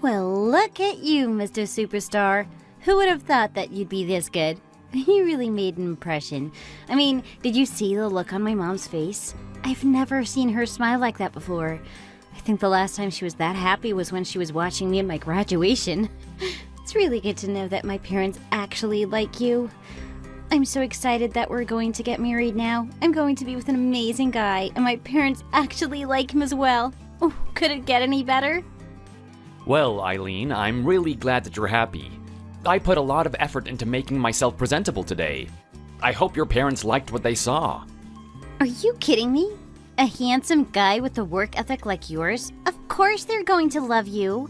Well, look at you, Mr. Superstar. Who would have thought that you'd be this good? You really made an impression. I mean, did you see the look on my mom's face? I've never seen her smile like that before. I think the last time she was that happy was when she was watching me at my graduation. It's really good to know that my parents actually like you. I'm so excited that we're going to get married now. I'm going to be with an amazing guy, and my parents actually like him as well. Oh, could it get any better? Well, Eileen, I'm really glad that you're happy. I put a lot of effort into making myself presentable today. I hope your parents liked what they saw. Are you kidding me? A handsome guy with a work ethic like yours? Of course they're going to love you.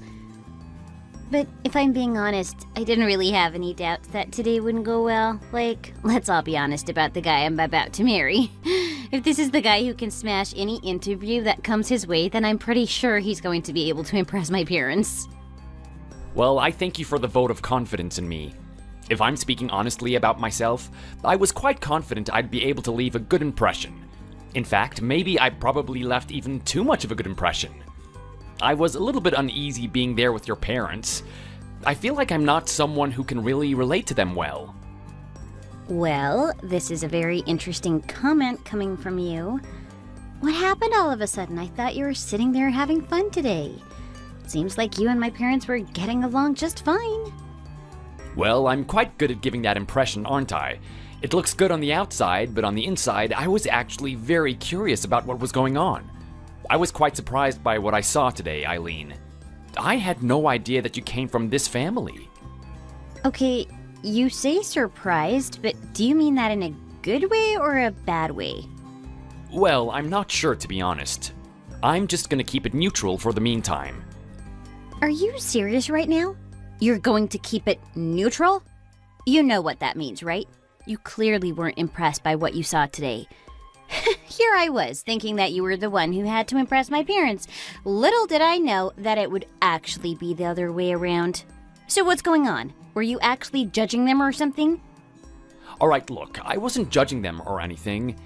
But if I'm being honest, I didn't really have any doubts that today wouldn't go well. Like, let's all be honest about the guy I'm about to marry. If this is the guy who can smash any interview that comes his way, then I'm pretty sure he's going to be able to impress my parents. Well, I thank you for the vote of confidence in me. If I'm speaking honestly about myself, I was quite confident I'd be able to leave a good impression. In fact, maybe I probably left even too much of a good impression. I was a little bit uneasy being there with your parents. I feel like I'm not someone who can really relate to them well. Well, this is a very interesting comment coming from you. What happened all of a sudden? I thought you were sitting there having fun today. It seems like you and my parents were getting along just fine. Well, I'm quite good at giving that impression, aren't I? It looks good on the outside, but on the inside, I was actually very curious about what was going on. I was quite surprised by what I saw today, Eileen. I had no idea that you came from this family. Okay, you say surprised, but do you mean that in a good way or a bad way? Well, I'm not sure, to be honest. I'm just gonna keep it neutral for the meantime. Are you serious right now? You're going to keep it neutral? You know what that means, right? You clearly weren't impressed by what you saw today. Here I was, thinking that you were the one who had to impress my parents. Little did I know that it would actually be the other way around. So what's going on? Were you actually judging them or something? Alright, look, I wasn't judging them or anything.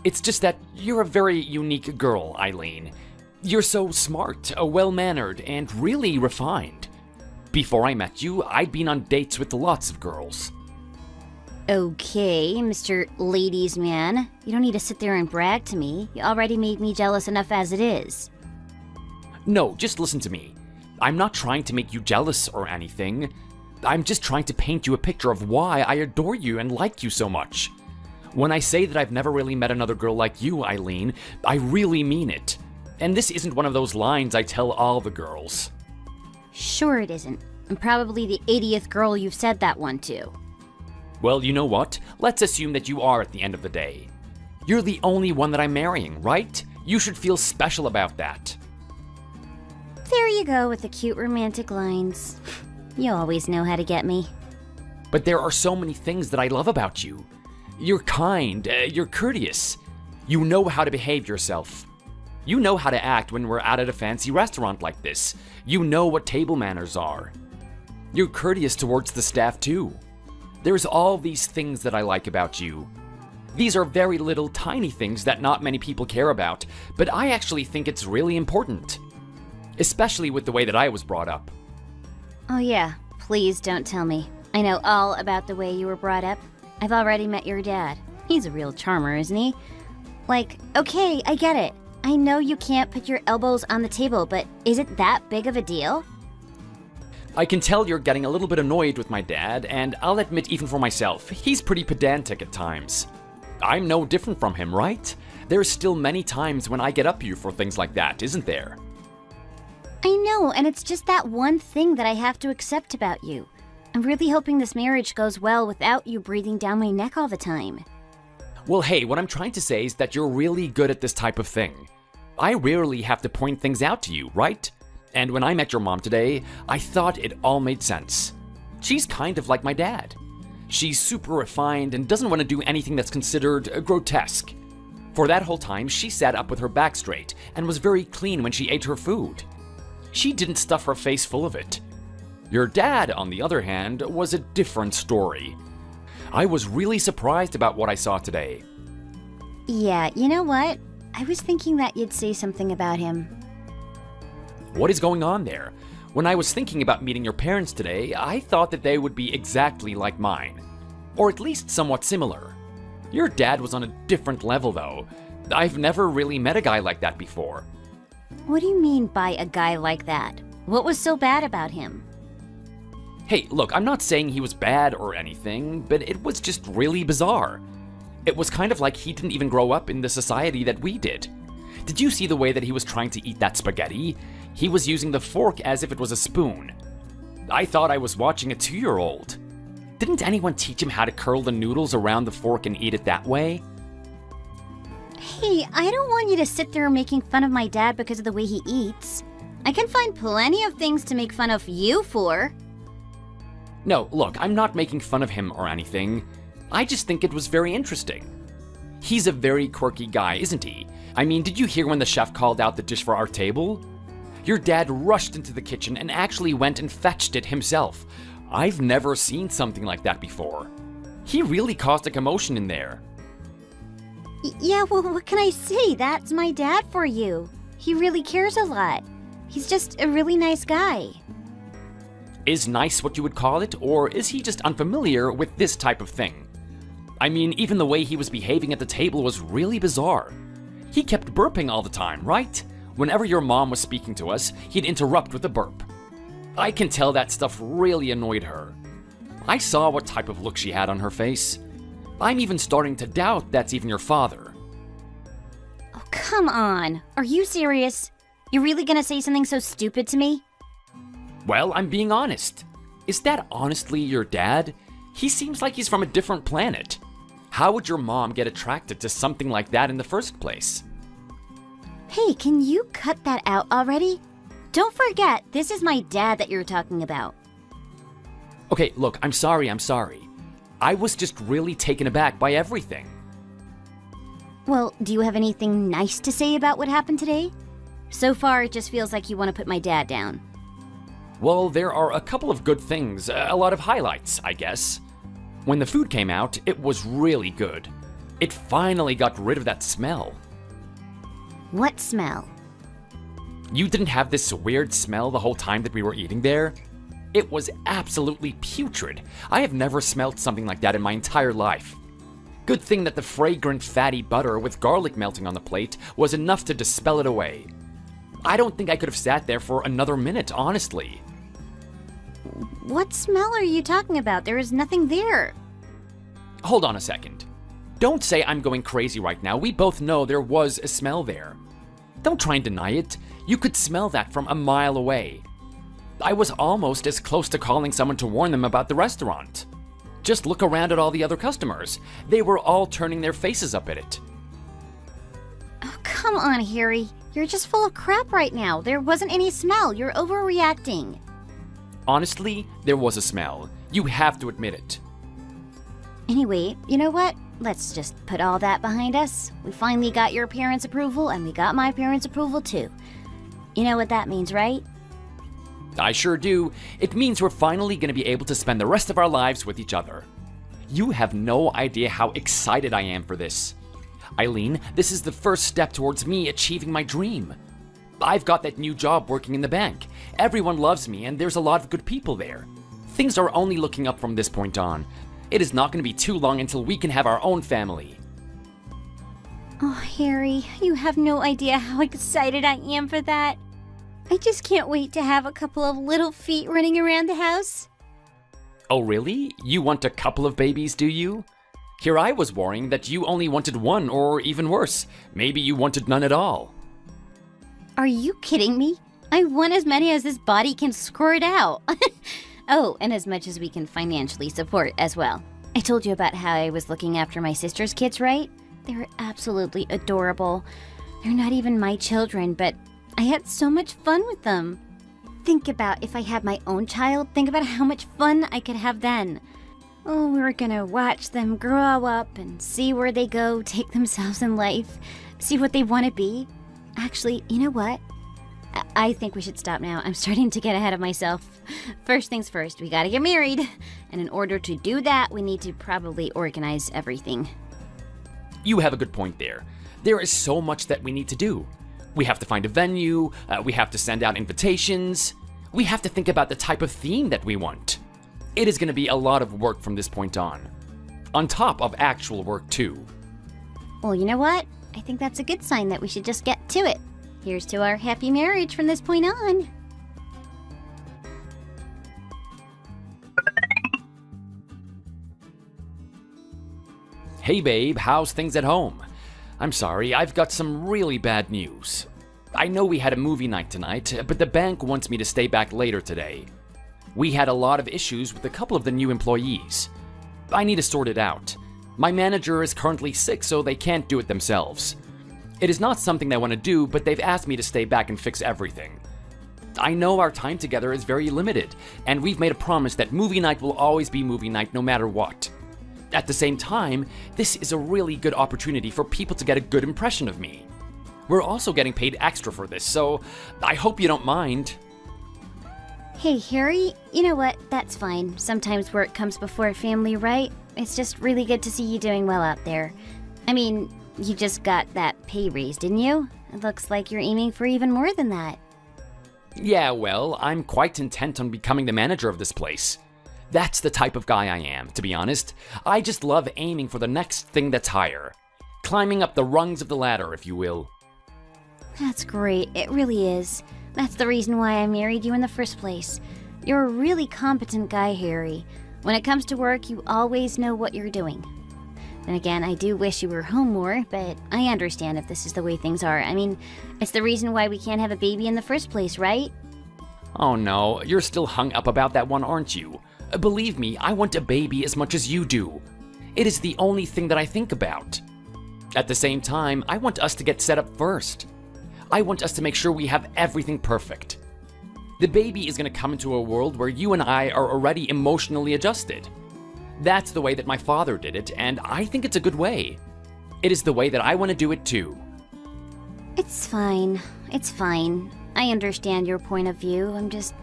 It's just that you're a very unique girl, Eileen. You're so smart, well-mannered, and really refined. Before I met you, I'd been on dates with lots of girls. Okay, Mr. Ladies Man. You don't need to sit there and brag to me. You already made me jealous enough as it is. No, just listen to me. I'm not trying to make you jealous or anything. I'm just trying to paint you a picture of why I adore you and like you so much. When I say that I've never really met another girl like you, Eileen, I really mean it. And this isn't one of those lines I tell all the girls. Sure it isn't. I'm probably the 80th girl you've said that one to. Well, you know what? Let's assume that you are at the end of the day. You're the only one that I'm marrying, right? You should feel special about that. There you go with the cute romantic lines. You always know how to get me. But there are so many things that I love about you. You're kind, you're courteous. You know how to behave yourself. You know how to act when we're out at a fancy restaurant like this. You know what table manners are. You're courteous towards the staff too. There's all these things that I like about you. These are very little tiny things that not many people care about, but I actually think it's really important. Especially with the way that I was brought up. Oh yeah, please don't tell me. I know all about the way you were brought up. I've already met your dad. He's a real charmer, isn't he? Like, okay, I get it. I know you can't put your elbows on the table, but is it that big of a deal? I can tell you're getting a little bit annoyed with my dad, and I'll admit even for myself, he's pretty pedantic at times. I'm no different from him, right? There's still many times when I get up you for things like that, isn't there? I know, and it's just that one thing that I have to accept about you. I'm really hoping this marriage goes well without you breathing down my neck all the time. Well, hey, what I'm trying to say is that you're really good at this type of thing. I rarely have to point things out to you, right? And when I met your mom today, I thought it all made sense. She's kind of like my dad. She's super refined and doesn't want to do anything that's considered grotesque. For that whole time, she sat up with her back straight and was very clean when she ate her food. She didn't stuff her face full of it. Your dad, on the other hand, was a different story. I was really surprised about what I saw today. Yeah, you know what? I was thinking that you'd say something about him. What is going on there? When I was thinking about meeting your parents today, I thought that they would be exactly like mine. Or at least somewhat similar. Your dad was on a different level, though. I've never really met a guy like that before. What do you mean by a guy like that? What was so bad about him? Hey, look, I'm not saying he was bad or anything, but it was just really bizarre. It was kind of like he didn't even grow up in the society that we did. Did you see the way that he was trying to eat that spaghetti? He was using the fork as if it was a spoon. I thought I was watching a 2-year-old. Didn't anyone teach him how to curl the noodles around the fork and eat it that way? Hey, I don't want you to sit there making fun of my dad because of the way he eats. I can find plenty of things to make fun of you for. No, look, I'm not making fun of him or anything. I just think it was very interesting. He's a very quirky guy, isn't he? I mean, did you hear when the chef called out the dish for our table? Your dad rushed into the kitchen and actually went and fetched it himself. I've never seen something like that before. He really caused a commotion in there. Yeah, well, what can I say? That's my dad for you. He really cares a lot. He's just a really nice guy. Is nice what you would call it, or is he just unfamiliar with this type of thing? I mean, even the way he was behaving at the table was really bizarre. He kept burping all the time, right? Whenever your mom was speaking to us, he'd interrupt with a burp. I can tell that stuff really annoyed her. I saw what type of look she had on her face. I'm even starting to doubt that's even your father. Oh, come on. Are you serious? You're really gonna say something so stupid to me? Well, I'm being honest. Is that honestly your dad? He seems like he's from a different planet. How would your mom get attracted to something like that in the first place? Hey, can you cut that out already? Don't forget, this is my dad that you're talking about. Okay, look, I'm sorry. I was just really taken aback by everything. Well, do you have anything nice to say about what happened today? So far, it just feels like you want to put my dad down. Well, there are a couple of good things, a lot of highlights, I guess. When the food came out, it was really good. It finally got rid of that smell. What smell? You didn't have this weird smell the whole time that we were eating there? It was absolutely putrid. I have never smelled something like that in my entire life. Good thing that the fragrant fatty butter with garlic melting on the plate was enough to dispel it away. I don't think I could have sat there for another minute, honestly. What smell are you talking about? There is nothing there. Hold on a second. Don't say I'm going crazy right now. We both know there was a smell there. Don't try and deny it. You could smell that from a mile away. I was almost as close to calling someone to warn them about the restaurant. Just look around at all the other customers. They were all turning their faces up at it. Oh, come on, Harry. You're just full of crap right now. There wasn't any smell. You're overreacting. Honestly, there was a smell. You have to admit it. Anyway, you know what? Let's just put all that behind us. We finally got your parents' approval, and we got my parents' approval too. You know what that means, right? I sure do. It means we're finally going to be able to spend the rest of our lives with each other. You have no idea how excited I am for this. Eileen, this is the first step towards me achieving my dream. I've got that new job working in the bank. Everyone loves me, and there's a lot of good people there. Things are only looking up from this point on. It is not going to be too long until we can have our own family. Oh, Harry, you have no idea how excited I am for that. I just can't wait to have a couple of little feet running around the house. Oh, really? You want a couple of babies, do you? Here I was worrying that you only wanted one, or even worse, maybe you wanted none at all. Are you kidding me? I want as many as this body can squirt out. Oh, and as much as we can financially support as well. I told you about how I was looking after my sister's kids, right? They were absolutely adorable. They're not even my children, but I had so much fun with them. Think about if I had my own child, think about how much fun I could have then. Oh, we were gonna watch them grow up and see where they go, take themselves in life, see what they want to be. Actually, you know what? I think we should stop now. I'm starting to get ahead of myself. First things first, we gotta get married. And in order to do that, we need to probably organize everything. You have a good point there. There is so much that we need to do. We have to find a venue, we have to send out invitations. We have to think about the type of theme that we want. It is going to be a lot of work from this point on top of actual work too. Well, you know what? I think that's a good sign that we should just get to it. Here's to our happy marriage from this point on. Hey babe, how's things at home? I'm sorry, I've got some really bad news. I know we had a movie night tonight, but the bank wants me to stay back later today. We had a lot of issues with a couple of the new employees. I need to sort it out. My manager is currently sick, so they can't do it themselves. It is not something they want to do, but they've asked me to stay back and fix everything. I know our time together is very limited, and we've made a promise that movie night will always be movie night no matter what. At the same time, this is a really good opportunity for people to get a good impression of me. We're also getting paid extra for this, so I hope you don't mind. Hey, Harry, you know what? That's fine. Sometimes work comes before family, right? It's just really good to see you doing well out there. I mean, you just got that pay raise, didn't you? It looks like you're aiming for even more than that. Yeah, well, I'm quite intent on becoming the manager of this place. That's the type of guy I am, to be honest. I just love aiming for the next thing that's higher. Climbing up the rungs of the ladder, if you will. That's great. It really is. That's the reason why I married you in the first place. You're a really competent guy, Harry. When it comes to work, you always know what you're doing. Then again, I do wish you were home more, but I understand if this is the way things are. I mean, it's the reason why we can't have a baby in the first place, right? Oh no, you're still hung up about that one, aren't you? Believe me, I want a baby as much as you do. It is the only thing that I think about. At the same time, I want us to get set up first. I want us to make sure we have everything perfect. The baby is going to come into a world where you and I are already emotionally adjusted. That's the way that my father did it, and I think it's a good way. It is the way that I want to do it too. It's fine. It's fine. I understand your point of view. I'm just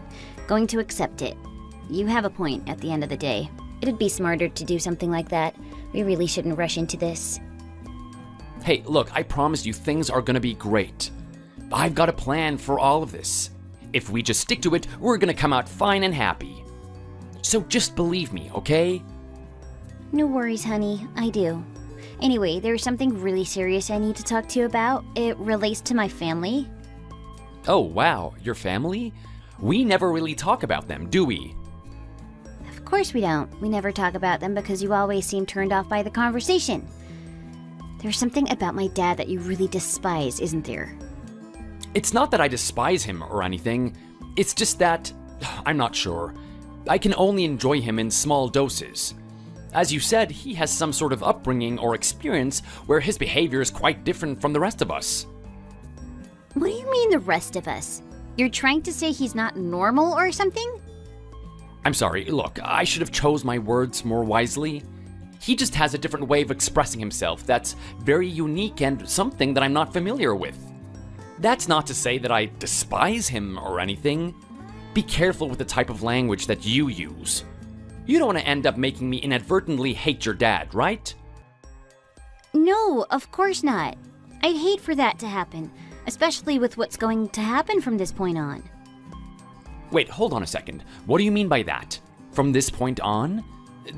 going to accept it. You have a point at the end of the day. It'd be smarter to do something like that. We really shouldn't rush into this. Hey, look, I promise you things are going to be great. I've got a plan for all of this. If we just stick to it, we're going to come out fine and happy. So just believe me, okay? No worries, honey. I do. Anyway, there's something really serious I need to talk to you about. It relates to my family. Oh, wow, your family? We never really talk about them, do we? Of course we don't. We never talk about them because you always seem turned off by the conversation. There's something about my dad that you really despise, isn't there? It's not that I despise him or anything. It's just that, I'm not sure. I can only enjoy him in small doses. As you said, he has some sort of upbringing or experience where his behavior is quite different from the rest of us. What do you mean the rest of us? You're trying to say he's not normal or something? I'm sorry, look, I should have chose my words more wisely. He just has a different way of expressing himself that's very unique and something that I'm not familiar with. That's not to say that I despise him or anything. Be careful with the type of language that you use. You don't want to end up making me inadvertently hate your dad, right? No, of course not. I'd hate for that to happen, especially with what's going to happen from this point on. Wait, hold on a second. What do you mean by that? From this point on?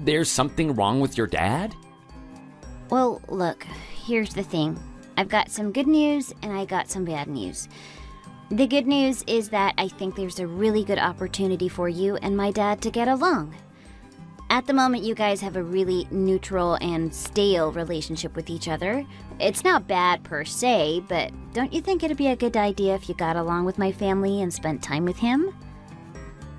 There's something wrong with your dad? Well, look, here's the thing. I've got some good news and I got some bad news. The good news is that I think there's a really good opportunity for you and my dad to get along. At the moment, you guys have a really neutral and stale relationship with each other. It's not bad per se, but don't you think it'd be a good idea if you got along with my family and spent time with him?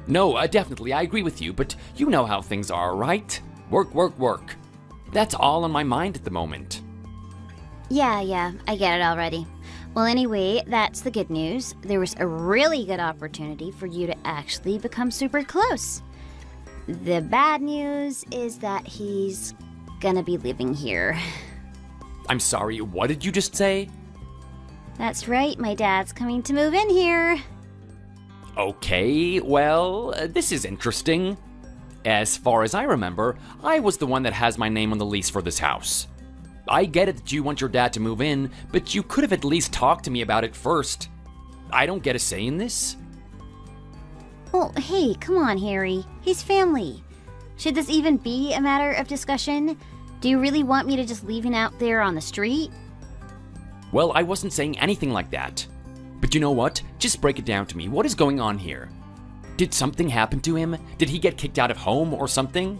No, definitely, I agree with you, but you know how things are, right? Work, work, work. That's all on my mind at the moment. Yeah, I get it already. Well, anyway, that's the good news. There was a really good opportunity for you to actually become super close. The bad news is that he's gonna be living here. I'm sorry, what did you just say? That's right, my dad's coming to move in here. Okay, well, this is interesting. As far as I remember, I was the one that has my name on the lease for this house. I get it that you want your dad to move in, but you could have at least talked to me about it first. I don't get a say in this? Well, hey, come on, Harry. He's family. Should this even be a matter of discussion? Do you really want me to just leave him out there on the street? Well, I wasn't saying anything like that. But you know what? Just break it down to me. What is going on here? Did something happen to him? Did he get kicked out of home or something?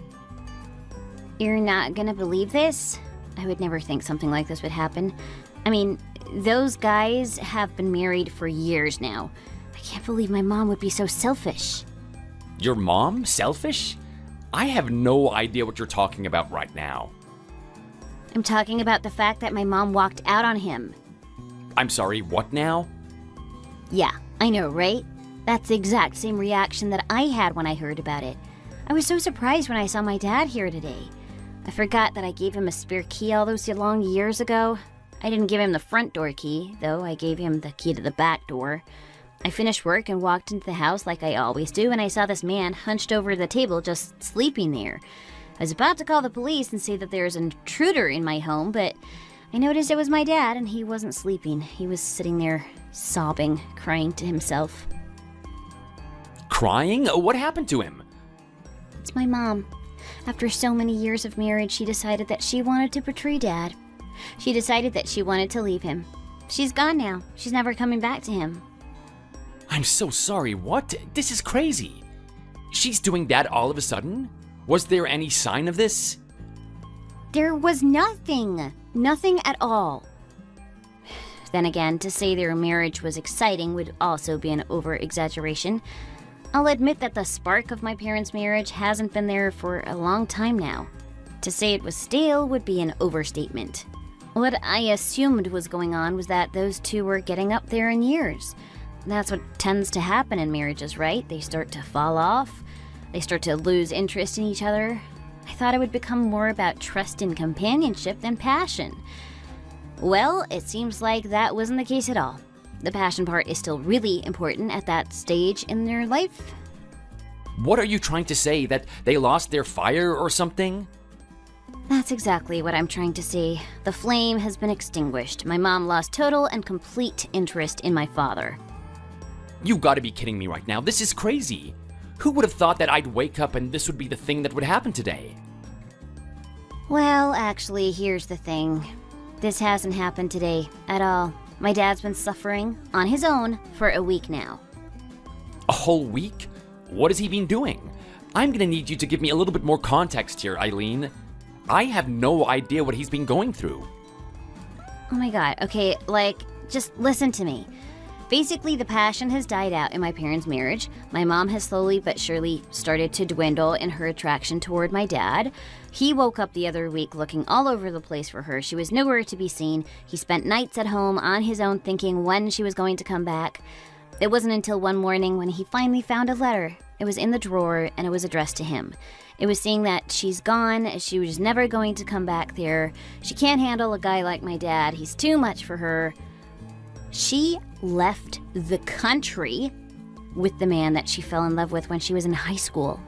You're not gonna believe this? I would never think something like this would happen. I mean, those guys have been married for years now. I can't believe my mom would be so selfish. Your mom? Selfish? I have no idea what you're talking about right now. I'm talking about the fact that my mom walked out on him. I'm sorry, what now? Yeah, I know, right? That's the exact same reaction that I had when I heard about it. I was so surprised when I saw my dad here today. I forgot that I gave him a spare key all those long years ago. I didn't give him the front door key, though. I gave him the key to the back door. I finished work and walked into the house like I always do, and I saw this man hunched over the table just sleeping there. I was about to call the police and say that there's an intruder in my home, but I noticed it was my dad, and he wasn't sleeping. He was sitting there, sobbing, crying to himself. Crying? What happened to him? It's my mom. After so many years of marriage, she decided that she wanted to betray Dad. She decided that she wanted to leave him. She's gone now. She's never coming back to him. I'm so sorry, what? This is crazy. She's doing that all of a sudden? Was there any sign of this? There was nothing. Nothing at all. Then again, to say their marriage was exciting would also be an over-exaggeration. I'll admit that the spark of my parents' marriage hasn't been there for a long time now. To say it was stale would be an overstatement. What I assumed was going on was that those two were getting up there in years. That's what tends to happen in marriages, right? They start to fall off. They start to lose interest in each other. I thought it would become more about trust and companionship than passion. Well, it seems like that wasn't the case at all. The passion part is still really important at that stage in their life. What are you trying to say? That they lost their fire or something? That's exactly what I'm trying to say. The flame has been extinguished. My mom lost total and complete interest in my father. You gotta be kidding me right now. This is crazy. Who would have thought that I'd wake up and this would be the thing that would happen today? Well, actually, here's the thing. This hasn't happened today at all. My dad's been suffering on his own for a week now. A whole week? What has he been doing? I'm gonna need you to give me a little bit more context here, Eileen. I have no idea what he's been going through. Oh my god, okay, just listen to me. Basically, the passion has died out in my parents' marriage. My mom has slowly but surely started to dwindle in her attraction toward my dad. He woke up the other week looking all over the place for her. She was nowhere to be seen. He spent nights at home on his own thinking when she was going to come back. It wasn't until one morning when he finally found a letter. It was in the drawer and it was addressed to him. It was saying that she's gone, she was never going to come back there. She can't handle a guy like my dad. He's too much for her. She left the country with the man that she fell in love with when she was in high school.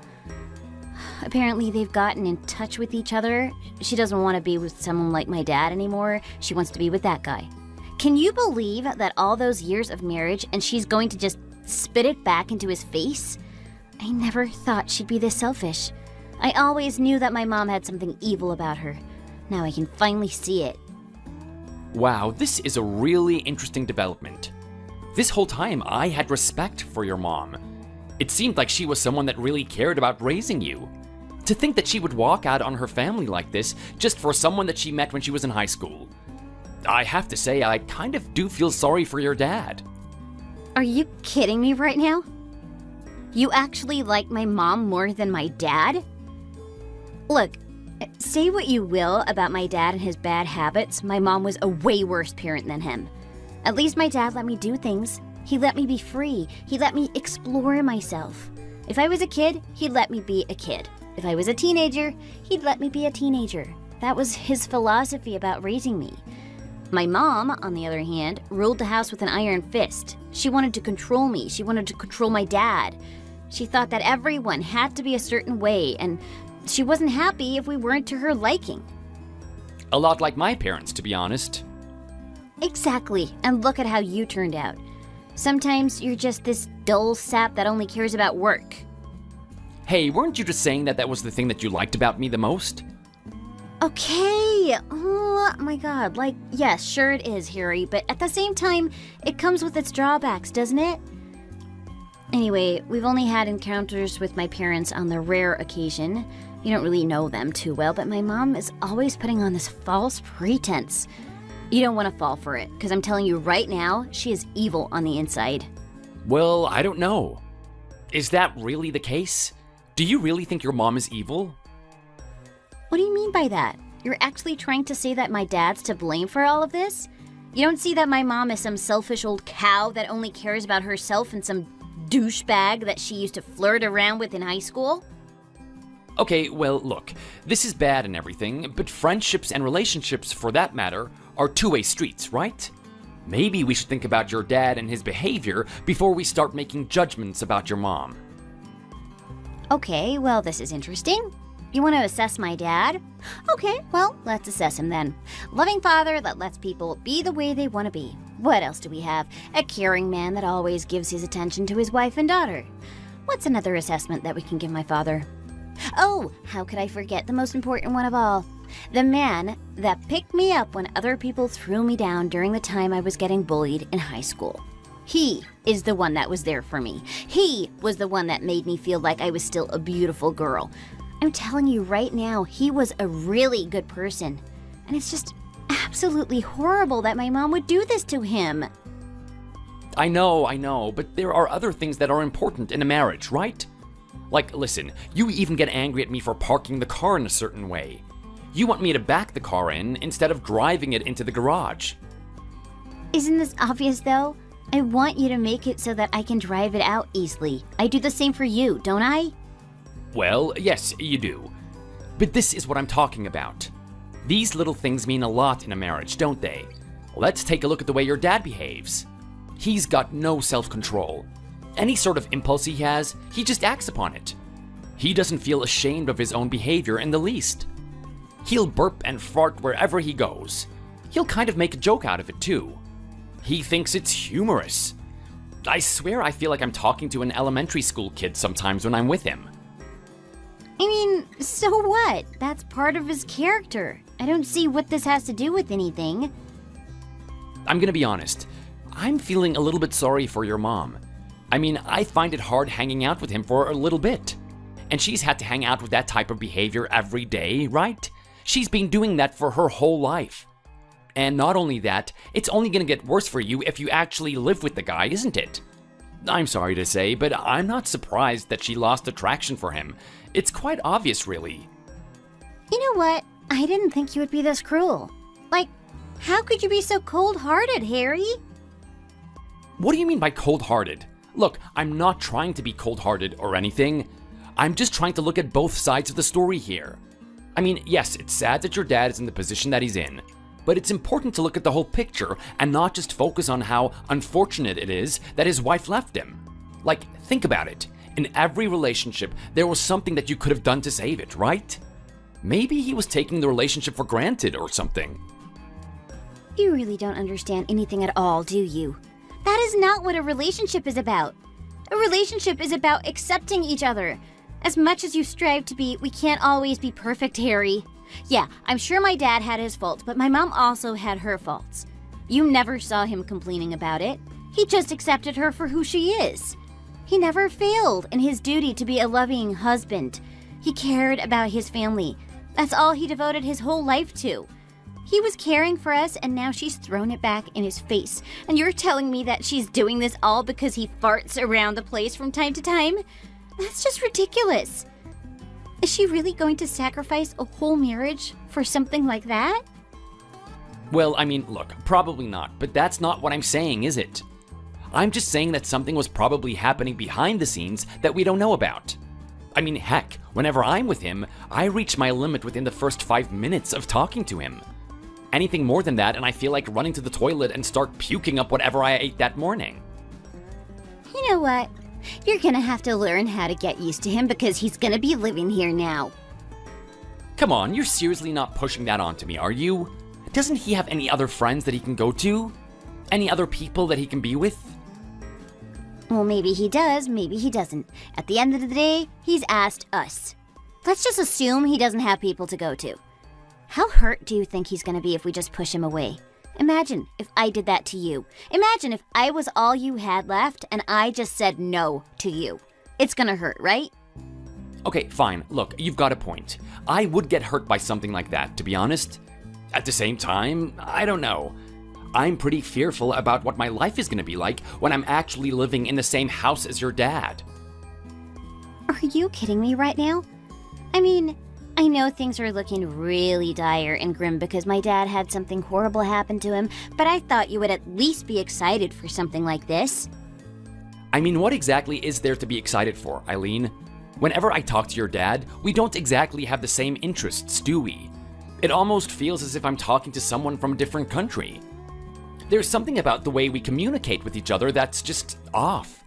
Apparently, they've gotten in touch with each other. She doesn't want to be with someone like my dad anymore. She wants to be with that guy. Can you believe that all those years of marriage and she's going to just spit it back into his face? I never thought she'd be this selfish. I always knew that my mom had something evil about her. Now I can finally see it. Wow, this is a really interesting development. This whole time, I had respect for your mom. It seemed like she was someone that really cared about raising you. To think that she would walk out on her family like this just for someone that she met when she was in high school. I have to say, I kind of do feel sorry for your dad. Are you kidding me right now? You actually like my mom more than my dad? Look, say what you will about my dad and his bad habits, my mom was a way worse parent than him. At least my dad let me do things. He let me be free. He let me explore myself. If I was a kid, he'd let me be a kid. If I was a teenager, he'd let me be a teenager. That was his philosophy about raising me. My mom, on the other hand, ruled the house with an iron fist. She wanted to control me. She wanted to control my dad. She thought that everyone had to be a certain way, and she wasn't happy if we weren't to her liking. A lot like my parents, to be honest. Exactly, and look at how you turned out. Sometimes you're just this dull sap that only cares about work. Hey, weren't you just saying that that was the thing that you liked about me the most? Okay, oh my god, like, yes, sure it is, Harry, but at the same time, it comes with its drawbacks, doesn't it? Anyway, we've only had encounters with my parents on the rare occasion. You don't really know them too well, but my mom is always putting on this false pretense. You don't want to fall for it, because I'm telling you right now, she is evil on the inside. Well, I don't know. Is that really the case? Do you really think your mom is evil? What do you mean by that? You're actually trying to say that my dad's to blame for all of this? You don't see that my mom is some selfish old cow that only cares about herself and some douchebag that she used to flirt around with in high school? Okay, well, look, this is bad and everything, but friendships and relationships, for that matter, are two-way streets, right? Maybe we should think about your dad and his behavior before we start making judgments about your mom. Okay, well, this is interesting. You want to assess my dad? Okay, well, let's assess him then. Loving father that lets people be the way they want to be. What else do we have? A caring man that always gives his attention to his wife and daughter. What's another assessment that we can give my father? Oh, how could I forget the most important one of all? The man that picked me up when other people threw me down during the time I was getting bullied in high school. He is the one that was there for me. He was the one that made me feel like I was still a beautiful girl. I'm telling you right now, he was a really good person. And it's just absolutely horrible that my mom would do this to him. I know, but there are other things that are important in a marriage, right? Like, listen, you even get angry at me for parking the car in a certain way. You want me to back the car in instead of driving it into the garage. Isn't this obvious though? I want you to make it so that I can drive it out easily. I do the same for you, don't I? Well, yes, you do. But this is what I'm talking about. These little things mean a lot in a marriage, don't they? Let's take a look at the way your dad behaves. He's got no self-control. Any sort of impulse he has, he just acts upon it. He doesn't feel ashamed of his own behavior in the least. He'll burp and fart wherever he goes. He'll kind of make a joke out of it too. He thinks it's humorous. I swear I feel like I'm talking to an elementary school kid sometimes when I'm with him. I mean, so what? That's part of his character. I don't see what this has to do with anything. I'm gonna be honest. I'm feeling a little bit sorry for your mom. I mean, I find it hard hanging out with him for a little bit. And she's had to hang out with that type of behavior every day, right? She's been doing that for her whole life. And not only that, it's only gonna get worse for you if you actually live with the guy, isn't it? I'm sorry to say, but I'm not surprised that she lost attraction for him. It's quite obvious, really. You know what? I didn't think you would be this cruel. Like, how could you be so cold-hearted, Harry? What do you mean by cold-hearted? Look, I'm not trying to be cold-hearted or anything. I'm just trying to look at both sides of the story here. I mean, yes, it's sad that your dad is in the position that he's in, but it's important to look at the whole picture and not just focus on how unfortunate it is that his wife left him. Like, think about it. In every relationship, there was something that you could have done to save it, right? Maybe he was taking the relationship for granted or something. You really don't understand anything at all, do you? That is not what a relationship is about. A relationship is about accepting each other. As much as you strive to be, we can't always be perfect, Harry. Yeah, I'm sure my dad had his faults, but my mom also had her faults. You never saw him complaining about it. He just accepted her for who she is. He never failed in his duty to be a loving husband. He cared about his family. That's all he devoted his whole life to. He was caring for us, and now she's thrown it back in his face. And you're telling me that she's doing this all because he farts around the place from time to time? That's just ridiculous. Is she really going to sacrifice a whole marriage for something like that? Well, I mean, look, probably not, but that's not what I'm saying, is it? I'm just saying that something was probably happening behind the scenes that we don't know about. I mean, heck, whenever I'm with him, I reach my limit within the first 5 minutes of talking to him. Anything more than that, and I feel like running to the toilet and start puking up whatever I ate that morning. You know what? You're gonna have to learn how to get used to him because he's gonna be living here now. Come on, you're seriously not pushing that onto me, are you? Doesn't he have any other friends that he can go to? Any other people that he can be with? Well, maybe he does, maybe he doesn't. At the end of the day, he's asked us. Let's just assume he doesn't have people to go to. How hurt do you think he's gonna be if we just push him away? Imagine if I did that to you. Imagine if I was all you had left and I just said no to you. It's gonna hurt, right? Okay, fine. Look, you've got a point. I would get hurt by something like that, to be honest. At the same time, I don't know. I'm pretty fearful about what my life is gonna be like when I'm actually living in the same house as your dad. Are you kidding me right now? I mean, I know things are looking really dire and grim because my dad had something horrible happen to him, but I thought you would at least be excited for something like this. I mean, what exactly is there to be excited for, Eileen? Whenever I talk to your dad, we don't exactly have the same interests, do we? It almost feels as if I'm talking to someone from a different country. There's something about the way we communicate with each other that's just off.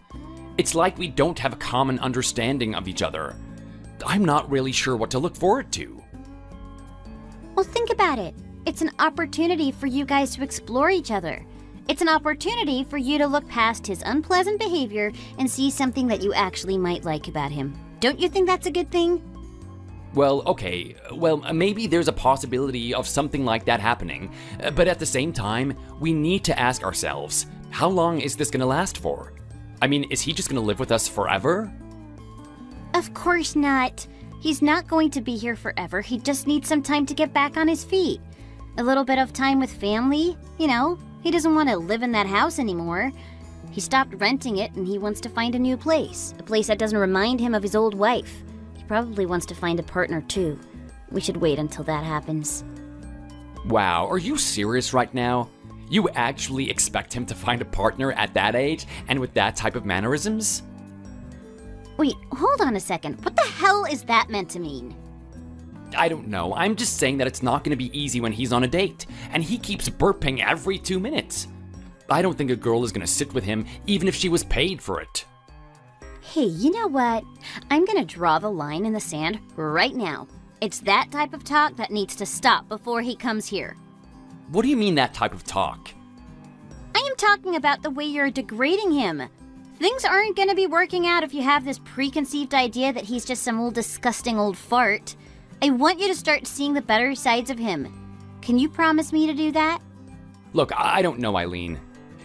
It's like we don't have a common understanding of each other. I'm not really sure what to look forward to. Well, think about it. It's an opportunity for you guys to explore each other. It's an opportunity for you to look past his unpleasant behavior and see something that you actually might like about him. Don't you think that's a good thing? Well, okay. Well, maybe there's a possibility of something like that happening. But at the same time, we need to ask ourselves, how long is this gonna last for? I mean, is he just gonna live with us forever? Of course not. He's not going to be here forever. He just needs some time to get back on his feet. A little bit of time with family, you know. He doesn't want to live in that house anymore. He stopped renting it and he wants to find a new place. A place that doesn't remind him of his old wife. He probably wants to find a partner too. We should wait until that happens. Wow, are you serious right now? You actually expect him to find a partner at that age and with that type of mannerisms? Wait, hold on a second. What the hell is that meant to mean? I don't know. I'm just saying that it's not going to be easy when he's on a date, and he keeps burping every 2 minutes. I don't think a girl is going to sit with him even if she was paid for it. Hey, you know what? I'm gonna draw the line in the sand right now. It's that type of talk that needs to stop before he comes here. What do you mean that type of talk? I am talking about the way you're degrading him. Things aren't gonna be working out if you have this preconceived idea that he's just some old disgusting old fart. I want you to start seeing the better sides of him. Can you promise me to do that? Look, I don't know, Eileen.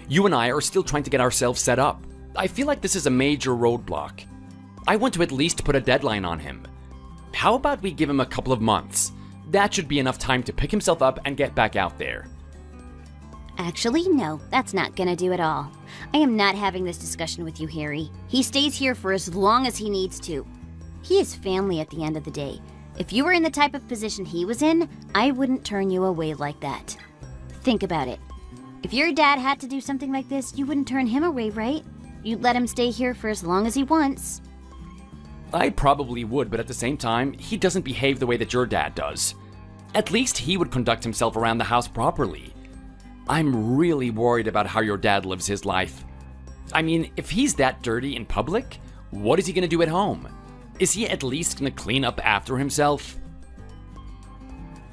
You and I are still trying to get ourselves set up. I feel like this is a major roadblock. I want to at least put a deadline on him. How about we give him a couple of months? That should be enough time to pick himself up and get back out there. Actually, no, that's not gonna do at all. I am not having this discussion with you, Harry. He stays here for as long as he needs to. He is family at the end of the day. If you were in the type of position he was in, I wouldn't turn you away like that. Think about it. If your dad had to do something like this, you wouldn't turn him away, right? You'd let him stay here for as long as he wants. I probably would, but at the same time, he doesn't behave the way that your dad does. At least he would conduct himself around the house properly. I'm really worried about how your dad lives his life. I mean, if he's that dirty in public, what is he gonna do at home? Is he at least gonna clean up after himself?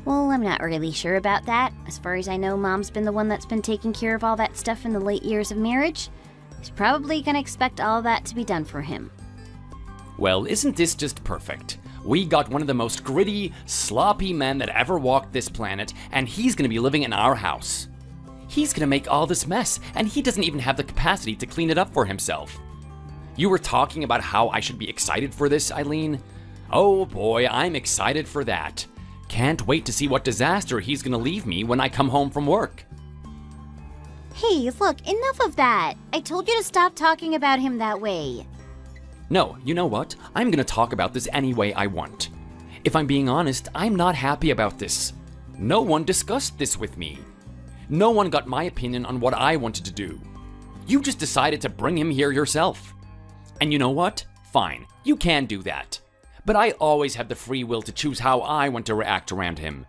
Well, I'm not really sure about that. As far as I know, Mom's been the one that's been taking care of all that stuff in the late years of marriage. He's probably gonna expect all that to be done for him. Well, isn't this just perfect? We got one of the most gritty, sloppy men that ever walked this planet, and he's gonna be living in our house. He's gonna make all this mess, and he doesn't even have the capacity to clean it up for himself. You were talking about how I should be excited for this, Eileen? Oh boy, I'm excited for that. Can't wait to see what disaster he's gonna leave me when I come home from work. Hey, look, enough of that. I told you to stop talking about him that way. No, you know what? I'm gonna talk about this any way I want. If I'm being honest, I'm not happy about this. No one discussed this with me. No one got my opinion on what I wanted to do. You just decided to bring him here yourself. And you know what? Fine, you can do that. But I always have the free will to choose how I want to react around him.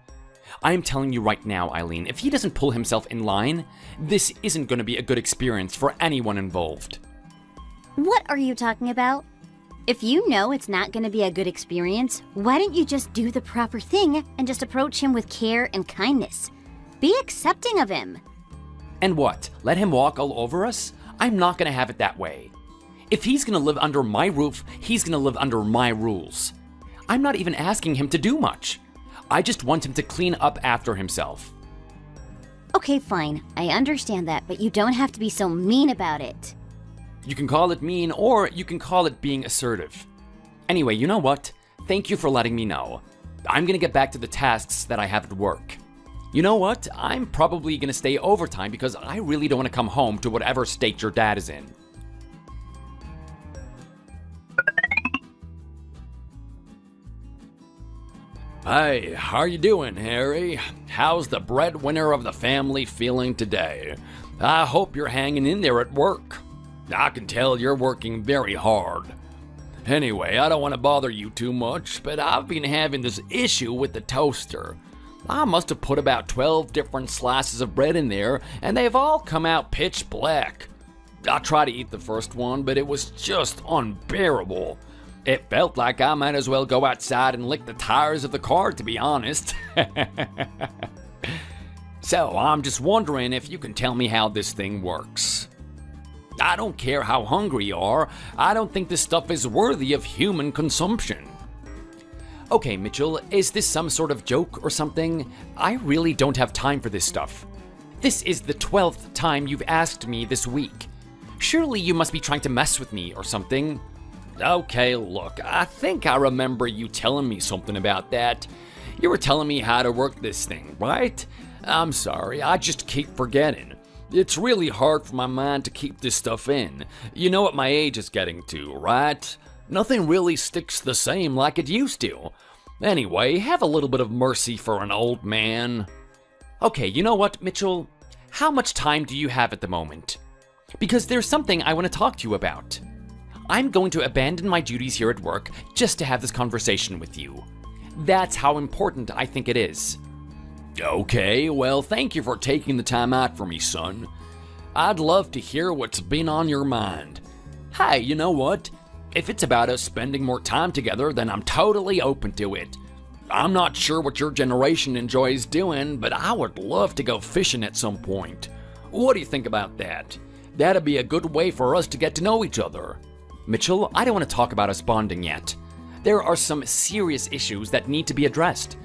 I'm telling you right now, Eileen, if he doesn't pull himself in line, this isn't going to be a good experience for anyone involved. What are you talking about? If you know it's not going to be a good experience, why don't you just do the proper thing and just approach him with care and kindness? Be accepting of him. And what? Let him walk all over us? I'm not going to have it that way. If he's gonna live under my roof, he's gonna live under my rules. I'm not even asking him to do much. I just want him to clean up after himself. Okay, fine. I understand that, but you don't have to be so mean about it. You can call it mean, or you can call it being assertive. Anyway, you know what? Thank you for letting me know. I'm gonna get back to the tasks that I have at work. You know what? I'm probably gonna stay overtime because I really don't want to come home to whatever state your dad is in. Hey, how you doing, Harry? How's the breadwinner of the family feeling today? I hope you're hanging in there at work. I can tell you're working very hard. Anyway, I don't want to bother you too much, but I've been having this issue with the toaster. I must have put about 12 different slices of bread in there, and they've all come out pitch black. I tried to eat the first one, but it was just unbearable. It felt like I might as well go outside and lick the tires of the car, to be honest. So, I'm just wondering if you can tell me how this thing works. I don't care how hungry you are, I don't think this stuff is worthy of human consumption. Okay, Mitchell, is this some sort of joke or something? I really don't have time for this stuff. This is the 12th time you've asked me this week. Surely you must be trying to mess with me or something. Okay, look, I think I remember you telling me something about that. You were telling me how to work this thing, right? I'm sorry, I just keep forgetting. It's really hard for my mind to keep this stuff in. You know what my age is getting to, right? Nothing really sticks the same like it used to. Anyway, have a little bit of mercy for an old man. Okay, you know what, Mitchell? How much time do you have at the moment? Because there's something I want to talk to you about. I'm going to abandon my duties here at work just to have this conversation with you. That's how important I think it is. Okay, well, thank you for taking the time out for me, son. I'd love to hear what's been on your mind. Hey, you know what? If it's about us spending more time together, then I'm totally open to it. I'm not sure what your generation enjoys doing, but I would love to go fishing at some point. What do you think about that? That'd be a good way for us to get to know each other. Mitchell, I don't want to talk about us bonding yet. There are some serious issues that need to be addressed.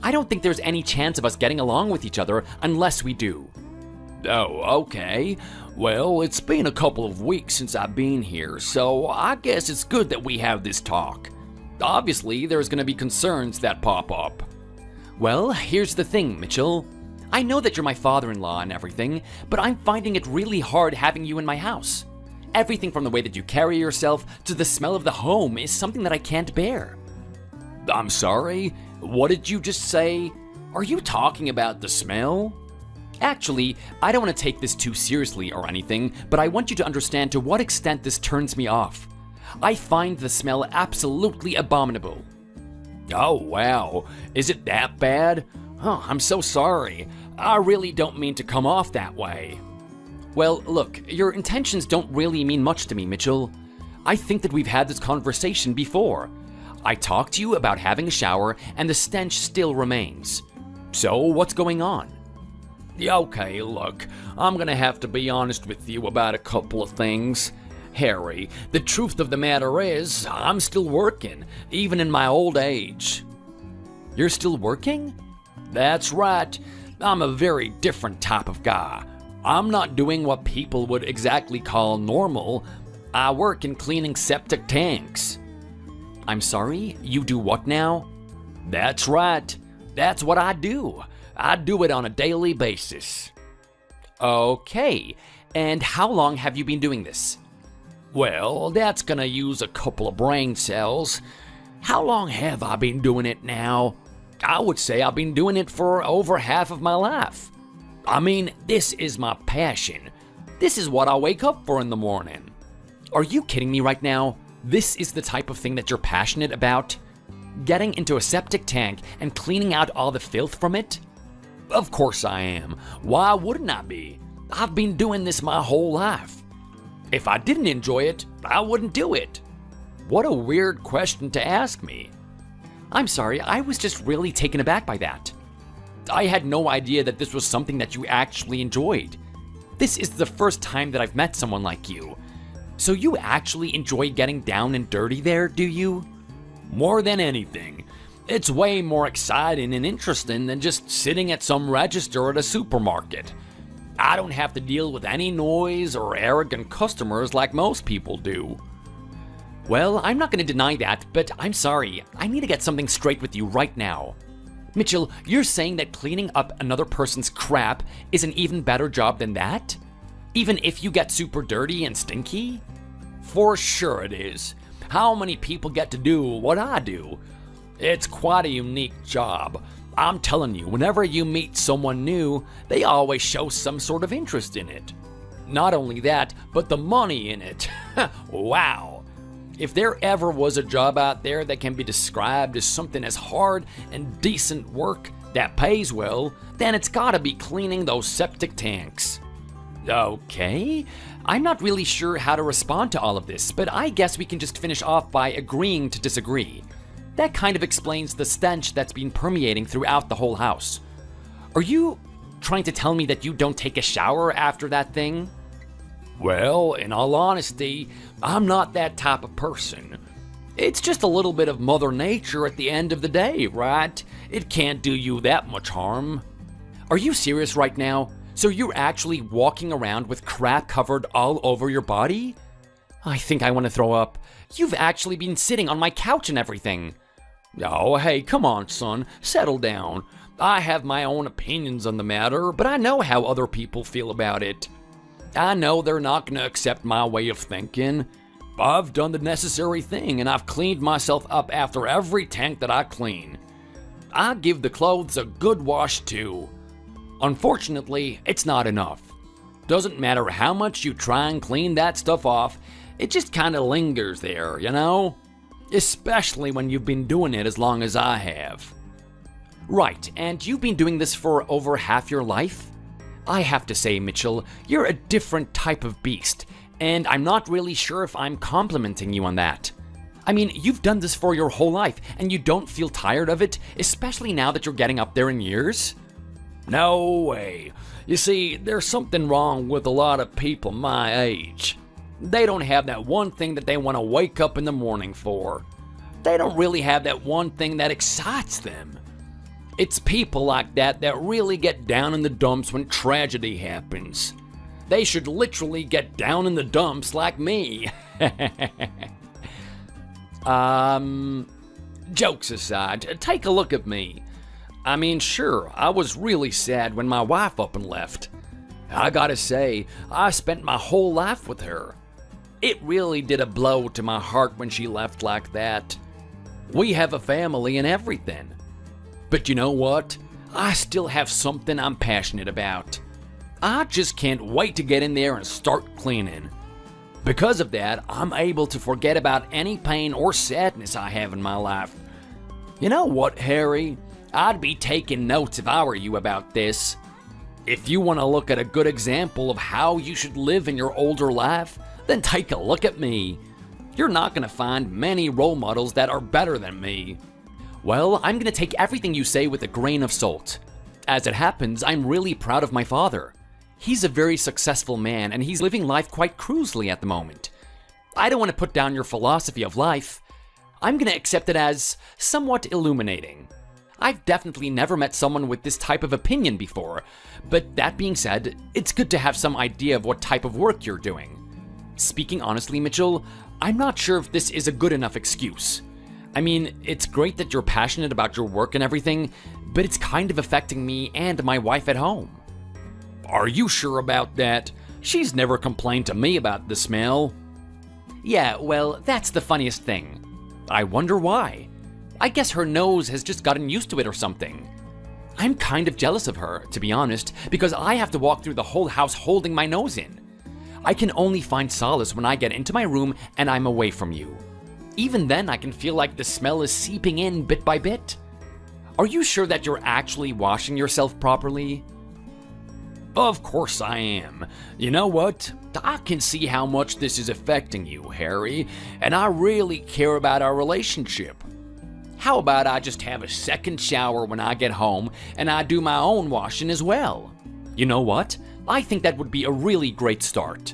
I don't think there's any chance of us getting along with each other unless we do. Oh, okay. Well, it's been a couple of weeks since I've been here, so I guess it's good that we have this talk. Obviously, there's gonna be concerns that pop up. Well, here's the thing, Mitchell. I know that you're my father-in-law and everything, but I'm finding it really hard having you in my house. Everything from the way that you carry yourself to the smell of the home is something that I can't bear. I'm sorry? What did you just say? Are you talking about the smell? Actually, I don't want to take this too seriously or anything, but I want you to understand to what extent this turns me off. I find the smell absolutely abominable. Oh, wow. Is it that bad? Oh, I'm so sorry. I really don't mean to come off that way. Well, look, your intentions don't really mean much to me, Mitchell. I think that we've had this conversation before. I talked to you about having a shower, and the stench still remains. So, what's going on? Okay, look, I'm gonna have to be honest with you about a couple of things. Harry, the truth of the matter is, I'm still working, even in my old age. You're still working? That's right. I'm a very different type of guy. I'm not doing what people would exactly call normal. I work in cleaning septic tanks. I'm sorry, you do what now? That's right. That's what I do. I do it on a daily basis. Okay, and how long have you been doing this? Well, that's gonna use a couple of brain cells. How long have I been doing it now? I would say I've been doing it for over half of my life. I mean, this is my passion. This is what I wake up for in the morning. Are you kidding me right now? This is the type of thing that you're passionate about? Getting into a septic tank and cleaning out all the filth from it? Of course I am. Why wouldn't I be? I've been doing this my whole life. If I didn't enjoy it, I wouldn't do it. What a weird question to ask me. I'm sorry, I was just really taken aback by that. I had no idea that this was something that you actually enjoyed. This is the first time that I've met someone like you. So you actually enjoy getting down and dirty there, do you? More than anything. It's way more exciting and interesting than just sitting at some register at a supermarket. I don't have to deal with any noise or arrogant customers like most people do. Well, I'm not going to deny that, but I'm sorry. I need to get something straight with you right now. Mitchell, you're saying that cleaning up another person's crap is an even better job than that? Even if you get super dirty and stinky? For sure it is. How many people get to do what I do? It's quite a unique job. I'm telling you, whenever you meet someone new, they always show some sort of interest in it. Not only that, but the money in it. Wow. If there ever was a job out there that can be described as something as hard and decent work that pays well, then it's gotta be cleaning those septic tanks. Okay, I'm not really sure how to respond to all of this, but I guess we can just finish off by agreeing to disagree. That kind of explains the stench that's been permeating throughout the whole house. Are you trying to tell me that you don't take a shower after that thing? Well, in all honesty, I'm not that type of person. It's just a little bit of Mother Nature at the end of the day, right? It can't do you that much harm. Are you serious right now? So you're actually walking around with crap covered all over your body? I think I want to throw up. You've actually been sitting on my couch and everything. Oh, hey, come on, son. Settle down. I have my own opinions on the matter, but I know how other people feel about it. I know they're not going to accept my way of thinking. I've done the necessary thing, and I've cleaned myself up after every tank that I clean. I give the clothes a good wash, too. Unfortunately, it's not enough. Doesn't matter how much you try and clean that stuff off, it just kind of lingers there, you know? Especially when you've been doing it as long as I have. Right, and you've been doing this for over half your life? I have to say, Mitchell, you're a different type of beast, and I'm not really sure if I'm complimenting you on that. I mean, you've done this for your whole life, and you don't feel tired of it, especially now that you're getting up there in years? No way. You see, there's something wrong with a lot of people my age. They don't have that one thing that they want to wake up in the morning for. They don't really have that one thing that excites them. It's people like that that really get down in the dumps when tragedy happens. They should literally get down in the dumps like me. Jokes aside, take a look at me. I mean, sure, I was really sad when my wife up and left. I gotta say, I spent my whole life with her. It really did a blow to my heart when she left like that. We have a family and everything. But you know what? I still have something I'm passionate about. I just can't wait to get in there and start cleaning. Because of that, I'm able to forget about any pain or sadness I have in my life. You know what, Harry? I'd be taking notes if I were you about this. If you want to look at a good example of how you should live in your older life, then take a look at me. You're not going to find many role models that are better than me. Well, I'm going to take everything you say with a grain of salt. As it happens, I'm really proud of my father. He's a very successful man, and he's living life quite cruisily at the moment. I don't want to put down your philosophy of life. I'm going to accept it as somewhat illuminating. I've definitely never met someone with this type of opinion before, but that being said, it's good to have some idea of what type of work you're doing. Speaking honestly, Mitchell, I'm not sure if this is a good enough excuse. I mean, it's great that you're passionate about your work and everything, but it's kind of affecting me and my wife at home. Are you sure about that? She's never complained to me about the smell. Yeah, well, that's the funniest thing. I wonder why. I guess her nose has just gotten used to it or something. I'm kind of jealous of her, to be honest, because I have to walk through the whole house holding my nose in. I can only find solace when I get into my room and I'm away from you. Even then, I can feel like the smell is seeping in bit by bit. Are you sure that you're actually washing yourself properly? Of course I am. You know what? I can see how much this is affecting you, Harry, and I really care about our relationship. How about I just have a second shower when I get home and I do my own washing as well? You know what? I think that would be a really great start.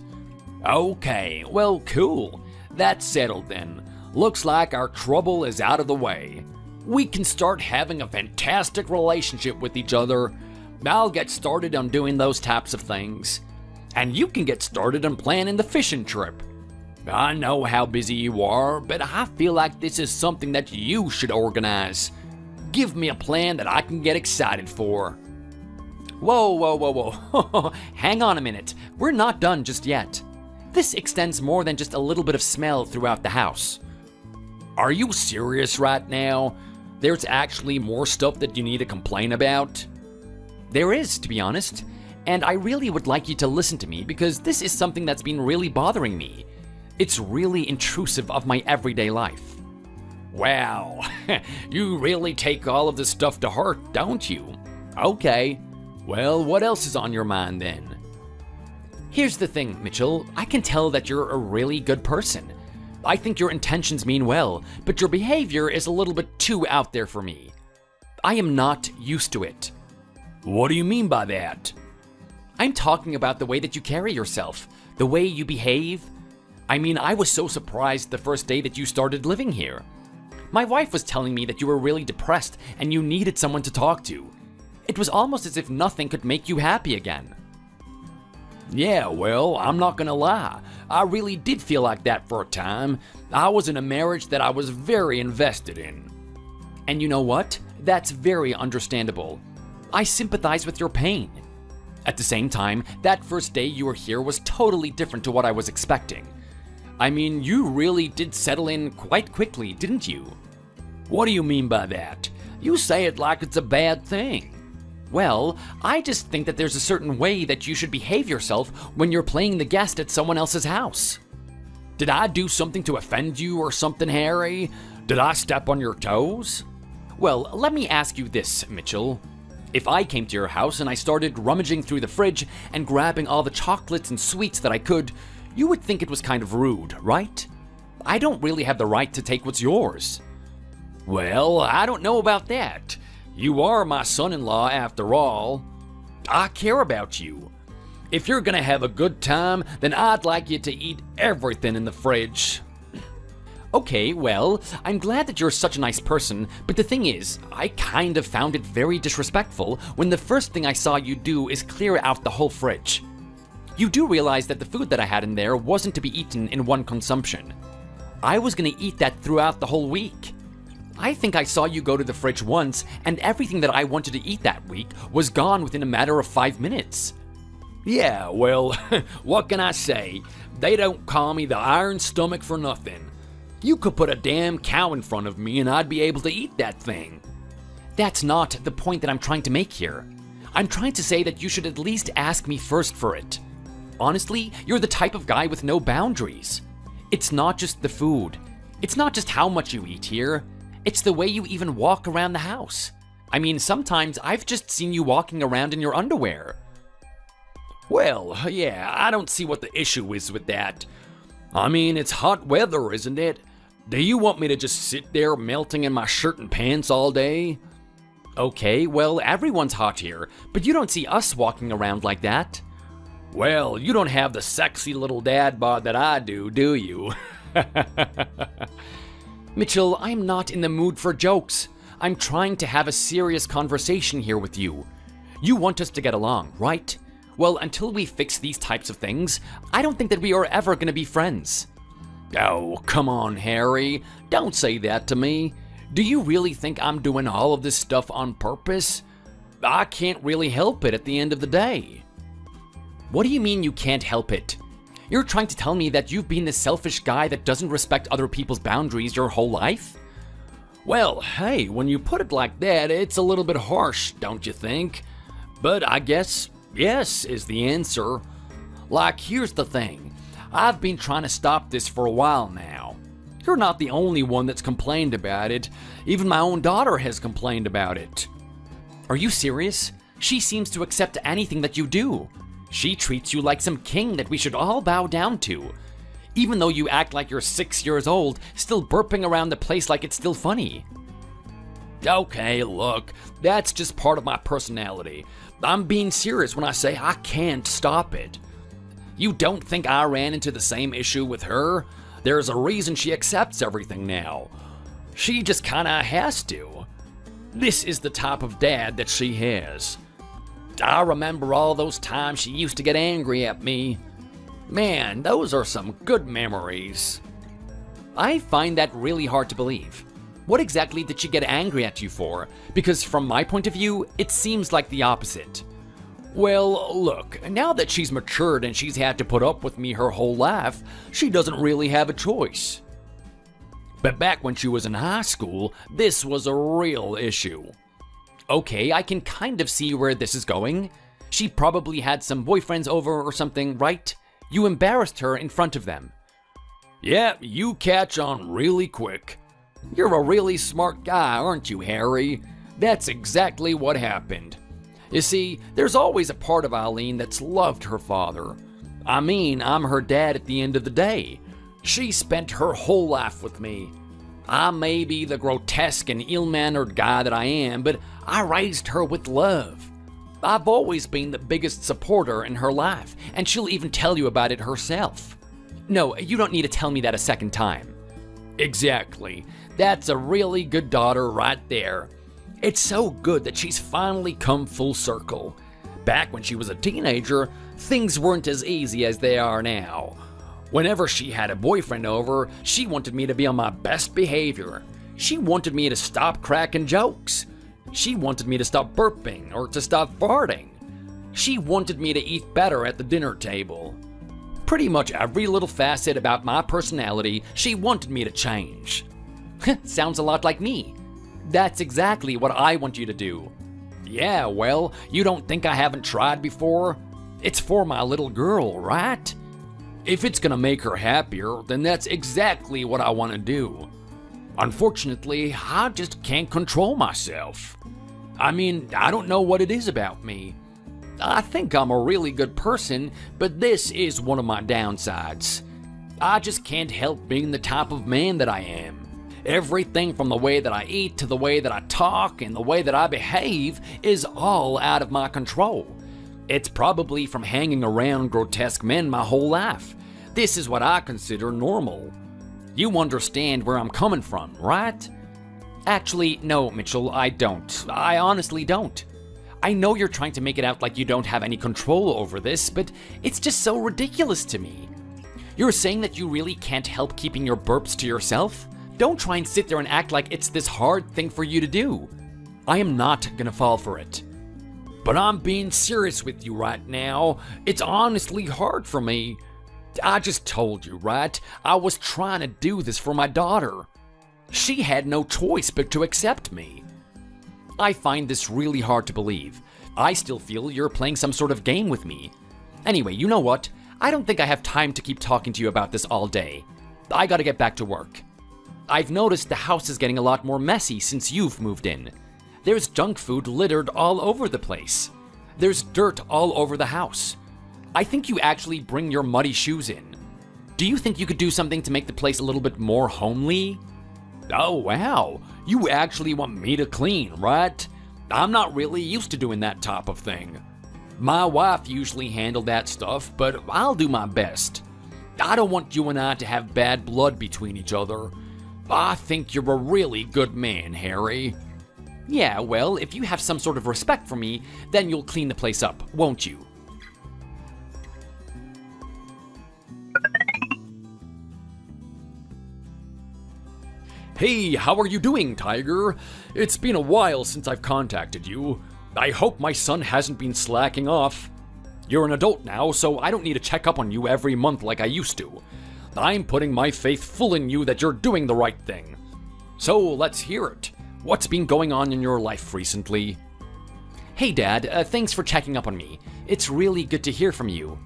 Okay, well, cool. That's settled then. Looks like our trouble is out of the way. We can start having a fantastic relationship with each other. I'll get started on doing those types of things. And you can get started on planning the fishing trip. I know how busy you are, but I feel like this is something that you should organize. Give me a plan that I can get excited for. Whoa. Hang on a minute. We're not done just yet. This extends more than just a little bit of smell throughout the house. Are you serious right now? There's actually more stuff that you need to complain about? There is, to be honest. And I really would like you to listen to me because this is something that's been really bothering me. It's really intrusive of my everyday life. Wow, you really take all of this stuff to heart, don't you? Okay, well, what else is on your mind then? Here's the thing, Mitchell. I can tell that you're a really good person. I think your intentions mean well, but your behavior is a little bit too out there for me. I am not used to it. What do you mean by that? I'm talking about the way that you carry yourself, the way you behave. I mean, I was so surprised the first day that you started living here. My wife was telling me that you were really depressed and you needed someone to talk to. It was almost as if nothing could make you happy again. Yeah, well, I'm not gonna lie. I really did feel like that for a time. I was in a marriage that I was very invested in. And you know what? That's very understandable. I sympathize with your pain. At the same time, that first day you were here was totally different to what I was expecting. I mean, you really did settle in quite quickly, didn't you? What do you mean by that? You say it like it's a bad thing. Well, I just think that there's a certain way that you should behave yourself when you're playing the guest at someone else's house. Did I do something to offend you or something, Harry? Did I step on your toes? Well, let me ask you this, Mitchell. If I came to your house and I started rummaging through the fridge and grabbing all the chocolates and sweets that I could, you would think it was kind of rude, right? I don't really have the right to take what's yours. Well, I don't know about that. You are my son-in-law after all. I care about you. If you're gonna have a good time, then I'd like you to eat everything in the fridge. Okay, well, I'm glad that you're such a nice person, but the thing is, I kind of found it very disrespectful when the first thing I saw you do is clear out the whole fridge. You do realize that the food that I had in there wasn't to be eaten in one consumption. I was gonna eat that throughout the whole week. I think I saw you go to the fridge once, and everything that I wanted to eat that week was gone within a matter of 5 minutes. Yeah, well, what can I say? They don't call me the Iron Stomach for nothing. You could put a damn cow in front of me and I'd be able to eat that thing. That's not the point that I'm trying to make here. I'm trying to say that you should at least ask me first for it. Honestly, you're the type of guy with no boundaries. It's not just the food. It's not just how much you eat here. It's the way you even walk around the house. I mean, sometimes I've just seen you walking around in your underwear. Well, yeah, I don't see what the issue is with that. I mean, it's hot weather, isn't it? Do you want me to just sit there melting in my shirt and pants all day? Okay, well, everyone's hot here, but you don't see us walking around like that. Well, you don't have the sexy little dad bod that I do you? Mitchell, I'm not in the mood for jokes. I'm trying to have a serious conversation here with you. You want us to get along, right? Well, until we fix these types of things, I don't think that we are ever going to be friends. Oh, come on, Harry. Don't say that to me. Do you really think I'm doing all of this stuff on purpose? I can't really help it at the end of the day. What do you mean you can't help it? You're trying to tell me that you've been this selfish guy that doesn't respect other people's boundaries your whole life? Well, hey, when you put it like that, it's a little bit harsh, don't you think? But I guess yes is the answer. Like, here's the thing. I've been trying to stop this for a while now. You're not the only one that's complained about it. Even my own daughter has complained about it. Are you serious? She seems to accept anything that you do. She treats you like some king that we should all bow down to. Even though you act like you're 6 years old, still burping around the place like it's still funny. Okay, look, that's just part of my personality. I'm being serious when I say I can't stop it. You don't think I ran into the same issue with her? There's a reason she accepts everything now. She just kinda has to. This is the type of dad that she has. I remember all those times she used to get angry at me. Man, those are some good memories. I find that really hard to believe. What exactly did she get angry at you for? Because from my point of view, it seems like the opposite. Well, look, now that she's matured and she's had to put up with me her whole life, she doesn't really have a choice. But back when she was in high school, this was a real issue. Okay, I can kind of see where this is going. She probably had some boyfriends over or something, right? You embarrassed her in front of them. Yeah, you catch on really quick. You're a really smart guy, aren't you, Harry? That's exactly what happened. You see, there's always a part of Eileen that's loved her father. I mean, I'm her dad at the end of the day. She spent her whole life with me. I may be the grotesque and ill-mannered guy that I am, but I raised her with love. I've always been the biggest supporter in her life, and she'll even tell you about it herself. No, you don't need to tell me that a second time. Exactly. That's a really good daughter right there. It's so good that she's finally come full circle. Back when she was a teenager, things weren't as easy as they are now. Whenever she had a boyfriend over, she wanted me to be on my best behavior. She wanted me to stop cracking jokes. She wanted me to stop burping or to stop farting. She wanted me to eat better at the dinner table. Pretty much every little facet about my personality, she wanted me to change. Sounds a lot like me. That's exactly what I want you to do. Yeah, well, you don't think I haven't tried before? It's for my little girl, right? If it's gonna make her happier, then that's exactly what I want to do. Unfortunately, I just can't control myself. I mean, I don't know what it is about me. I think I'm a really good person, but this is one of my downsides. I just can't help being the type of man that I am. Everything from the way that I eat to the way that I talk and the way that I behave is all out of my control. It's probably from hanging around grotesque men my whole life. This is what I consider normal. You understand where I'm coming from, right? Actually, no, Mitchell, I don't. I honestly don't. I know you're trying to make it out like you don't have any control over this, but it's just so ridiculous to me. You're saying that you really can't help keeping your burps to yourself? Don't try and sit there and act like it's this hard thing for you to do. I am not gonna fall for it. But I'm being serious with you right now. It's honestly hard for me. I just told you, right? I was trying to do this for my daughter. She had no choice but to accept me. I find this really hard to believe. I still feel you're playing some sort of game with me. Anyway, you know what? I don't think I have time to keep talking to you about this all day. I gotta get back to work. I've noticed the house is getting a lot more messy since you've moved in. There's junk food littered all over the place. There's dirt all over the house. I think you actually bring your muddy shoes in. Do you think you could do something to make the place a little bit more homely? Oh wow, you actually want me to clean, right? I'm not really used to doing that type of thing. My wife usually handled that stuff, but I'll do my best. I don't want you and I to have bad blood between each other. I think you're a really good man, Harry. Yeah, well, if you have some sort of respect for me, then you'll clean the place up, won't you? Hey, how are you doing, Tiger? It's been a while since I've contacted you. I hope my son hasn't been slacking off. You're an adult now, so I don't need to check up on you every month like I used to. I'm putting my faith full in you that you're doing the right thing. So let's hear it. What's been going on in your life recently? Hey, Dad, thanks for checking up on me. It's really good to hear from you.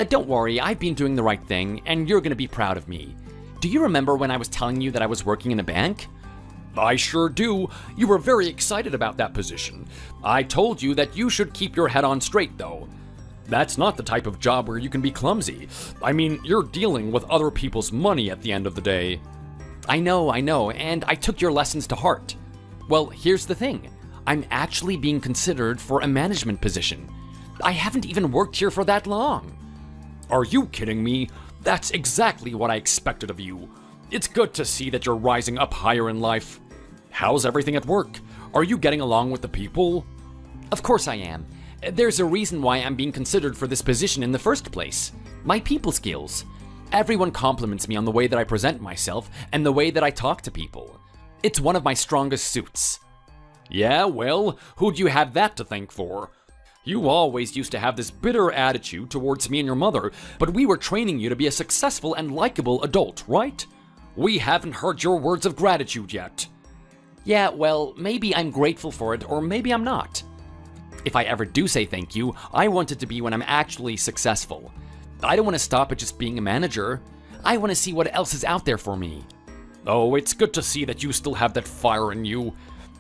Don't worry, I've been doing the right thing, and you're gonna be proud of me. Do you remember when I was telling you that I was working in a bank? I sure do. You were very excited about that position. I told you that you should keep your head on straight, though. That's not the type of job where you can be clumsy. I mean, you're dealing with other people's money at the end of the day. I know, and I took your lessons to heart. Well, here's the thing. I'm actually being considered for a management position. I haven't even worked here for that long. Are you kidding me? That's exactly what I expected of you. It's good to see that you're rising up higher in life. How's everything at work? Are you getting along with the people? Of course I am. There's a reason why I'm being considered for this position in the first place. My people skills. Everyone compliments me on the way that I present myself and the way that I talk to people. It's one of my strongest suits. Yeah, well, who'd you have that to thank for? You always used to have this bitter attitude towards me and your mother, but we were training you to be a successful and likable adult, right? We haven't heard your words of gratitude yet. Yeah, well, maybe I'm grateful for it, or maybe I'm not. If I ever do say thank you, I want it to be when I'm actually successful. I don't want to stop at just being a manager. I want to see what else is out there for me. Oh, it's good to see that you still have that fire in you.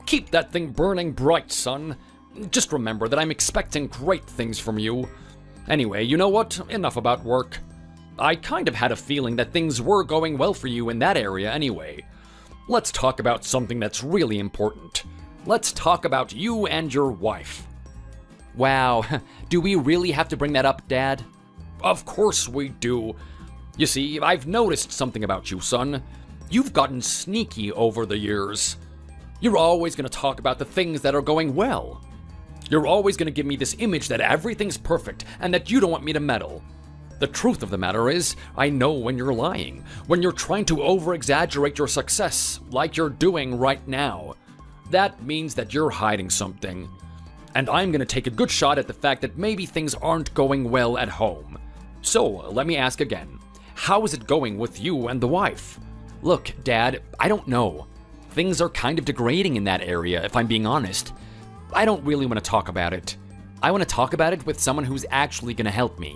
Keep that thing burning bright, son. Just remember that I'm expecting great things from you. Anyway, you know what? Enough about work. I kind of had a feeling that things were going well for you in that area anyway. Let's talk about something that's really important. Let's talk about you and your wife. Wow, do we really have to bring that up, Dad? Of course we do. You see, I've noticed something about you, son. You've gotten sneaky over the years. You're always going to talk about the things that are going well. You're always going to give me this image that everything's perfect and that you don't want me to meddle. The truth of the matter is, I know when you're lying, when you're trying to over-exaggerate your success, like you're doing right now. That means that you're hiding something. And I'm going to take a good shot at the fact that maybe things aren't going well at home. So, let me ask again. How is it going with you and the wife? Look, Dad, I don't know. Things are kind of degrading in that area, if I'm being honest. I don't really want to talk about it. I want to talk about it with someone who's actually going to help me.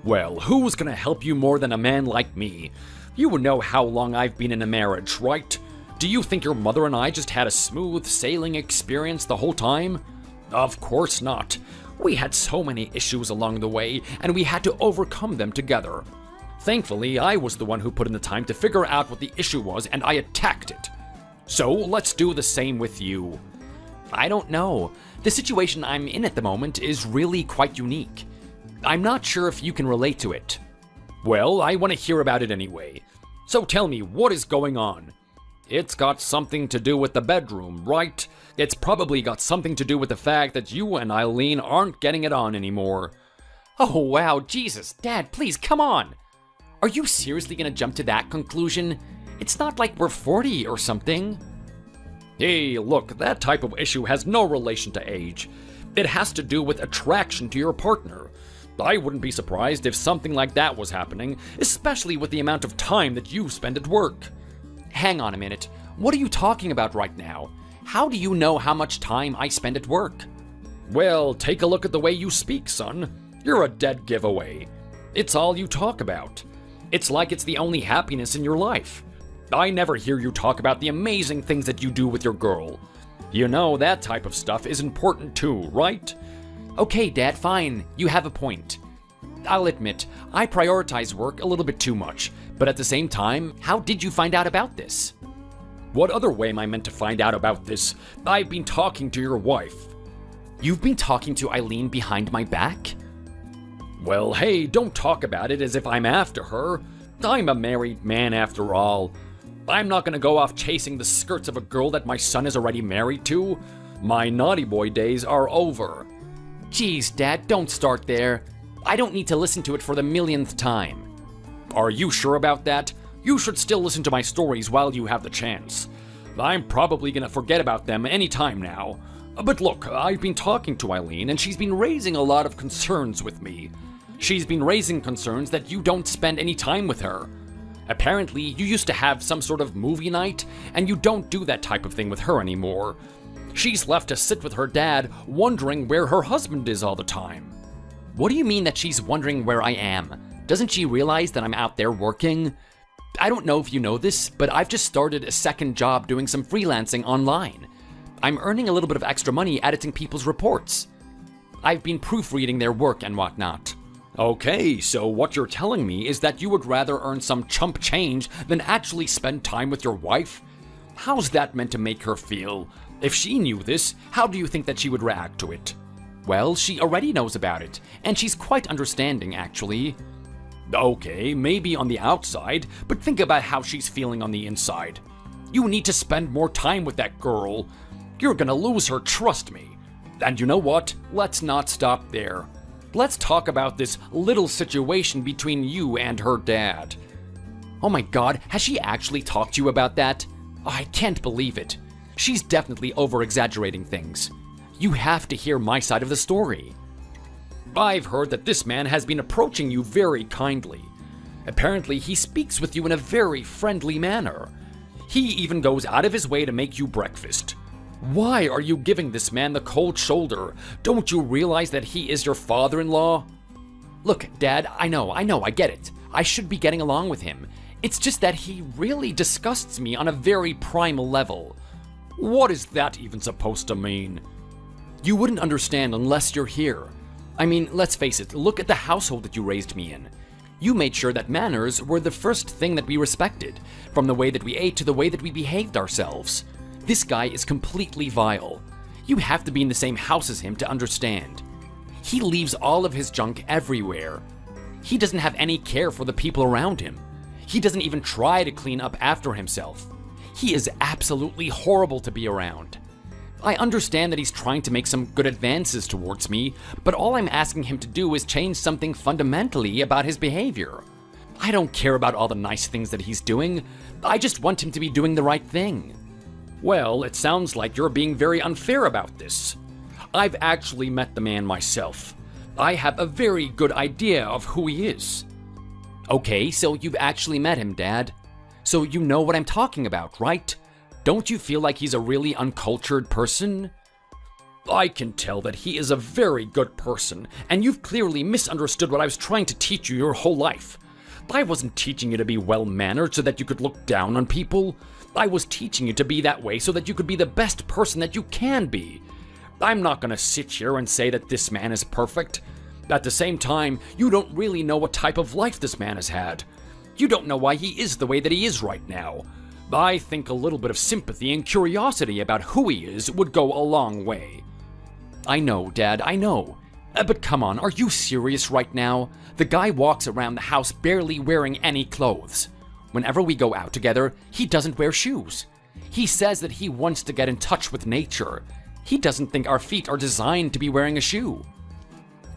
Well, who's going to help you more than a man like me? You know how long I've been in a marriage, right? Do you think your mother and I just had a smooth sailing experience the whole time? Of course not. We had so many issues along the way, and we had to overcome them together. Thankfully, I was the one who put in the time to figure out what the issue was, and I attacked it. So, let's do the same with you. I don't know. The situation I'm in at the moment is really quite unique. I'm not sure if you can relate to it. Well, I want to hear about it anyway. So tell me, what is going on? It's got something to do with the bedroom, right? It's probably got something to do with the fact that you and Eileen aren't getting it on anymore. Oh wow, Jesus, Dad, please, come on! Are you seriously gonna jump to that conclusion? It's not like we're 40 or something. Hey, look, that type of issue has no relation to age. It has to do with attraction to your partner. I wouldn't be surprised if something like that was happening, especially with the amount of time that you spend at work. Hang on a minute. What are you talking about right now? How do you know how much time I spend at work? Well, take a look at the way you speak, son. You're a dead giveaway. It's all you talk about. It's like it's the only happiness in your life. I never hear you talk about the amazing things that you do with your girl. You know, that type of stuff is important too, right? Okay, Dad, fine. You have a point. I'll admit, I prioritize work a little bit too much, but at the same time, how did you find out about this? What other way am I meant to find out about this? I've been talking to your wife. You've been talking to Eileen behind my back? Well, hey, don't talk about it as if I'm after her. I'm a married man after all. I'm not gonna go off chasing the skirts of a girl that my son is already married to. My naughty boy days are over. Geez, Dad, don't start there. I don't need to listen to it for the millionth time. Are you sure about that? You should still listen to my stories while you have the chance. I'm probably gonna forget about them any time now. But look, I've been talking to Eileen and she's been raising a lot of concerns with me. She's been raising concerns that you don't spend any time with her. Apparently, you used to have some sort of movie night, and you don't do that type of thing with her anymore. She's left to sit with her dad, wondering where her husband is all the time. What do you mean that she's wondering where I am? Doesn't she realize that I'm out there working? I don't know if you know this, but I've just started a second job doing some freelancing online. I'm earning a little bit of extra money editing people's reports. I've been proofreading their work and whatnot. Okay, so what you're telling me is that you would rather earn some chump change than actually spend time with your wife? How's that meant to make her feel? If she knew this, how do you think that she would react to it? Well, she already knows about it, and she's quite understanding, actually. Okay, maybe on the outside, but think about how she's feeling on the inside. You need to spend more time with that girl. You're gonna lose her, trust me. And you know what? Let's not stop there. Let's talk about this little situation between you and her dad. Oh my god, has she actually talked to you about that? Oh, I can't believe it. She's definitely over-exaggerating things. You have to hear my side of the story. I've heard that this man has been approaching you very kindly. Apparently, he speaks with you in a very friendly manner. He even goes out of his way to make you breakfast. Why are you giving this man the cold shoulder? Don't you realize that he is your father-in-law? Look, Dad, I know, I get it. I should be getting along with him. It's just that he really disgusts me on a very primal level. What is that even supposed to mean? You wouldn't understand unless you're here. I mean, let's face it, look at the household that you raised me in. You made sure that manners were the first thing that we respected, from the way that we ate to the way that we behaved ourselves. This guy is completely vile. You have to be in the same house as him to understand. He leaves all of his junk everywhere. He doesn't have any care for the people around him. He doesn't even try to clean up after himself. He is absolutely horrible to be around. I understand that he's trying to make some good advances towards me, but all I'm asking him to do is change something fundamentally about his behavior. I don't care about all the nice things that he's doing. I just want him to be doing the right thing. Well, it sounds like you're being very unfair about this. I've actually met the man myself. I have a very good idea of who he is. Okay, so you've actually met him, Dad. So you know what I'm talking about, right? Don't you feel like he's a really uncultured person? I can tell that he is a very good person, and you've clearly misunderstood what I was trying to teach you your whole life. I wasn't teaching you to be well-mannered so that you could look down on people. I was teaching you to be that way so that you could be the best person that you can be. I'm not gonna sit here and say that this man is perfect. At the same time, you don't really know what type of life this man has had. You don't know why he is the way that he is right now. I think a little bit of sympathy and curiosity about who he is would go a long way. I know, Dad, I know. But come on, are you serious right now? The guy walks around the house barely wearing any clothes. Whenever we go out together, he doesn't wear shoes. He says that he wants to get in touch with nature. He doesn't think our feet are designed to be wearing a shoe.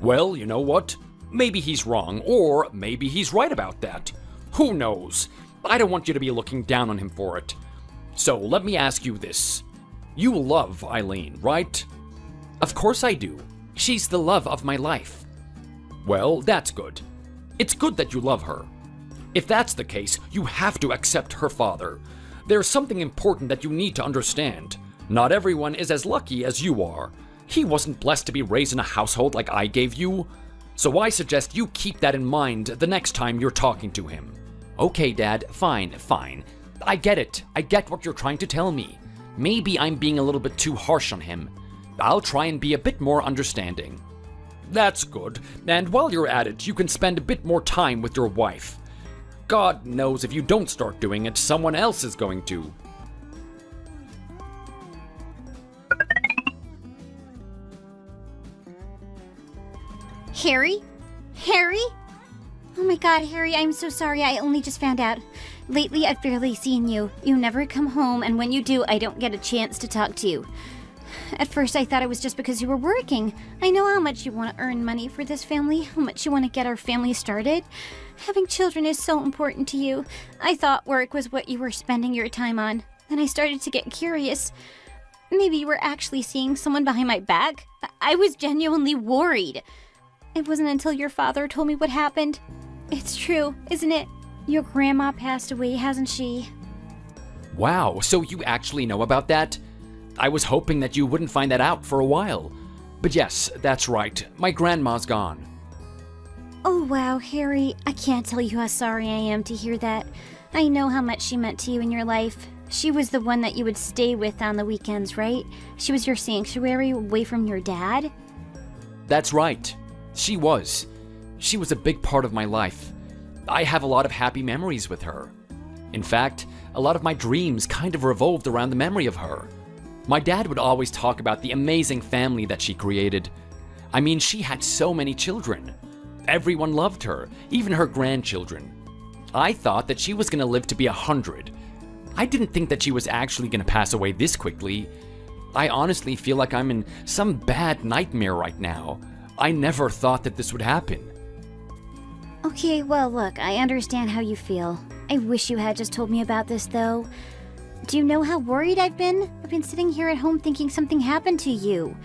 Well, you know what? Maybe he's wrong, or maybe he's right about that. Who knows? I don't want you to be looking down on him for it. So let me ask you this. You love Eileen, right? Of course I do. She's the love of my life. Well, that's good. It's good that you love her. If that's the case, you have to accept her father. There's something important that you need to understand. Not everyone is as lucky as you are. He wasn't blessed to be raised in a household like I gave you. So I suggest you keep that in mind the next time you're talking to him. Okay, Dad, fine. I get it. I get what you're trying to tell me. Maybe I'm being a little bit too harsh on him. I'll try and be a bit more understanding. That's good. And while you're at it, you can spend a bit more time with your wife. God knows if you don't start doing it, someone else is going to. Harry? Harry? Oh my god, Harry, I'm so sorry. I only just found out. Lately, I've barely seen you. You never come home, and when you do, I don't get a chance to talk to you. At first, I thought it was just because you were working. I know how much you want to earn money for this family, how much you want to get our family started. Having children is so important to you. I thought work was what you were spending your time on. Then I started to get curious. Maybe you were actually seeing someone behind my back? I was genuinely worried. It wasn't until your father told me what happened. It's true, isn't it? Your grandma passed away, hasn't she? Wow, so you actually know about that? I was hoping that you wouldn't find that out for a while. But yes, that's right. My grandma's gone. Oh wow, Harry, I can't tell you how sorry I am to hear that. I know how much she meant to you in your life. She was the one that you would stay with on the weekends, right? She was your sanctuary away from your dad? That's right. She was. She was a big part of my life. I have a lot of happy memories with her. In fact, a lot of my dreams kind of revolved around the memory of her. My dad would always talk about the amazing family that she created. I mean, she had so many children. Everyone loved her, even her grandchildren. I thought that she was going to live to be 100. I didn't think that she was actually going to pass away this quickly. I honestly feel like I'm in some bad nightmare right now. I never thought that this would happen. Okay, well, look, I understand how you feel. I wish you had just told me about this, though. Do you know how worried I've been? I've been sitting here at home thinking something happened to you.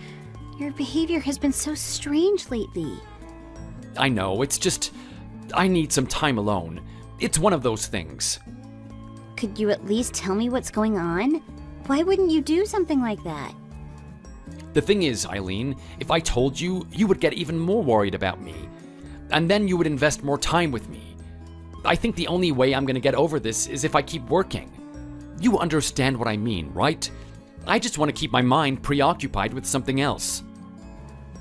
Your behavior has been so strange lately. I know, it's just... I need some time alone. It's one of those things. Could you at least tell me what's going on? Why wouldn't you do something like that? The thing is, Eileen, if I told you, you would get even more worried about me. And then you would invest more time with me. I think the only way I'm gonna get over this is if I keep working. You understand what I mean, right? I just want to keep my mind preoccupied with something else.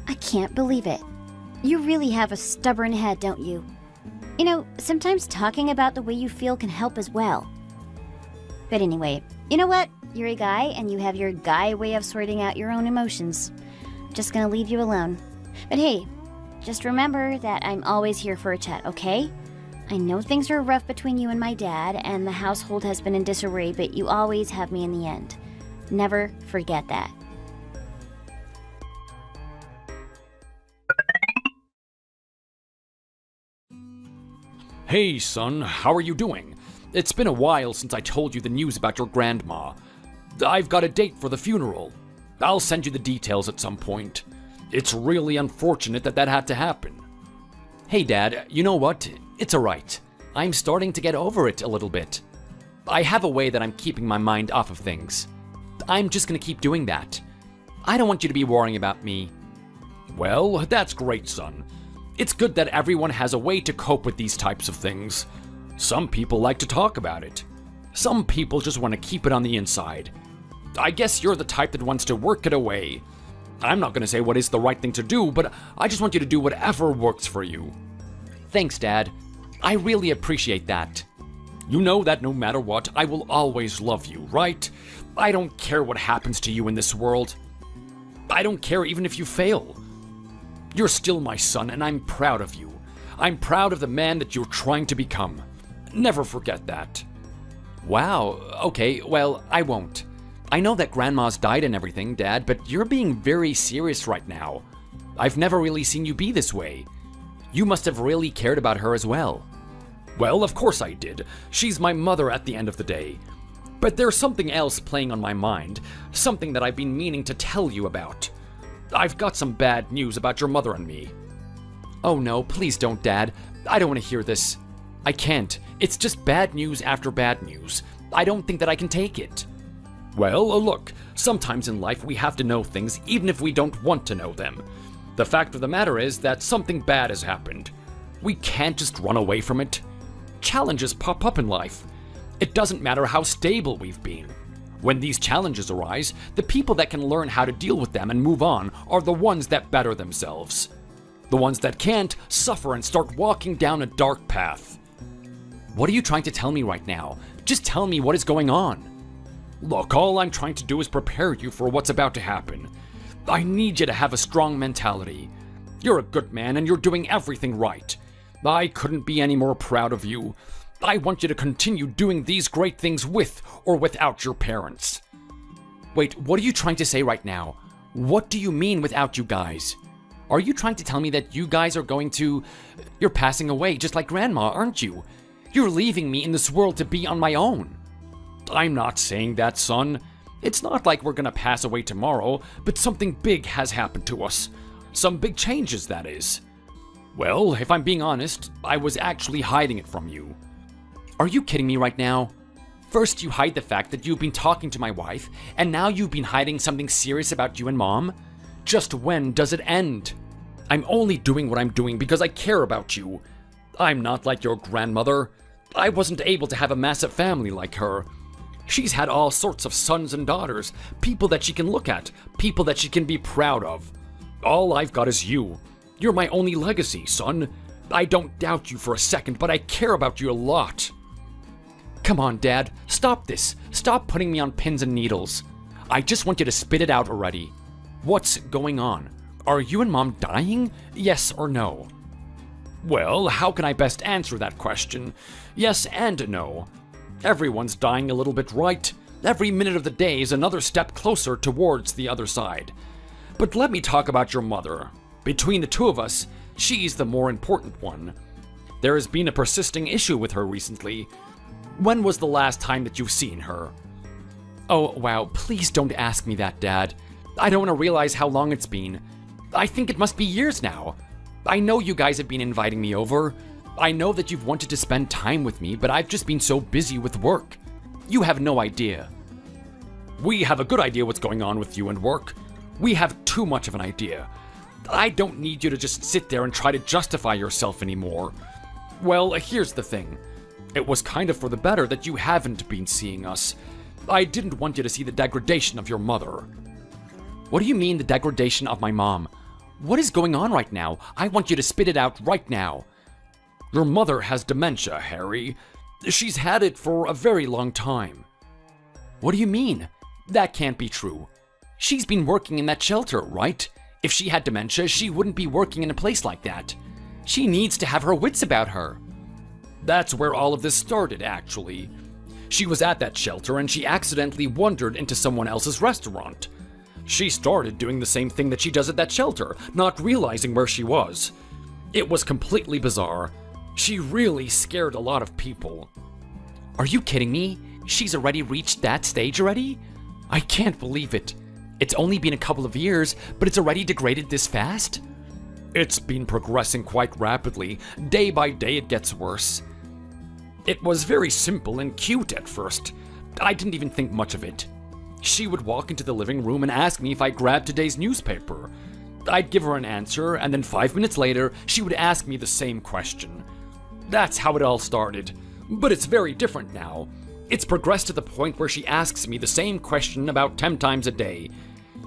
I can't believe it. You really have a stubborn head, don't you? You know, sometimes talking about the way you feel can help as well. But anyway, you know what? You're a guy and you have your guy way of sorting out your own emotions. I'm just gonna leave you alone. But hey, just remember that I'm always here for a chat, okay? I know things are rough between you and my dad, and the household has been in disarray, but you always have me in the end. Never forget that. Hey, son, how are you doing? It's been a while since I told you the news about your grandma. I've got a date for the funeral. I'll send you the details at some point. It's really unfortunate that had to happen. Hey, Dad, you know what? It's alright. I'm starting to get over it a little bit. I have a way that I'm keeping my mind off of things. I'm just gonna keep doing that. I don't want you to be worrying about me. Well, that's great, son. It's good that everyone has a way to cope with these types of things. Some people like to talk about it. Some people just want to keep it on the inside. I guess you're the type that wants to work it away. I'm not going to say what is the right thing to do, but I just want you to do whatever works for you. Thanks, Dad. I really appreciate that. You know that no matter what, I will always love you, right? I don't care what happens to you in this world. I don't care even if you fail. You're still my son, and I'm proud of you. I'm proud of the man that you're trying to become. Never forget that. Wow, okay, well, I won't. I know that Grandma's died and everything, Dad, but you're being very serious right now. I've never really seen you be this way. You must have really cared about her as well. Well, of course I did. She's my mother at the end of the day. But there's something else playing on my mind, something that I've been meaning to tell you about. I've got some bad news about your mother and me. Oh no, please don't, Dad. I don't want to hear this. I can't. It's just bad news after bad news. I don't think that I can take it. Well, look, sometimes in life we have to know things even if we don't want to know them. The fact of the matter is that something bad has happened. We can't just run away from it. Challenges pop up in life. It doesn't matter how stable we've been. When these challenges arise, the people that can learn how to deal with them and move on are the ones that better themselves. The ones that can't suffer and start walking down a dark path. What are you trying to tell me right now? Just tell me what is going on. Look, all I'm trying to do is prepare you for what's about to happen. I need you to have a strong mentality. You're a good man and you're doing everything right. I couldn't be any more proud of you. I want you to continue doing these great things with or without your parents. Wait, what are you trying to say right now? What do you mean without you guys? Are you trying to tell me that you guys are going to... You're passing away just like Grandma, aren't you? You're leaving me in this world to be on my own. I'm not saying that, son. It's not like we're gonna pass away tomorrow, but something big has happened to us. Some big changes, that is. Well, if I'm being honest, I was actually hiding it from you. Are you kidding me right now? First you hide the fact that you've been talking to my wife, and now you've been hiding something serious about you and Mom? Just when does it end? I'm only doing what I'm doing because I care about you. I'm not like your grandmother. I wasn't able to have a massive family like her. She's had all sorts of sons and daughters, people that she can look at, people that she can be proud of. All I've got is you. You're my only legacy, son. I don't doubt you for a second, but I care about you a lot. Come on, Dad. Stop this. Stop putting me on pins and needles. I just want you to spit it out already. What's going on? Are you and Mom dying? Yes or no? Well, how can I best answer that question? Yes and no. Everyone's dying a little bit, right? Every minute of the day is another step closer towards the other side. But let me talk about your mother. Between the two of us, she's the more important one. There has been a persisting issue with her recently. When was the last time that you've seen her? Oh, wow, please don't ask me that, Dad. I don't want to realize how long it's been. I think it must be years now. I know you guys have been inviting me over. I know that you've wanted to spend time with me, but I've just been so busy with work. You have no idea. We have a good idea what's going on with you and work. We have too much of an idea. I don't need you to just sit there and try to justify yourself anymore. Well, here's the thing. It was kind of for the better that you haven't been seeing us. I didn't want you to see the degradation of your mother. What do you mean, the degradation of my mom? What is going on right now? I want you to spit it out right now. Your mother has dementia, Harry. She's had it for a very long time. What do you mean? That can't be true. She's been working in that shelter, right? If she had dementia, she wouldn't be working in a place like that. She needs to have her wits about her. That's where all of this started, actually. She was at that shelter and she accidentally wandered into someone else's restaurant. She started doing the same thing that she does at that shelter, not realizing where she was. It was completely bizarre. She really scared a lot of people. Are you kidding me? She's already reached that stage already? I can't believe it. It's only been a couple of years, but it's already degraded this fast? It's been progressing quite rapidly. Day by day it gets worse. It was very simple and cute at first. I didn't even think much of it. She would walk into the living room and ask me if I grabbed today's newspaper. I'd give her an answer, and then 5 minutes later, she would ask me the same question. That's how it all started. But it's very different now. It's progressed to the point where she asks me the same question about 10 times a day.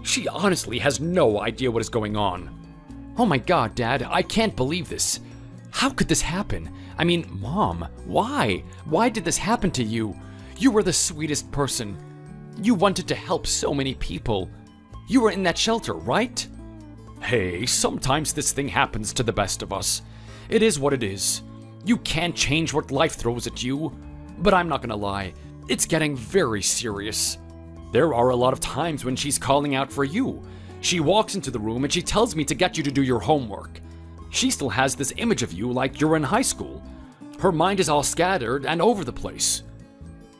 She honestly has no idea what is going on. Oh my God, Dad, I can't believe this. How could this happen? I mean, Mom, why? Why did this happen to you? You were the sweetest person. You wanted to help so many people. You were in that shelter, right? Hey, sometimes this thing happens to the best of us. It is what it is. You can't change what life throws at you. But I'm not gonna lie, it's getting very serious. There are a lot of times when she's calling out for you. She walks into the room and she tells me to get you to do your homework. She still has this image of you like you're in high school. Her mind is all scattered and over the place.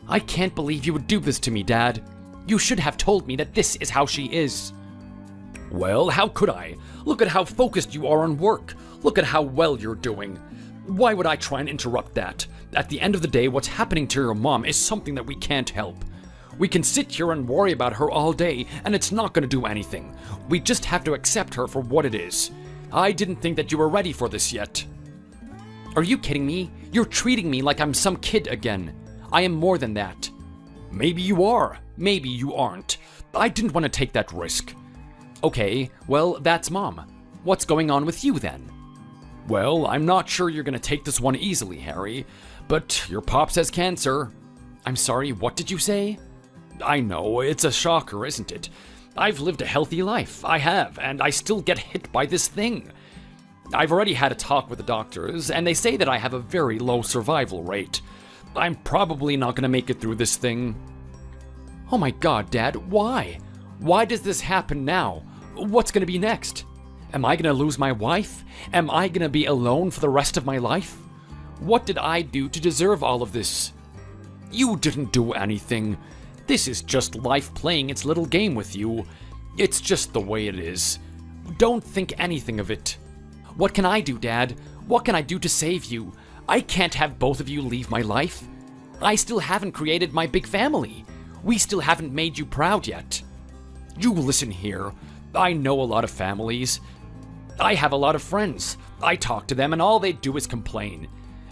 I can't believe you would do this to me, Dad. You should have told me that this is how she is. Well, how could I? Look at how focused you are on work. Look at how well you're doing. Why would I try and interrupt that? At the end of the day, what's happening to your mom is something that we can't help. We can sit here and worry about her all day, and it's not going to do anything. We just have to accept her for what it is. I didn't think that you were ready for this yet. Are you kidding me? You're treating me like I'm some kid again. I am more than that. Maybe you are. Maybe you aren't. I didn't want to take that risk. Okay, well, that's Mom. What's going on with you then? Well, I'm not sure you're going to take this one easily, Harry, but your pops has cancer. I'm sorry, what did you say? I know, it's a shocker, isn't it? I've lived a healthy life, I have, and I still get hit by this thing. I've already had a talk with the doctors, and they say that I have a very low survival rate. I'm probably not going to make it through this thing. Oh my God, Dad, why? Why does this happen now? What's going to be next? Am I going to lose my wife? Am I going to be alone for the rest of my life? What did I do to deserve all of this? You didn't do anything. This is just life playing its little game with you. It's just the way it is. Don't think anything of it. What can I do, Dad? What can I do to save you? I can't have both of you leave my life. I still haven't created my big family. We still haven't made you proud yet. You listen here. I know a lot of families. I have a lot of friends. I talk to them and all they do is complain.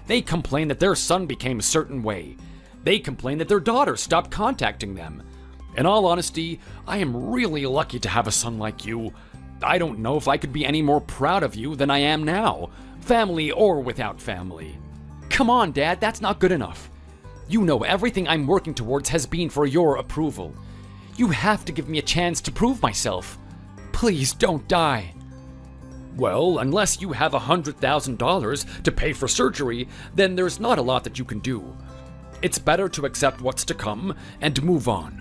They complain that their son became a certain way. They complain that their daughter stopped contacting them. In all honesty, I am really lucky to have a son like you. I don't know if I could be any more proud of you than I am now, family or without family. Come on, Dad, that's not good enough. You know everything I'm working towards has been for your approval. You have to give me a chance to prove myself. Please don't die. Well, unless you have $100,000 to pay for surgery, then there's not a lot that you can do. It's better to accept what's to come and move on.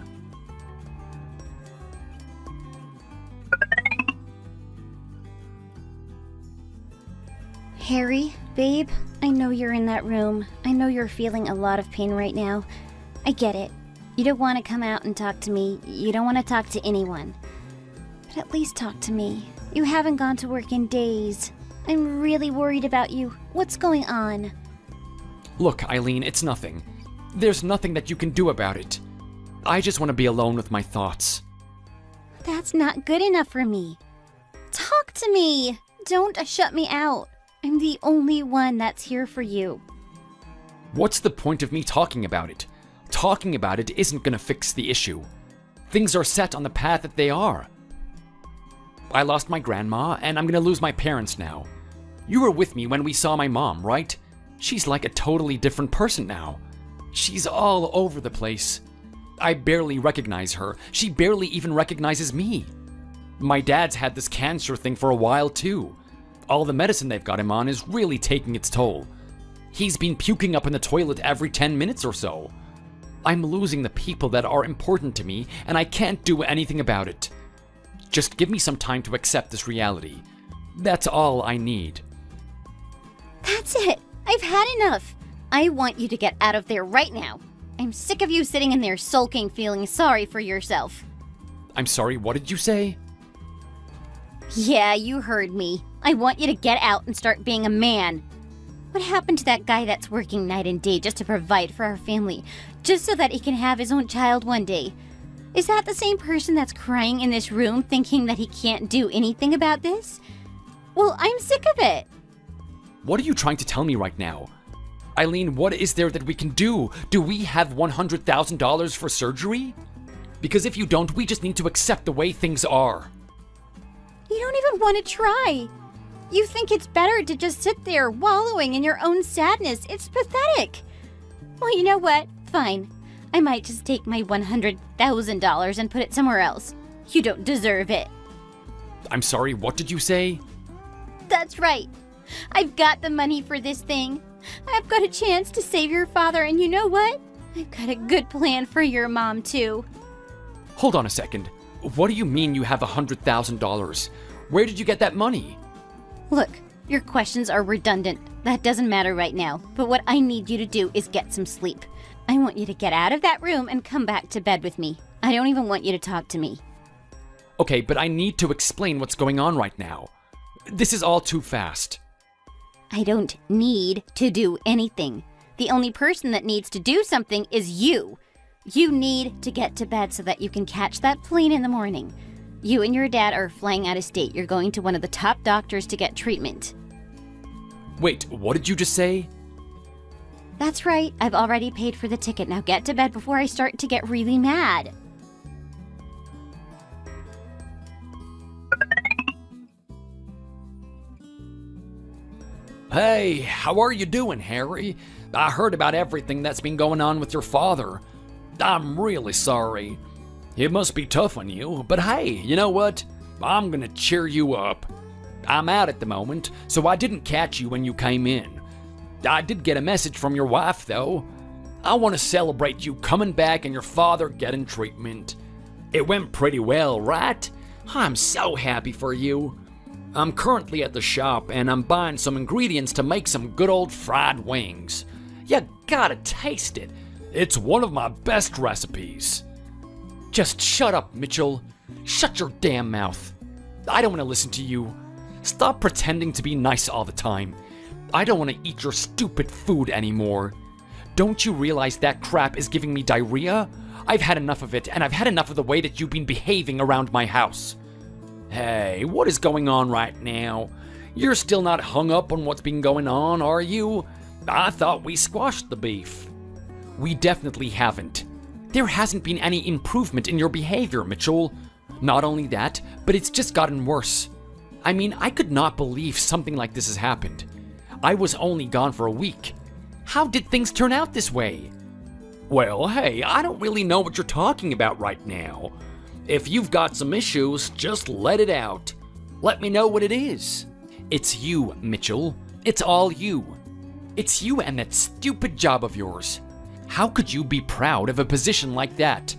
Harry, babe, I know you're in that room. I know you're feeling a lot of pain right now. I get it. You don't want to come out and talk to me. You don't want to talk to anyone. But at least talk to me. You haven't gone to work in days. I'm really worried about you. What's going on? Look, Eileen, it's nothing. There's nothing that you can do about it. I just want to be alone with my thoughts. That's not good enough for me. Talk to me. Don't shut me out. I'm the only one that's here for you. What's the point of me talking about it? Talking about it isn't gonna fix the issue. Things are set on the path that they are. I lost my grandma, and I'm gonna lose my parents now. You were with me when we saw my mom, right? She's like a totally different person now. She's all over the place. I barely recognize her. She barely even recognizes me. My dad's had this cancer thing for a while too. All the medicine they've got him on is really taking its toll. He's been puking up in the toilet every 10 minutes or so. I'm losing the people that are important to me, and I can't do anything about it. Just give me some time to accept this reality. That's all I need. That's it. I've had enough. I want you to get out of there right now. I'm sick of you sitting in there sulking, feeling sorry for yourself. I'm sorry, what did you say? Yeah, you heard me. I want you to get out and start being a man. What happened to that guy that's working night and day just to provide for our family, just so that he can have his own child one day? Is that the same person that's crying in this room thinking that he can't do anything about this? Well, I'm sick of it. What are you trying to tell me right now? Eileen, what is there that we can do? Do we have $100,000 for surgery? Because if you don't, we just need to accept the way things are. You don't even want to try. You think it's better to just sit there wallowing in your own sadness. It's pathetic. Well, you know what? Fine. I might just take my $100,000 and put it somewhere else. You don't deserve it. I'm sorry, what did you say? That's right. I've got the money for this thing. I've got a chance to save your father, and you know what? I've got a good plan for your mom, too. Hold on a second. What do you mean you have $100,000? Where did you get that money? Look, your questions are redundant. That doesn't matter right now. But what I need you to do is get some sleep. I want you to get out of that room and come back to bed with me. I don't even want you to talk to me. Okay, but I need to explain what's going on right now. This is all too fast. I don't need to do anything. The only person that needs to do something is you. You need to get to bed so that you can catch that plane in the morning. You and your dad are flying out of state. You're going to one of the top doctors to get treatment. Wait, what did you just say? That's right. I've already paid for the ticket. Now get to bed before I start to get really mad. Hey, how are you doing, Harry? I heard about everything that's been going on with your father. I'm really sorry. It must be tough on you, but hey, you know what? I'm gonna cheer you up. I'm out at the moment, so I didn't catch you when you came in. I did get a message from your wife, though. I want to celebrate you coming back and your father getting treatment. It went pretty well, right? I'm so happy for you. I'm currently at the shop and I'm buying some ingredients to make some good old fried wings. You gotta taste it. It's one of my best recipes. Just shut up, Mitchell. Shut your damn mouth. I don't want to listen to you. Stop pretending to be nice all the time. I don't want to eat your stupid food anymore. Don't you realize that crap is giving me diarrhea? I've had enough of it, and I've had enough of the way that you've been behaving around my house. Hey, what is going on right now? You're still not hung up on what's been going on, are you? I thought we squashed the beef. We definitely haven't. There hasn't been any improvement in your behavior, Mitchell. Not only that, but it's just gotten worse. I mean, I could not believe something like this has happened. I was only gone for a week. How did things turn out this way? Well, hey, I don't really know what you're talking about right now. If you've got some issues, just let it out. Let me know what it is. It's you, Mitchell. It's all you. It's you and that stupid job of yours. How could you be proud of a position like that?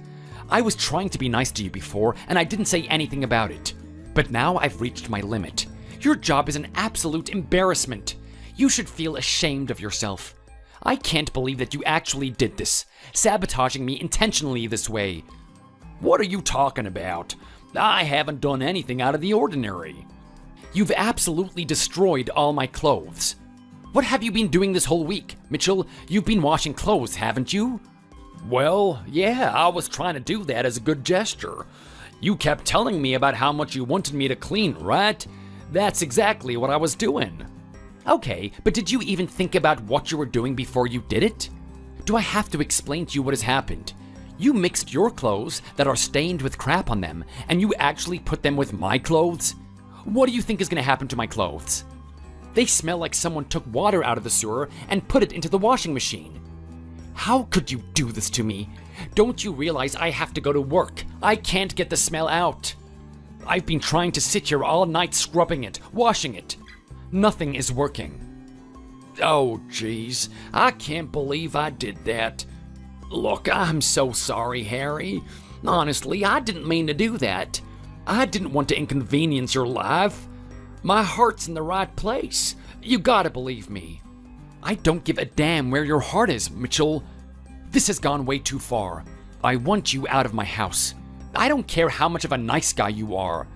I was trying to be nice to you before, and I didn't say anything about it. But now I've reached my limit. Your job is an absolute embarrassment. You should feel ashamed of yourself. I can't believe that you actually did this, sabotaging me intentionally this way. What are you talking about? I haven't done anything out of the ordinary. You've absolutely destroyed all my clothes. What have you been doing this whole week, Mitchell? You've been washing clothes, haven't you? Well, yeah, I was trying to do that as a good gesture. You kept telling me about how much you wanted me to clean, right? That's exactly what I was doing. Okay, but did you even think about what you were doing before you did it? Do I have to explain to you what has happened? You mixed your clothes that are stained with crap on them, and you actually put them with my clothes? What do you think is going to happen to my clothes? They smell like someone took water out of the sewer and put it into the washing machine. How could you do this to me? Don't you realize I have to go to work? I can't get the smell out. I've been trying to sit here all night scrubbing it, washing it. Nothing is working. Oh, jeez. I can't believe I did that. Look, I'm so sorry, Harry. Honestly, I didn't mean to do that. I didn't want to inconvenience your life. My heart's in the right place. You gotta believe me. I don't give a damn where your heart is, Mitchell. This has gone way too far. I want you out of my house. I don't care how much of a nice guy you are.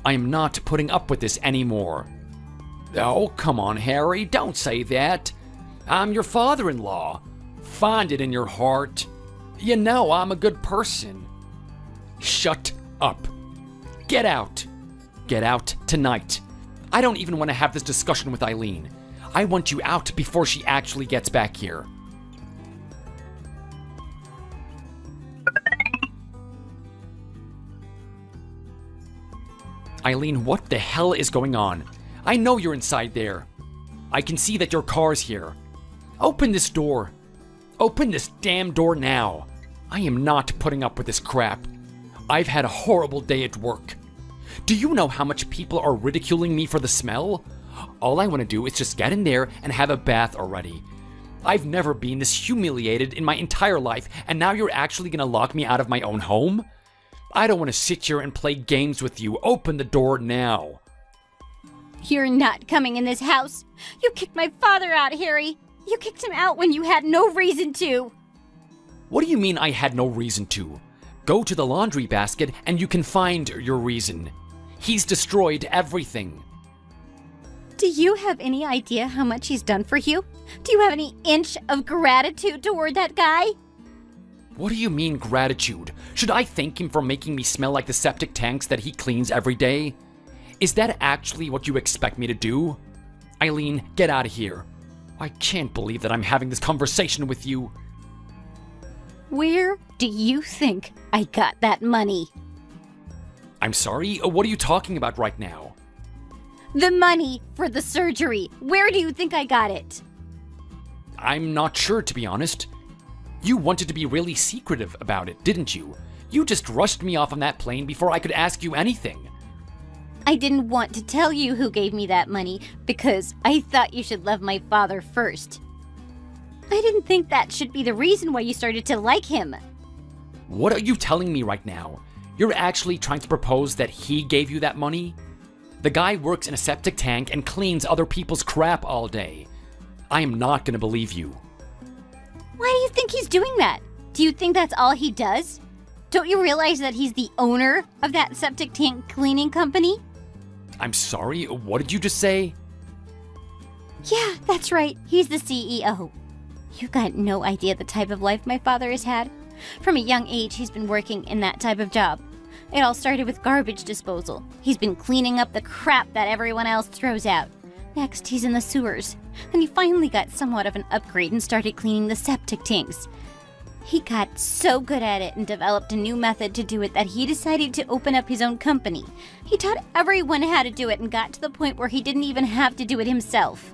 I am not putting up with this anymore. Oh, come on, Harry, don't say that. I'm your father-in-law. Find it in your heart. You know I'm a good person. Shut up. Get out. Get out tonight. I don't even want to have this discussion with Eileen. I want you out before she actually gets back here. Eileen, what the hell is going on? I know you're inside there. I can see that your car's here. Open this door. Open this damn door now. I am not putting up with this crap. I've had a horrible day at work. Do you know how much people are ridiculing me for the smell? All I want to do is just get in there and have a bath already. I've never been this humiliated in my entire life, and now you're actually going to lock me out of my own home? I don't want to sit here and play games with you. Open the door now. You're not coming in this house. You kicked my father out, Harry. You kicked him out when you had no reason to. What do you mean I had no reason to? Go to the laundry basket and you can find your reason. He's destroyed everything. Do you have any idea how much he's done for you? Do you have any inch of gratitude toward that guy? What do you mean gratitude? Should I thank him for making me smell like the septic tanks that he cleans every day? Is that actually what you expect me to do? Eileen, get out of here. I can't believe that I'm having this conversation with you. Where do you think I got that money? I'm sorry, what are you talking about right now? The money for the surgery. Where do you think I got it? I'm not sure, to be honest. You wanted to be really secretive about it, didn't you? You just rushed me off on that plane before I could ask you anything. I didn't want to tell you who gave me that money because I thought you should love my father first. I didn't think that should be the reason why you started to like him. What are you telling me right now? You're actually trying to propose that he gave you that money? The guy works in a septic tank and cleans other people's crap all day. I am not going to believe you. Why do you think he's doing that? Do you think that's all he does? Don't you realize that he's the owner of that septic tank cleaning company? I'm sorry, what did you just say? Yeah, that's right. He's the CEO. You got no idea the type of life my father has had. From a young age, he's been working in that type of job. It all started with garbage disposal. He's been cleaning up the crap that everyone else throws out. Next, he's in the sewers. Then he finally got somewhat of an upgrade and started cleaning the septic tanks. He got so good at it and developed a new method to do it that he decided to open up his own company. He taught everyone how to do it and got to the point where he didn't even have to do it himself.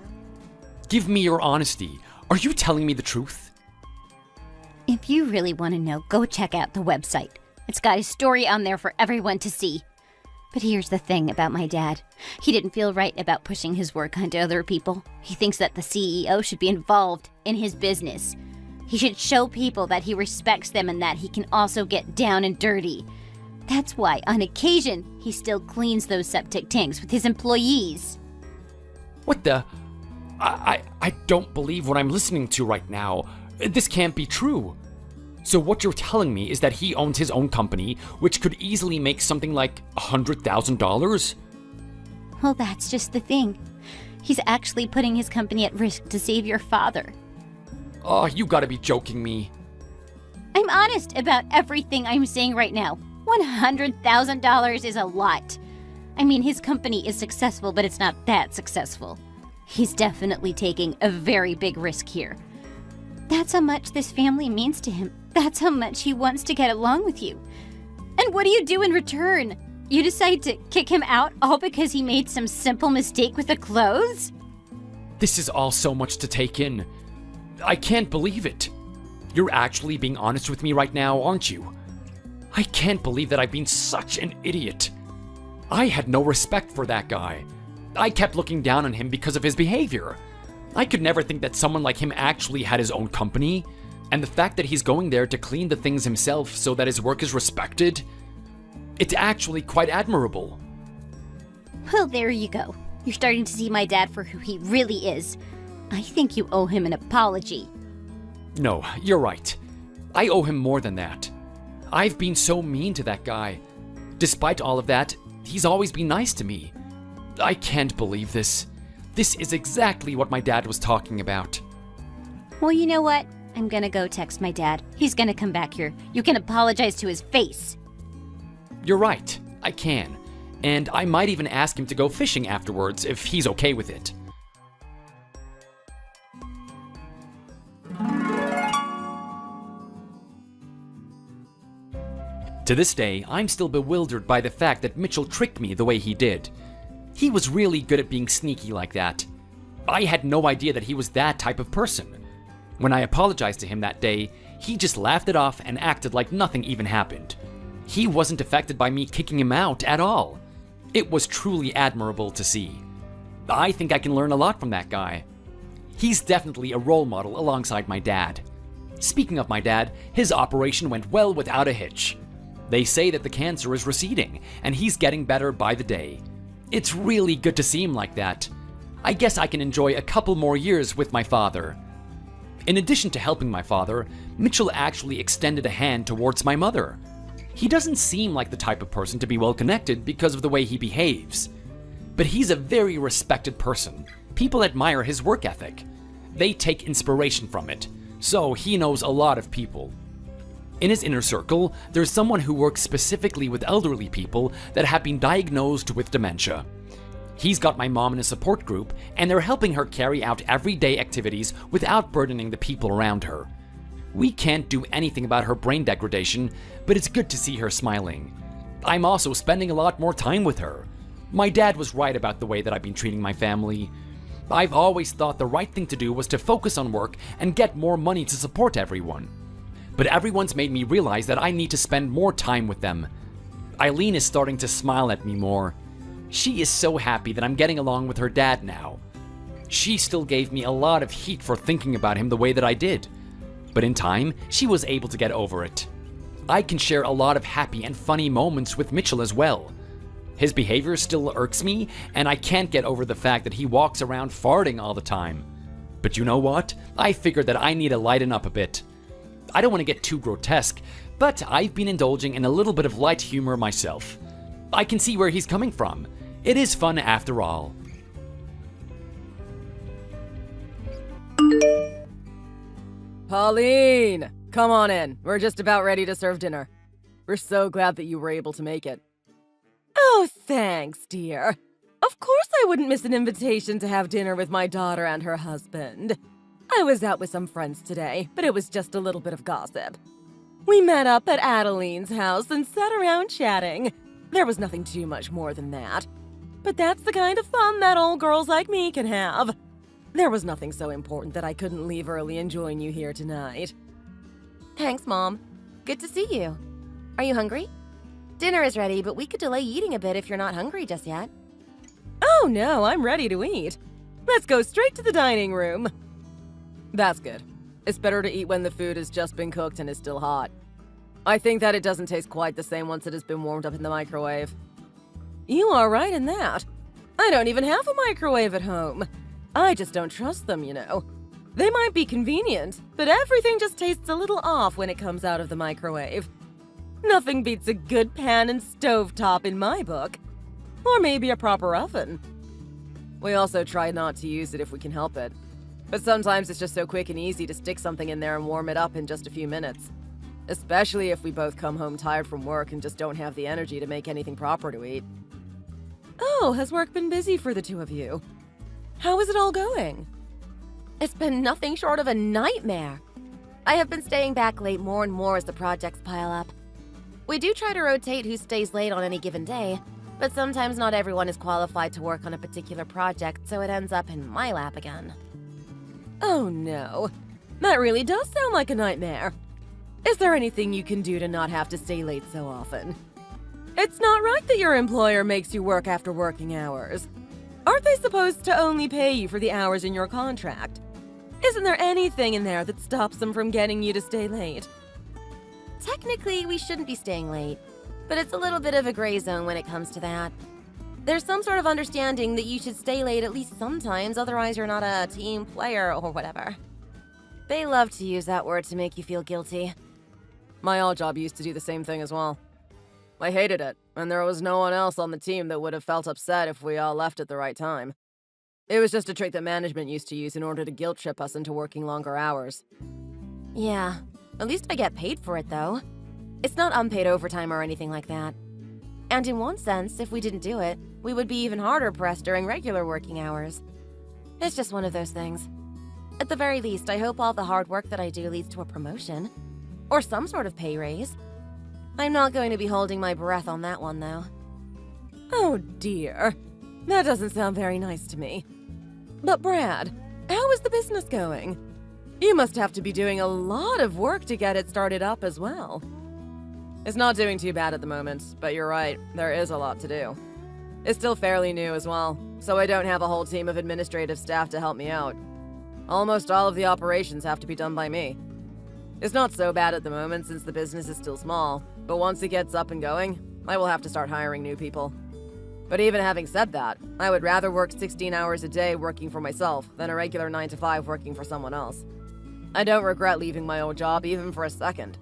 Give me your honesty. Are you telling me the truth? If you really want to know, go check out the website. It's got his story on there for everyone to see. But here's the thing about my dad. He didn't feel right about pushing his work onto other people. He thinks that the CEO should be involved in his business. He should show people that he respects them and that he can also get down and dirty. That's why, on occasion, he still cleans those septic tanks with his employees. What the? I don't believe what I'm listening to right now. This can't be true. So what you're telling me is that he owns his own company, which could easily make something like $100,000? Well, that's just the thing. He's actually putting his company at risk to save your father. Oh, you gotta be joking me. I'm honest about everything I'm saying right now. $100,000 is a lot. I mean, his company is successful, but it's not that successful. He's definitely taking a very big risk here. That's how much this family means to him. That's how much he wants to get along with you. And what do you do in return? You decide to kick him out all because he made some simple mistake with the clothes? This is all so much to take in. I can't believe it. You're actually being honest with me right now, aren't you? I can't believe that I've been such an idiot. I had no respect for that guy. I kept looking down on him because of his behavior. I could never think that someone like him actually had his own company, and the fact that he's going there to clean the things himself so that his work is respected, it's actually quite admirable. Well, there you go. You're starting to see my dad for who he really is. I think you owe him an apology. No, you're right. I owe him more than that. I've been so mean to that guy. Despite all of that, he's always been nice to me. I can't believe this. This is exactly what my dad was talking about. Well, you know what? I'm gonna go text my dad. He's gonna come back here. You can apologize to his face. You're right, I can. And I might even ask him to go fishing afterwards if he's okay with it. To this day, I'm still bewildered by the fact that Mitchell tricked me the way he did. He was really good at being sneaky like that. I had no idea that he was that type of person. When I apologized to him that day, he just laughed it off and acted like nothing even happened. He wasn't affected by me kicking him out at all. It was truly admirable to see. I think I can learn a lot from that guy. He's definitely a role model alongside my dad. Speaking of my dad, his operation went well without a hitch. They say that the cancer is receding, and he's getting better by the day. It's really good to see him like that. I guess I can enjoy a couple more years with my father. In addition to helping my father, Mitchell actually extended a hand towards my mother. He doesn't seem like the type of person to be well connected because of the way he behaves. But he's a very respected person. People admire his work ethic. They take inspiration from it, so he knows a lot of people. In his inner circle, there's someone who works specifically with elderly people that have been diagnosed with dementia. He's got my mom in a support group, and they're helping her carry out everyday activities without burdening the people around her. We can't do anything about her brain degradation, but it's good to see her smiling. I'm also spending a lot more time with her. My dad was right about the way that I've been treating my family. I've always thought the right thing to do was to focus on work and get more money to support everyone. But everyone's made me realize that I need to spend more time with them. Eileen is starting to smile at me more. She is so happy that I'm getting along with her dad now. She still gave me a lot of heat for thinking about him the way that I did. But in time, she was able to get over it. I can share a lot of happy and funny moments with Mitchell as well. His behavior still irks me, and I can't get over the fact that he walks around farting all the time. But you know what? I figured that I need to lighten up a bit. I don't want to get too grotesque, but I've been indulging in a little bit of light humor myself. I can see where he's coming from. It is fun after all. Pauline! Come on in. We're just about ready to serve dinner. We're so glad that you were able to make it. Oh, thanks, dear. Of course I wouldn't miss an invitation to have dinner with my daughter and her husband. I was out with some friends today, but it was just a little bit of gossip. We met up at Adeline's house and sat around chatting. There was nothing too much more than that. But that's the kind of fun that old girls like me can have. There was nothing so important that I couldn't leave early and join you here tonight. Thanks, Mom. Good to see you. Are you hungry? Dinner is ready, but we could delay eating a bit if you're not hungry just yet. Oh no, I'm ready to eat. Let's go straight to the dining room. That's good. It's better to eat when the food has just been cooked and is still hot. I think that it doesn't taste quite the same once it has been warmed up in the microwave. You are right in that. I don't even have a microwave at home. I just don't trust them, you know. They might be convenient, but everything just tastes a little off when it comes out of the microwave. Nothing beats a good pan and stovetop in my book. Or maybe a proper oven. We also try not to use it if we can help it. But sometimes it's just so quick and easy to stick something in there and warm it up in just a few minutes. Especially if we both come home tired from work and just don't have the energy to make anything proper to eat. Oh, has work been busy for the two of you? How is it all going? It's been nothing short of a nightmare. I have been staying back late more and more as the projects pile up. We do try to rotate who stays late on any given day, but sometimes not everyone is qualified to work on a particular project, so it ends up in my lap again. Oh no, that really does sound like a nightmare. Is there anything you can do to not have to stay late so often? It's not right that your employer makes you work after working hours. Aren't they supposed to only pay you for the hours in your contract? Isn't there anything in there that stops them from getting you to stay late? Technically, we shouldn't be staying late, but it's a little bit of a gray zone when it comes to that. There's some sort of understanding that you should stay late at least sometimes, otherwise you're not a team player or whatever. They love to use that word to make you feel guilty. My old job used to do the same thing as well. I hated it, and there was no one else on the team that would have felt upset if we all left at the right time. It was just a trick that management used to use in order to guilt trip us into working longer hours. Yeah, at least I get paid for it though. It's not unpaid overtime or anything like that. And in one sense, if we didn't do it, we would be even harder pressed during regular working hours. It's just one of those things. At the very least, I hope all the hard work that I do leads to a promotion. Or some sort of pay raise. I'm not going to be holding my breath on that one, though. Oh dear. That doesn't sound very nice to me. But Brad, how is the business going? You must have to be doing a lot of work to get it started up as well. It's not doing too bad at the moment, but you're right, there is a lot to do. It's still fairly new as well, so I don't have a whole team of administrative staff to help me out. Almost all of the operations have to be done by me. It's not so bad at the moment since the business is still small, but once it gets up and going, I will have to start hiring new people. But even having said that, I would rather work 16 hours a day working for myself than a regular 9 to 5 working for someone else. I don't regret leaving my old job even for a second.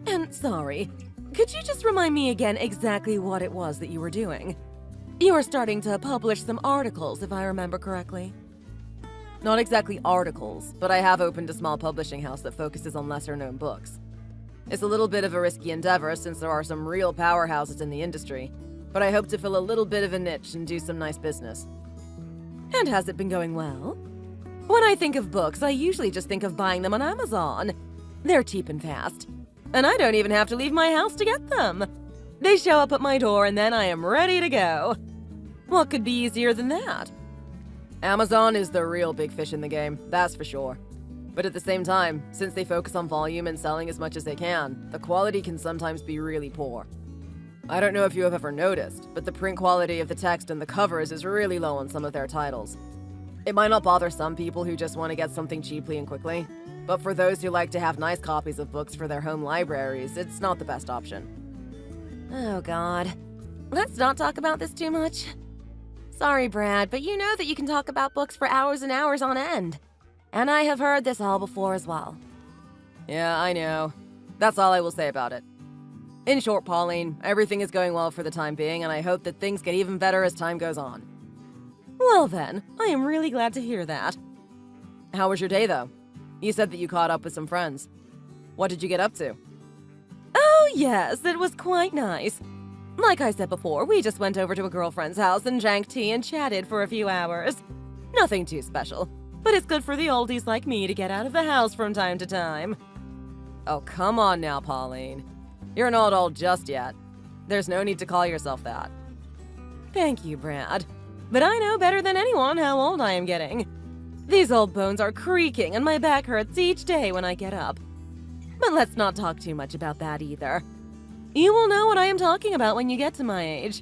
And sorry, could you just remind me again exactly what it was that you were doing? You were starting to publish some articles, if I remember correctly. Not exactly articles, but I have opened a small publishing house that focuses on lesser-known books. It's a little bit of a risky endeavor since there are some real powerhouses in the industry, but I hope to fill a little bit of a niche and do some nice business. And has it been going well? When I think of books, I usually just think of buying them on Amazon. They're cheap and fast. And I don't even have to leave my house to get them. They show up at my door and then I am ready to go. What could be easier than that? Amazon is the real big fish in the game, that's for sure. But at the same time, since they focus on volume and selling as much as they can, the quality can sometimes be really poor. I don't know if you have ever noticed, but the print quality of the text and the covers is really low on some of their titles. It might not bother some people who just want to get something cheaply and quickly, but for those who like to have nice copies of books for their home libraries, it's not the best option. Oh god. Let's not talk about this too much. Sorry, Brad, but you know that you can talk about books for hours and hours on end. And I have heard this all before as well. Yeah, I know. That's all I will say about it. In short, Pauline, everything is going well for the time being, and I hope that things get even better as time goes on. Well then, I am really glad to hear that. How was your day, though? You said that you caught up with some friends. What did you get up to? Oh yes, it was quite nice. Like I said before, we just went over to a girlfriend's house and drank tea and chatted for a few hours. Nothing too special, but it's good for the oldies like me to get out of the house from time to time. Oh, come on now, Pauline. You're not old just yet. There's no need to call yourself that. Thank you, Brad. But I know better than anyone how old I am getting. These old bones are creaking and my back hurts each day when I get up. But let's not talk too much about that either. You will know what I am talking about when you get to my age.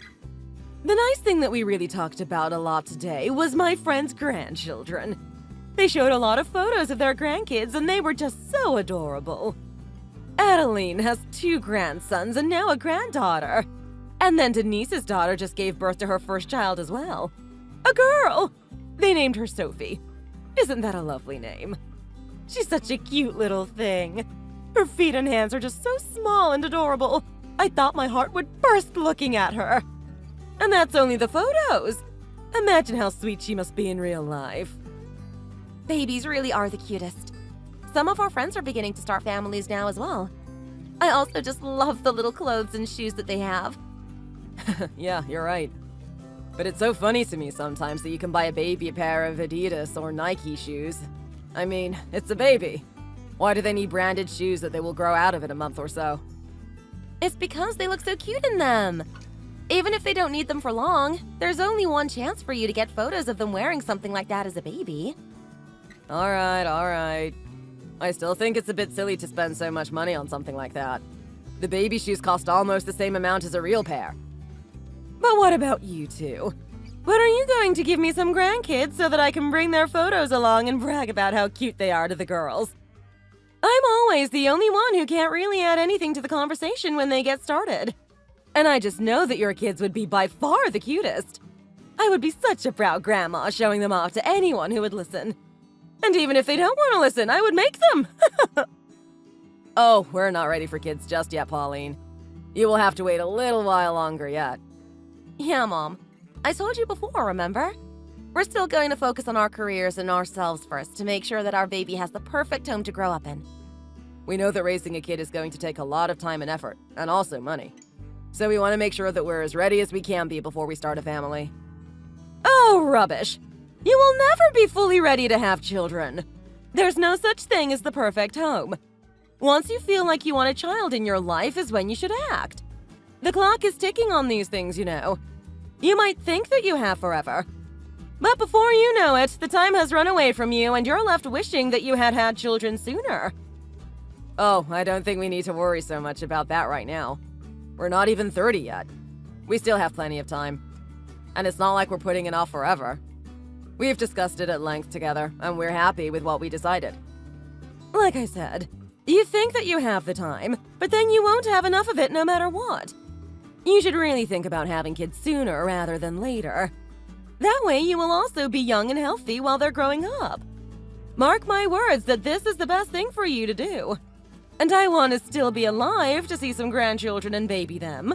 The nice thing that we really talked about a lot today was my friend's grandchildren. They showed a lot of photos of their grandkids, and they were just so adorable. Adeline has 2 grandsons and now a granddaughter. And then Denise's daughter just gave birth to her first child as well. A girl! They named her Sophie. Isn't that a lovely name? She's such a cute little thing. Her feet and hands are just so small and adorable. I thought my heart would burst looking at her. And that's only the photos. Imagine how sweet she must be in real life. Babies really are the cutest. Some of our friends are beginning to start families now as well. I also just love the little clothes and shoes that they have. Yeah, you're right. But it's so funny to me sometimes that you can buy a baby a pair of Adidas or Nike shoes. I mean, it's a baby. Why do they need branded shoes that they will grow out of in a month or so? It's because they look so cute in them. Even if they don't need them for long, there's only one chance for you to get photos of them wearing something like that as a baby. All right. I still think it's a bit silly to spend so much money on something like that. The baby shoes cost almost the same amount as a real pair. But what about you two? When are you going to give me some grandkids so that I can bring their photos along and brag about how cute they are to the girls? I'm always the only one who can't really add anything to the conversation when they get started. And I just know that your kids would be by far the cutest. I would be such a proud grandma showing them off to anyone who would listen. And even if they don't want to listen, I would make them. Oh, we're not ready for kids just yet, Pauline. You will have to wait a little while longer yet. Yeah, Mom. I told you before, remember? We're still going to focus on our careers and ourselves first to make sure that our baby has the perfect home to grow up in. We know that raising a kid is going to take a lot of time and effort, and also money. So we want to make sure that we're as ready as we can be before we start a family. Oh, rubbish! You will never be fully ready to have children. There's no such thing as the perfect home. Once you feel like you want a child in your life is when you should act. The clock is ticking on these things, you know. You might think that you have forever. But before you know it, the time has run away from you and you're left wishing that you had had children sooner. Oh, I don't think we need to worry so much about that right now. We're not even 30 yet. We still have plenty of time. And it's not like we're putting it off forever. We've discussed it at length together, and we're happy with what we decided. Like I said, you think that you have the time, but then you won't have enough of it no matter what. You should really think about having kids sooner rather than later. That way you will also be young and healthy while they're growing up. Mark my words that this is the best thing for you to do. And I want to still be alive to see some grandchildren and baby them.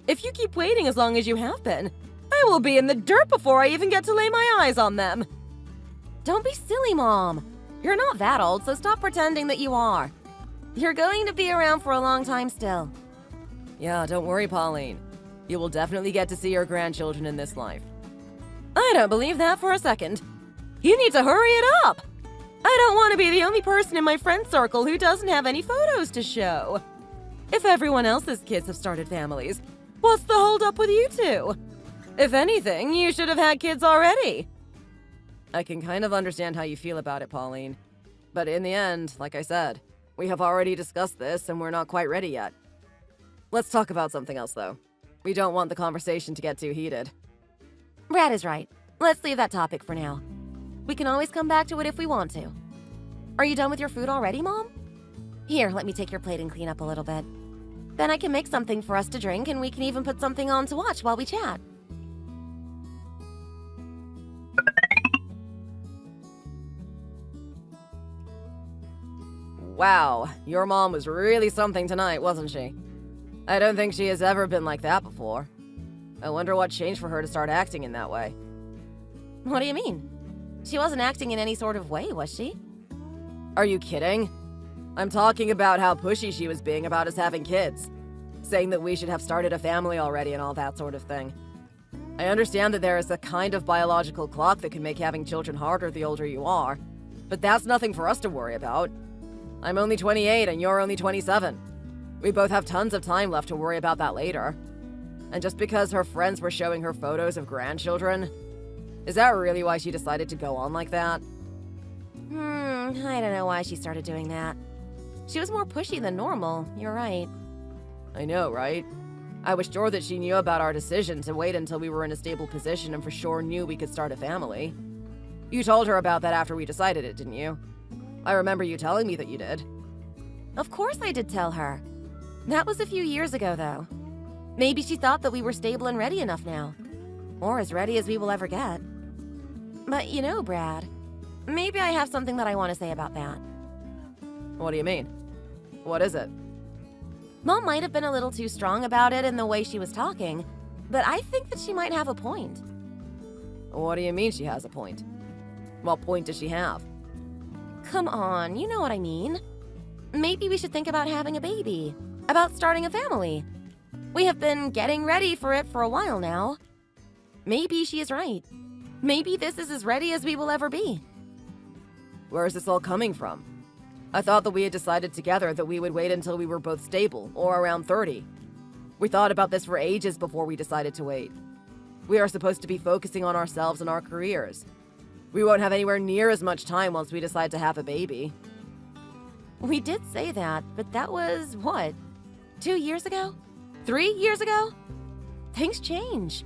If you keep waiting as long as you have been, I will be in the dirt before I even get to lay my eyes on them. Don't be silly, Mom. You're not that old, so stop pretending that you are. You're going to be around for a long time still. Yeah, don't worry, Pauline. You will definitely get to see your grandchildren in this life. I don't believe that for a second. You need to hurry it up. I don't want to be the only person in my friend circle who doesn't have any photos to show. If everyone else's kids have started families, what's the holdup with you two? If anything, you should have had kids already. I can kind of understand how you feel about it, Pauline. But in the end, like I said, we have already discussed this and we're not quite ready yet. Let's talk about something else, though. We don't want the conversation to get too heated. Brad is right. Let's leave that topic for now. We can always come back to it if we want to. Are you done with your food already, Mom? Here, let me take your plate and clean up a little bit. Then I can make something for us to drink and we can even put something on to watch while we chat. Wow, your mom was really something tonight, wasn't she? I don't think she has ever been like that before. I wonder what changed for her to start acting in that way. What do you mean? She wasn't acting in any sort of way, was she? Are you kidding? I'm talking about how pushy she was being about us having kids. Saying that we should have started a family already and all that sort of thing. I understand that there is a kind of biological clock that can make having children harder the older you are, but that's nothing for us to worry about. I'm only 28 and you're only 27. We both have tons of time left to worry about that later. And just because her friends were showing her photos of grandchildren, is that really why she decided to go on like that? I don't know why she started doing that. She was more pushy than normal, you're right. I know, right? I was sure that she knew about our decision to wait until we were in a stable position and for sure knew we could start a family. You told her about that after we decided it, didn't you? I remember you telling me that you did. Of course I did tell her. That was a few years ago, though. Maybe she thought that we were stable and ready enough now. Or as ready as we will ever get. But you know, Brad, maybe I have something that I want to say about that. What do you mean? What is it? Mom might have been a little too strong about it in the way she was talking, but I think that she might have a point. What do you mean she has a point? What point does she have? Come on, you know what I mean. Maybe we should think about having a baby, about starting a family. We have been getting ready for it for a while now. Maybe she is right. Maybe this is as ready as we will ever be. Where is this all coming from? I thought that we had decided together that we would wait until we were both stable, or around 30. We thought about this for ages before we decided to wait. We are supposed to be focusing on ourselves and our careers. We won't have anywhere near as much time once we decide to have a baby. We did say that, but that was, what, 2 years ago? 3 years ago? Things change.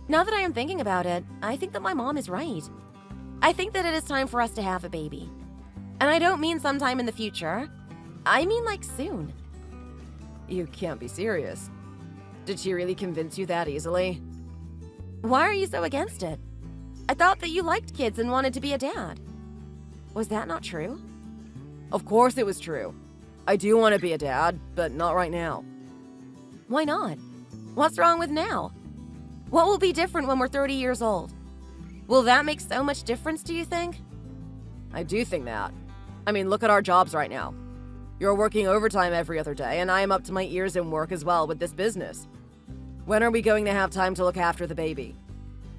Now that I am thinking about it, I think that my mom is right. I think that it is time for us to have a baby. And I don't mean sometime in the future. I mean like soon. You can't be serious. Did she really convince you that easily? Why are you so against it? I thought that you liked kids and wanted to be a dad. Was that not true? Of course it was true. I do want to be a dad, but not right now. Why not? What's wrong with now? What will be different when we're 30 years old? Will that make so much difference, do you think? I do think that. I mean, look at our jobs right now. You're working overtime every other day, and I am up to my ears in work as well with this business. When are we going to have time to look after the baby?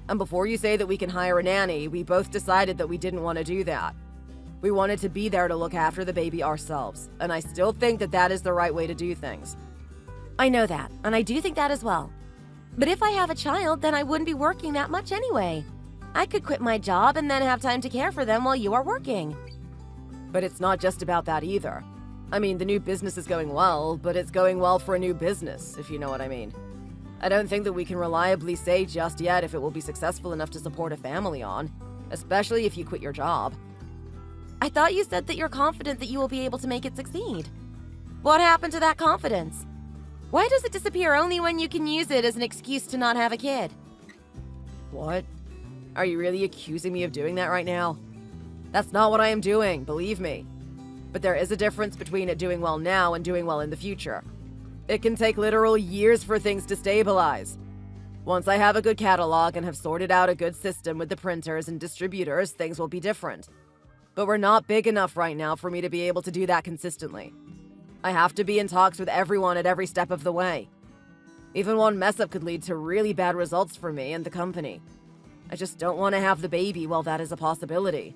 And before you say that we can hire a nanny, we both decided that we didn't want to do that. We wanted to be there to look after the baby ourselves, and I still think that that is the right way to do things. I know that, and I do think that as well. But if I have a child, then I wouldn't be working that much anyway. I could quit my job and then have time to care for them while you are working. But it's not just about that either. I mean, the new business is going well, but it's going well for a new business, if you know what I mean. I don't think that we can reliably say just yet if it will be successful enough to support a family on, especially if you quit your job. I thought you said that you're confident that you will be able to make it succeed. What happened to that confidence? Why does it disappear only when you can use it as an excuse to not have a kid? What? Are you really accusing me of doing that right now? That's not what I am doing, believe me. But there is a difference between it doing well now and doing well in the future. It can take literal years for things to stabilize. Once I have a good catalog and have sorted out a good system with the printers and distributors, things will be different. But we're not big enough right now for me to be able to do that consistently. I have to be in talks with everyone at every step of the way. Even one mess up could lead to really bad results for me and the company. I just don't want to have the baby while that is a possibility.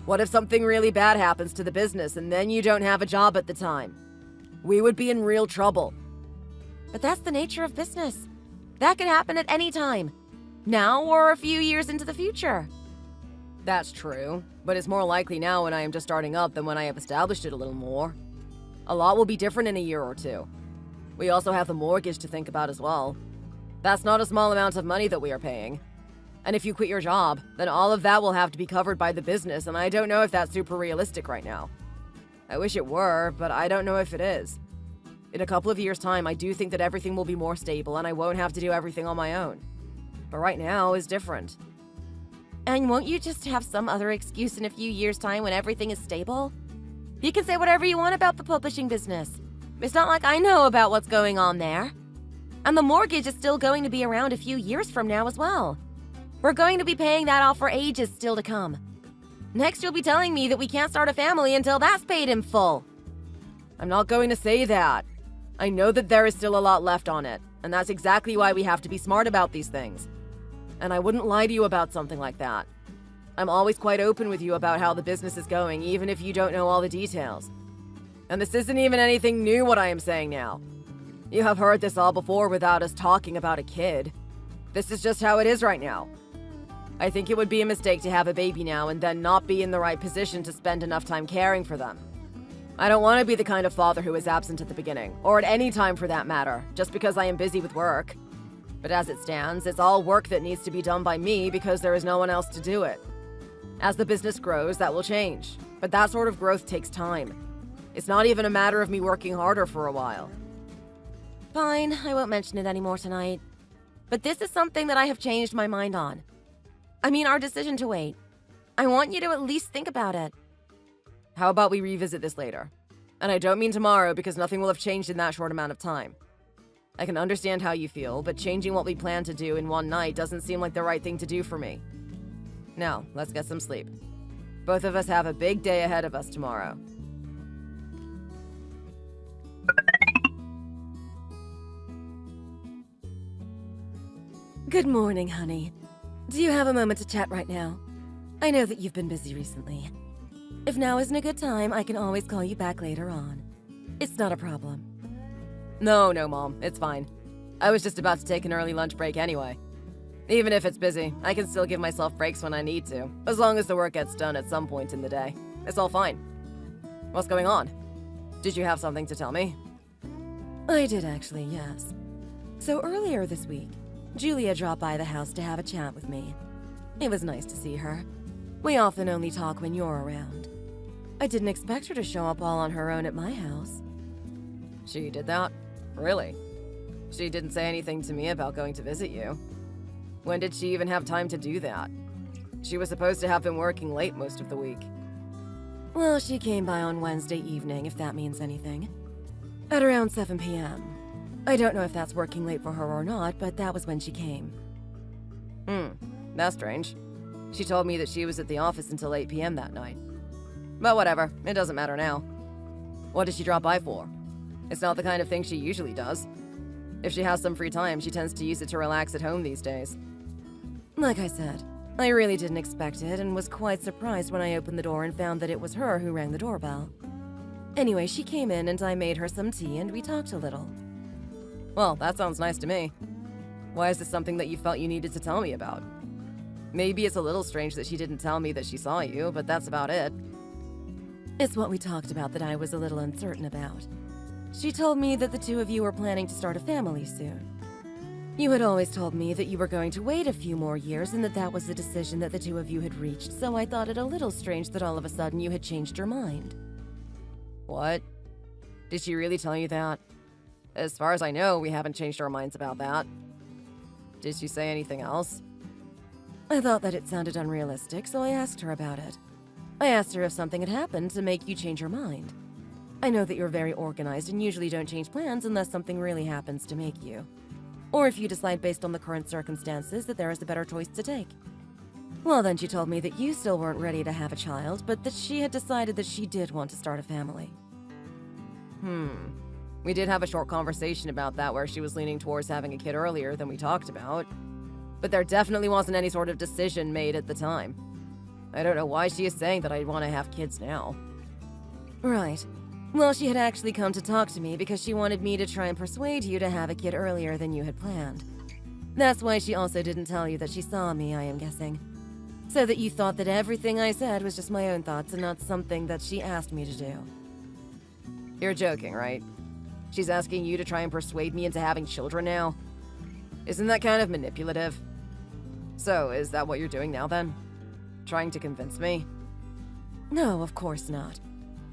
What if something really bad happens to the business and then you don't have a job at the time? We would be in real trouble. But that's the nature of business. That could happen at any time. Now or a few years into the future. That's true, but it's more likely now when I am just starting up than when I have established it a little more. A lot will be different in a year or two. We also have the mortgage to think about as well. That's not a small amount of money that we are paying. And if you quit your job, then all of that will have to be covered by the business, and I don't know if that's super realistic right now. I wish it were, but I don't know if it is. In a couple of years' time, I do think that everything will be more stable and I won't have to do everything on my own. But right now is different. And won't you just have some other excuse in a few years' time when everything is stable? You can say whatever you want about the publishing business. It's not like I know about what's going on there. And the mortgage is still going to be around a few years from now as well. We're going to be paying that off for ages still to come. Next, you'll be telling me that we can't start a family until that's paid in full. I'm not going to say that. I know that there is still a lot left on it, and that's exactly why we have to be smart about these things. And I wouldn't lie to you about something like that. I'm always quite open with you about how the business is going, even if you don't know all the details. And this isn't even anything new what I am saying now. You have heard this all before without us talking about a kid. This is just how it is right now. I think it would be a mistake to have a baby now and then not be in the right position to spend enough time caring for them. I don't want to be the kind of father who is absent at the beginning, or at any time for that matter, just because I am busy with work. But as it stands, it's all work that needs to be done by me because there is no one else to do it. As the business grows, that will change, but that sort of growth takes time. It's not even a matter of me working harder for a while. Fine, I won't mention it anymore tonight. But this is something that I have changed my mind on. I mean, our decision to wait. I want you to at least think about it. How about we revisit this later? And I don't mean tomorrow because nothing will have changed in that short amount of time. I can understand how you feel, but changing what we plan to do in one night doesn't seem like the right thing to do for me. Now, let's get some sleep. Both of us have a big day ahead of us tomorrow. Good morning, honey. Do you have a moment to chat right now? I know that you've been busy recently. If now isn't a good time, I can always call you back later on. It's not a problem. No, Mom. It's fine. I was just about to take an early lunch break anyway. Even if it's busy, I can still give myself breaks when I need to, as long as the work gets done at some point in the day. It's all fine. What's going on? Did you have something to tell me? I did actually, yes. So earlier this week, Julia dropped by the house to have a chat with me. It was nice to see her. We often only talk when you're around. I didn't expect her to show up all on her own at my house. She did that? Really? She didn't say anything to me about going to visit you. When did she even have time to do that? She was supposed to have been working late most of the week. Well, she came by on Wednesday evening, if that means anything. At around 7 p.m. I don't know if that's working late for her or not, but that was when she came. That's strange. She told me that she was at the office until 8 p.m. that night. But whatever, it doesn't matter now. What did she drop by for? It's not the kind of thing she usually does. If she has some free time, she tends to use it to relax at home these days. Like I said, I really didn't expect it and was quite surprised when I opened the door and found that it was her who rang the doorbell. Anyway, she came in and I made her some tea and we talked a little. Well, that sounds nice to me. Why is this something that you felt you needed to tell me about? Maybe it's a little strange that she didn't tell me that she saw you, but that's about it. It's what we talked about that I was a little uncertain about. She told me that the two of you were planning to start a family soon. You had always told me that you were going to wait a few more years and that was the decision that the two of you had reached, so I thought it a little strange that all of a sudden you had changed your mind. What? Did she really tell you that? As far as I know, we haven't changed our minds about that. Did she say anything else? I thought that it sounded unrealistic, so I asked her about it. I asked her if something had happened to make you change your mind. I know that you're very organized and usually don't change plans unless something really happens to make you. Or if you decide based on the current circumstances that there is a better choice to take. Well, then she told me that you still weren't ready to have a child, but that she had decided that she did want to start a family. We did have a short conversation about that where she was leaning towards having a kid earlier than we talked about. But there definitely wasn't any sort of decision made at the time. I don't know why she is saying that I want to have kids now. Right. Well, she had actually come to talk to me because she wanted me to try and persuade you to have a kid earlier than you had planned. That's why she also didn't tell you that she saw me, I am guessing. So that you thought that everything I said was just my own thoughts and not something that she asked me to do. You're joking, right? She's asking you to try and persuade me into having children now? Isn't that kind of manipulative? So, is that what you're doing now then? Trying to convince me? No, of course not.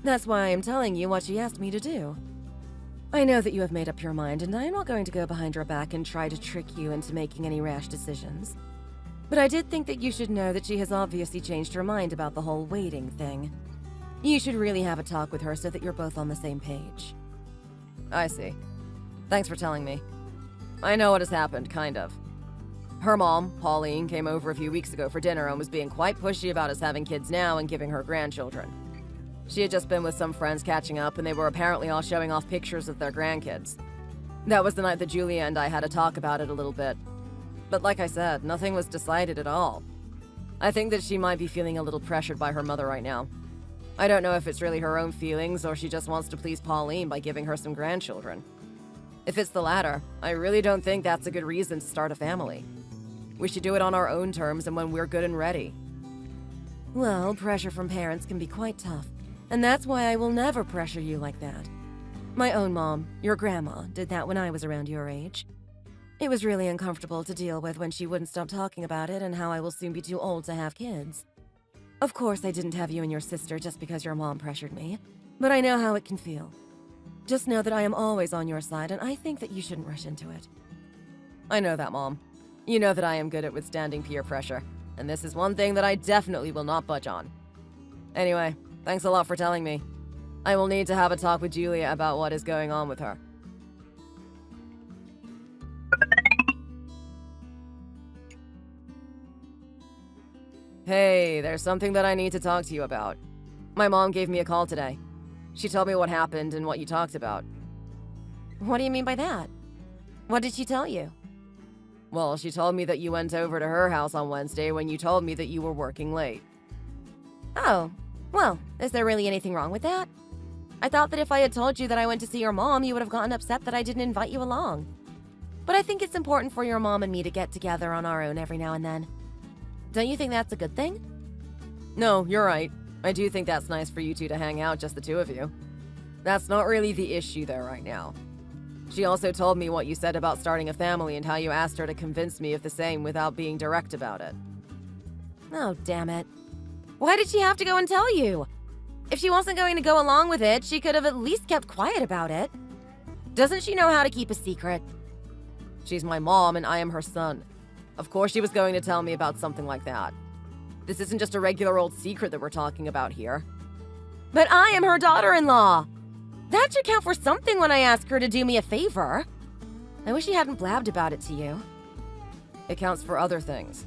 That's why I am telling you what she asked me to do. I know that you have made up your mind, and I am not going to go behind your back and try to trick you into making any rash decisions. But I did think that you should know that she has obviously changed her mind about the whole waiting thing. You should really have a talk with her so that you're both on the same page. I see. Thanks for telling me. I know what has happened, kind of. Her mom, Pauline, came over a few weeks ago for dinner and was being quite pushy about us having kids now and giving her grandchildren. She had just been with some friends catching up, and they were apparently all showing off pictures of their grandkids. That was the night that Julia and I had a talk about it a little bit. But like I said, nothing was decided at all. I think that she might be feeling a little pressured by her mother right now. I don't know if it's really her own feelings or she just wants to please Pauline by giving her some grandchildren. If it's the latter, I really don't think that's a good reason to start a family. We should do it on our own terms and when we're good and ready. Well, pressure from parents can be quite tough. And that's why I will never pressure you like that. My own mom, your grandma, did that when I was around your age. It was really uncomfortable to deal with when she wouldn't stop talking about it and how I will soon be too old to have kids. Of course, I didn't have you and your sister just because your mom pressured me, but I know how it can feel. Just know that I am always on your side, and I think that you shouldn't rush into it. I know that, Mom. You know that I am good at withstanding peer pressure, and this is one thing that I definitely will not budge on. Anyway, thanks a lot for telling me. I will need to have a talk with Julia about what is going on with her. Hey, there's something that I need to talk to you about. My mom gave me a call today. She told me what happened and what you talked about. What do you mean by that? What did she tell you? Well, she told me that you went over to her house on Wednesday when you told me that you were working late. Oh, well, is there really anything wrong with that? I thought that if I had told you that I went to see your mom, you would have gotten upset that I didn't invite you along. But I think it's important for your mom and me to get together on our own every now and then. Don't you think that's a good thing? No, you're right. I do think that's nice for you two to hang out, just the two of you. That's not really the issue there right now. She also told me what you said about starting a family and how you asked her to convince me of the same without being direct about it. Oh, damn it. Why did she have to go and tell you? If she wasn't going to go along with it, she could have at least kept quiet about it. Doesn't she know how to keep a secret? She's my mom and I am her son. Of course she was going to tell me about something like that. This isn't just a regular old secret that we're talking about here. But I am her daughter-in-law. That should count for something when I ask her to do me a favor. I wish she hadn't blabbed about it to you. It counts for other things.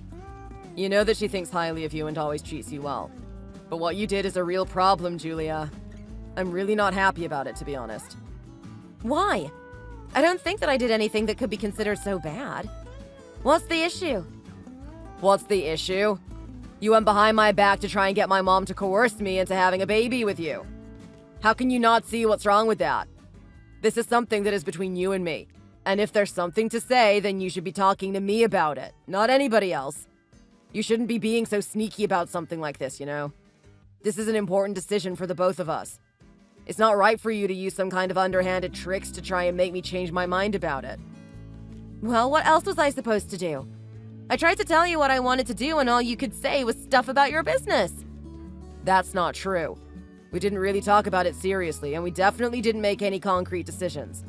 You know that she thinks highly of you and always treats you well. But what you did is a real problem, Julia. I'm really not happy about it, to be honest. Why? I don't think that I did anything that could be considered so bad. What's the issue? What's the issue? You went behind my back to try and get my mom to coerce me into having a baby with you. How can you not see what's wrong with that? This is something that is between you and me. And if there's something to say, then you should be talking to me about it, not anybody else. You shouldn't be being so sneaky about something like this, you know? This is an important decision for the both of us. It's not right for you to use some kind of underhanded tricks to try and make me change my mind about it. Well, what else was I supposed to do? I tried to tell you what I wanted to do and all you could say was stuff about your business. That's not true. We didn't really talk about it seriously, and we definitely didn't make any concrete decisions.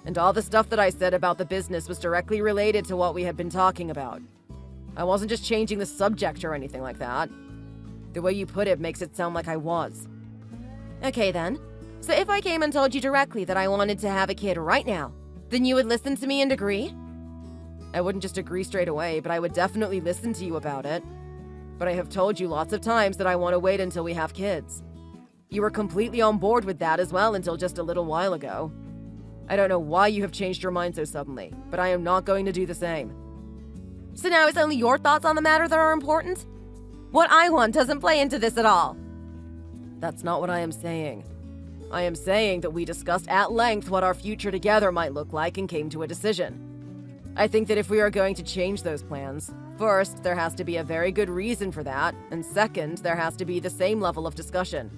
And all the stuff that I said about the business was directly related to what we had been talking about. I wasn't just changing the subject or anything like that. The way you put it makes it sound like I was. Okay then. So if I came and told you directly that I wanted to have a kid right now, then you would listen to me and agree? I wouldn't just agree straight away, but I would definitely listen to you about it. But I have told you lots of times that I want to wait until we have kids. You were completely on board with that as well until just a little while ago. I don't know why you have changed your mind so suddenly, but I am not going to do the same. So now it's only your thoughts on the matter that are important? What I want doesn't play into this at all. That's not what I am saying. I am saying that we discussed at length what our future together might look like and came to a decision. I think that if we are going to change those plans, first, there has to be a very good reason for that, and second, there has to be the same level of discussion.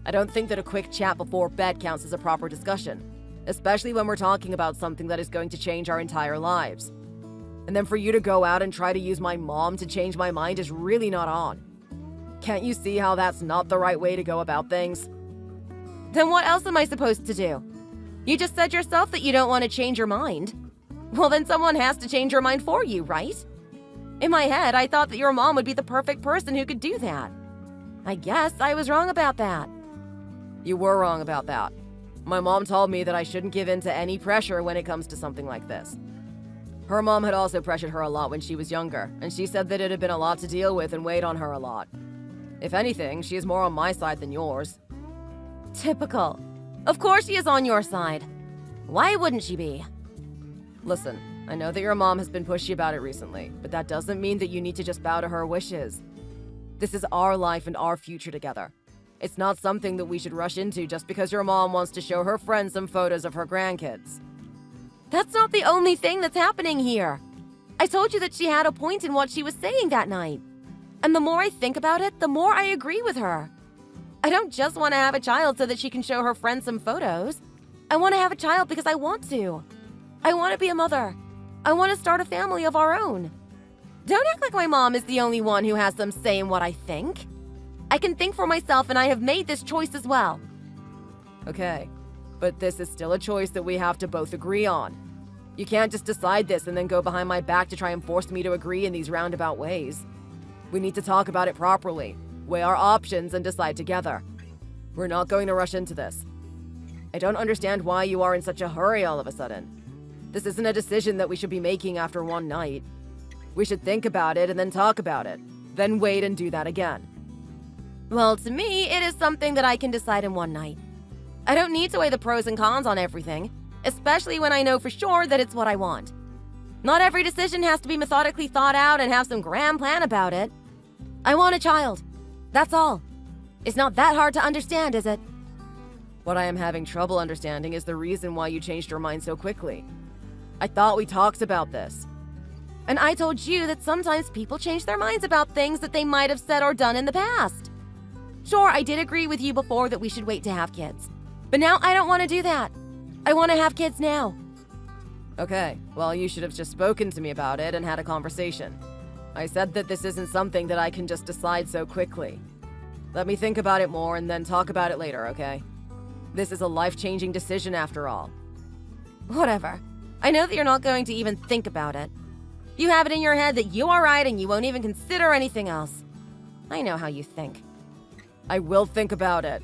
I don't think that a quick chat before bed counts as a proper discussion, especially when we're talking about something that is going to change our entire lives. And then for you to go out and try to use my mom to change my mind is really not on. Can't you see how that's not the right way to go about things? Then what else am I supposed to do? You just said yourself that you don't want to change your mind. Well, then someone has to change your mind for you, right? In my head, I thought that your mom would be the perfect person who could do that. I guess I was wrong about that. You were wrong about that. My mom told me that I shouldn't give in to any pressure when it comes to something like this. Her mom had also pressured her a lot when she was younger, and she said that it had been a lot to deal with and weighed on her a lot. If anything, she is more on my side than yours. Typical. Of course she is on your side. Why wouldn't she be? Listen, I know that your mom has been pushy about it recently, but that doesn't mean that you need to just bow to her wishes. This is our life and our future together. It's not something that we should rush into just because your mom wants to show her friends some photos of her grandkids. That's not the only thing that's happening here. I told you that she had a point in what she was saying that night. And the more I think about it, the more I agree with her. I don't just want to have a child so that she can show her friends some photos. I want to have a child because I want to. I want to be a mother. I want to start a family of our own. Don't act like my mom is the only one who has some say in what I think. I can think for myself, and I have made this choice as well. Okay, but this is still a choice that we have to both agree on. You can't just decide this and then go behind my back to try and force me to agree in these roundabout ways. We need to talk about it properly, weigh our options, and decide together. We're not going to rush into this. I don't understand why you are in such a hurry all of a sudden. This isn't a decision that we should be making after one night. We should think about it and then talk about it, then wait and do that again. Well, to me, it is something that I can decide in one night. I don't need to weigh the pros and cons on everything, especially when I know for sure that it's what I want. Not every decision has to be methodically thought out and have some grand plan about it. I want a child. That's all. It's not that hard to understand, is it? What I am having trouble understanding is the reason why you changed your mind so quickly. I thought we talked about this. And I told you that sometimes people change their minds about things that they might have said or done in the past. Sure, I did agree with you before that we should wait to have kids. But now I don't want to do that. I want to have kids now. Okay, well, you should have just spoken to me about it and had a conversation. I said that this isn't something that I can just decide so quickly. Let me think about it more and then talk about it later, okay? This is a life-changing decision after all. Whatever. I know that you're not going to even think about it. You have it in your head that you are right and you won't even consider anything else. I know how you think. I will think about it.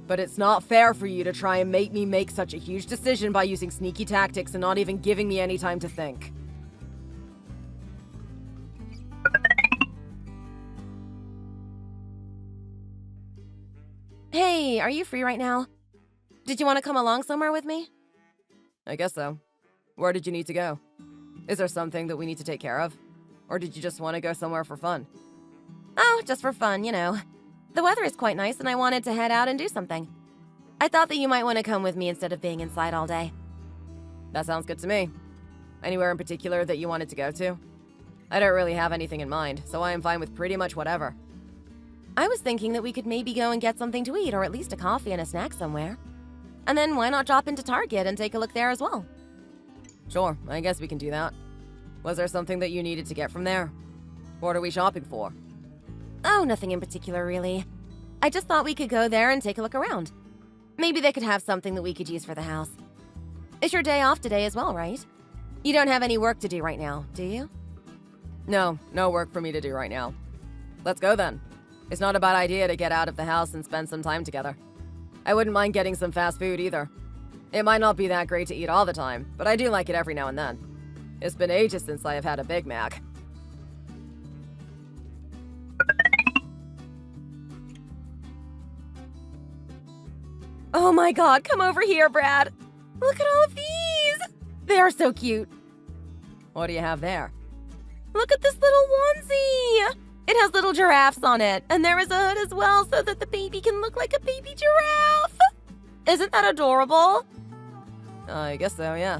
But it's not fair for you to try and make me make such a huge decision by using sneaky tactics and not even giving me any time to think. Hey, are you free right now? Did you want to come along somewhere with me? I guess so. Where did you need to go? Is there something that we need to take care of? Or did you just want to go somewhere for fun? Oh, just for fun, you know. The weather is quite nice and I wanted to head out and do something. I thought that you might want to come with me instead of being inside all day. That sounds good to me. Anywhere in particular that you wanted to go to? I don't really have anything in mind, so I am fine with pretty much whatever. I was thinking that we could maybe go and get something to eat or at least a coffee and a snack somewhere. And then why not drop into Target and take a look there as well? Sure, I guess we can do that. Was there something that you needed to get from there? What are we shopping for? Oh, nothing in particular, really. I just thought we could go there and take a look around. Maybe they could have something that we could use for the house. It's your day off today as well, right? You don't have any work to do right now, do you? No work for me to do right now. Let's go then. It's not a bad idea to get out of the house and spend some time together. I wouldn't mind getting some fast food either. It might not be that great to eat all the time, but I do like it every now and then. It's been ages since I have had a Big Mac. Oh my god, come over here, Brad! Look at all of these! They are so cute. What do you have there? Look at this little onesie! It has little giraffes on it, and there is a hood as well so that the baby can look like a baby giraffe! Isn't that adorable? I guess so, yeah.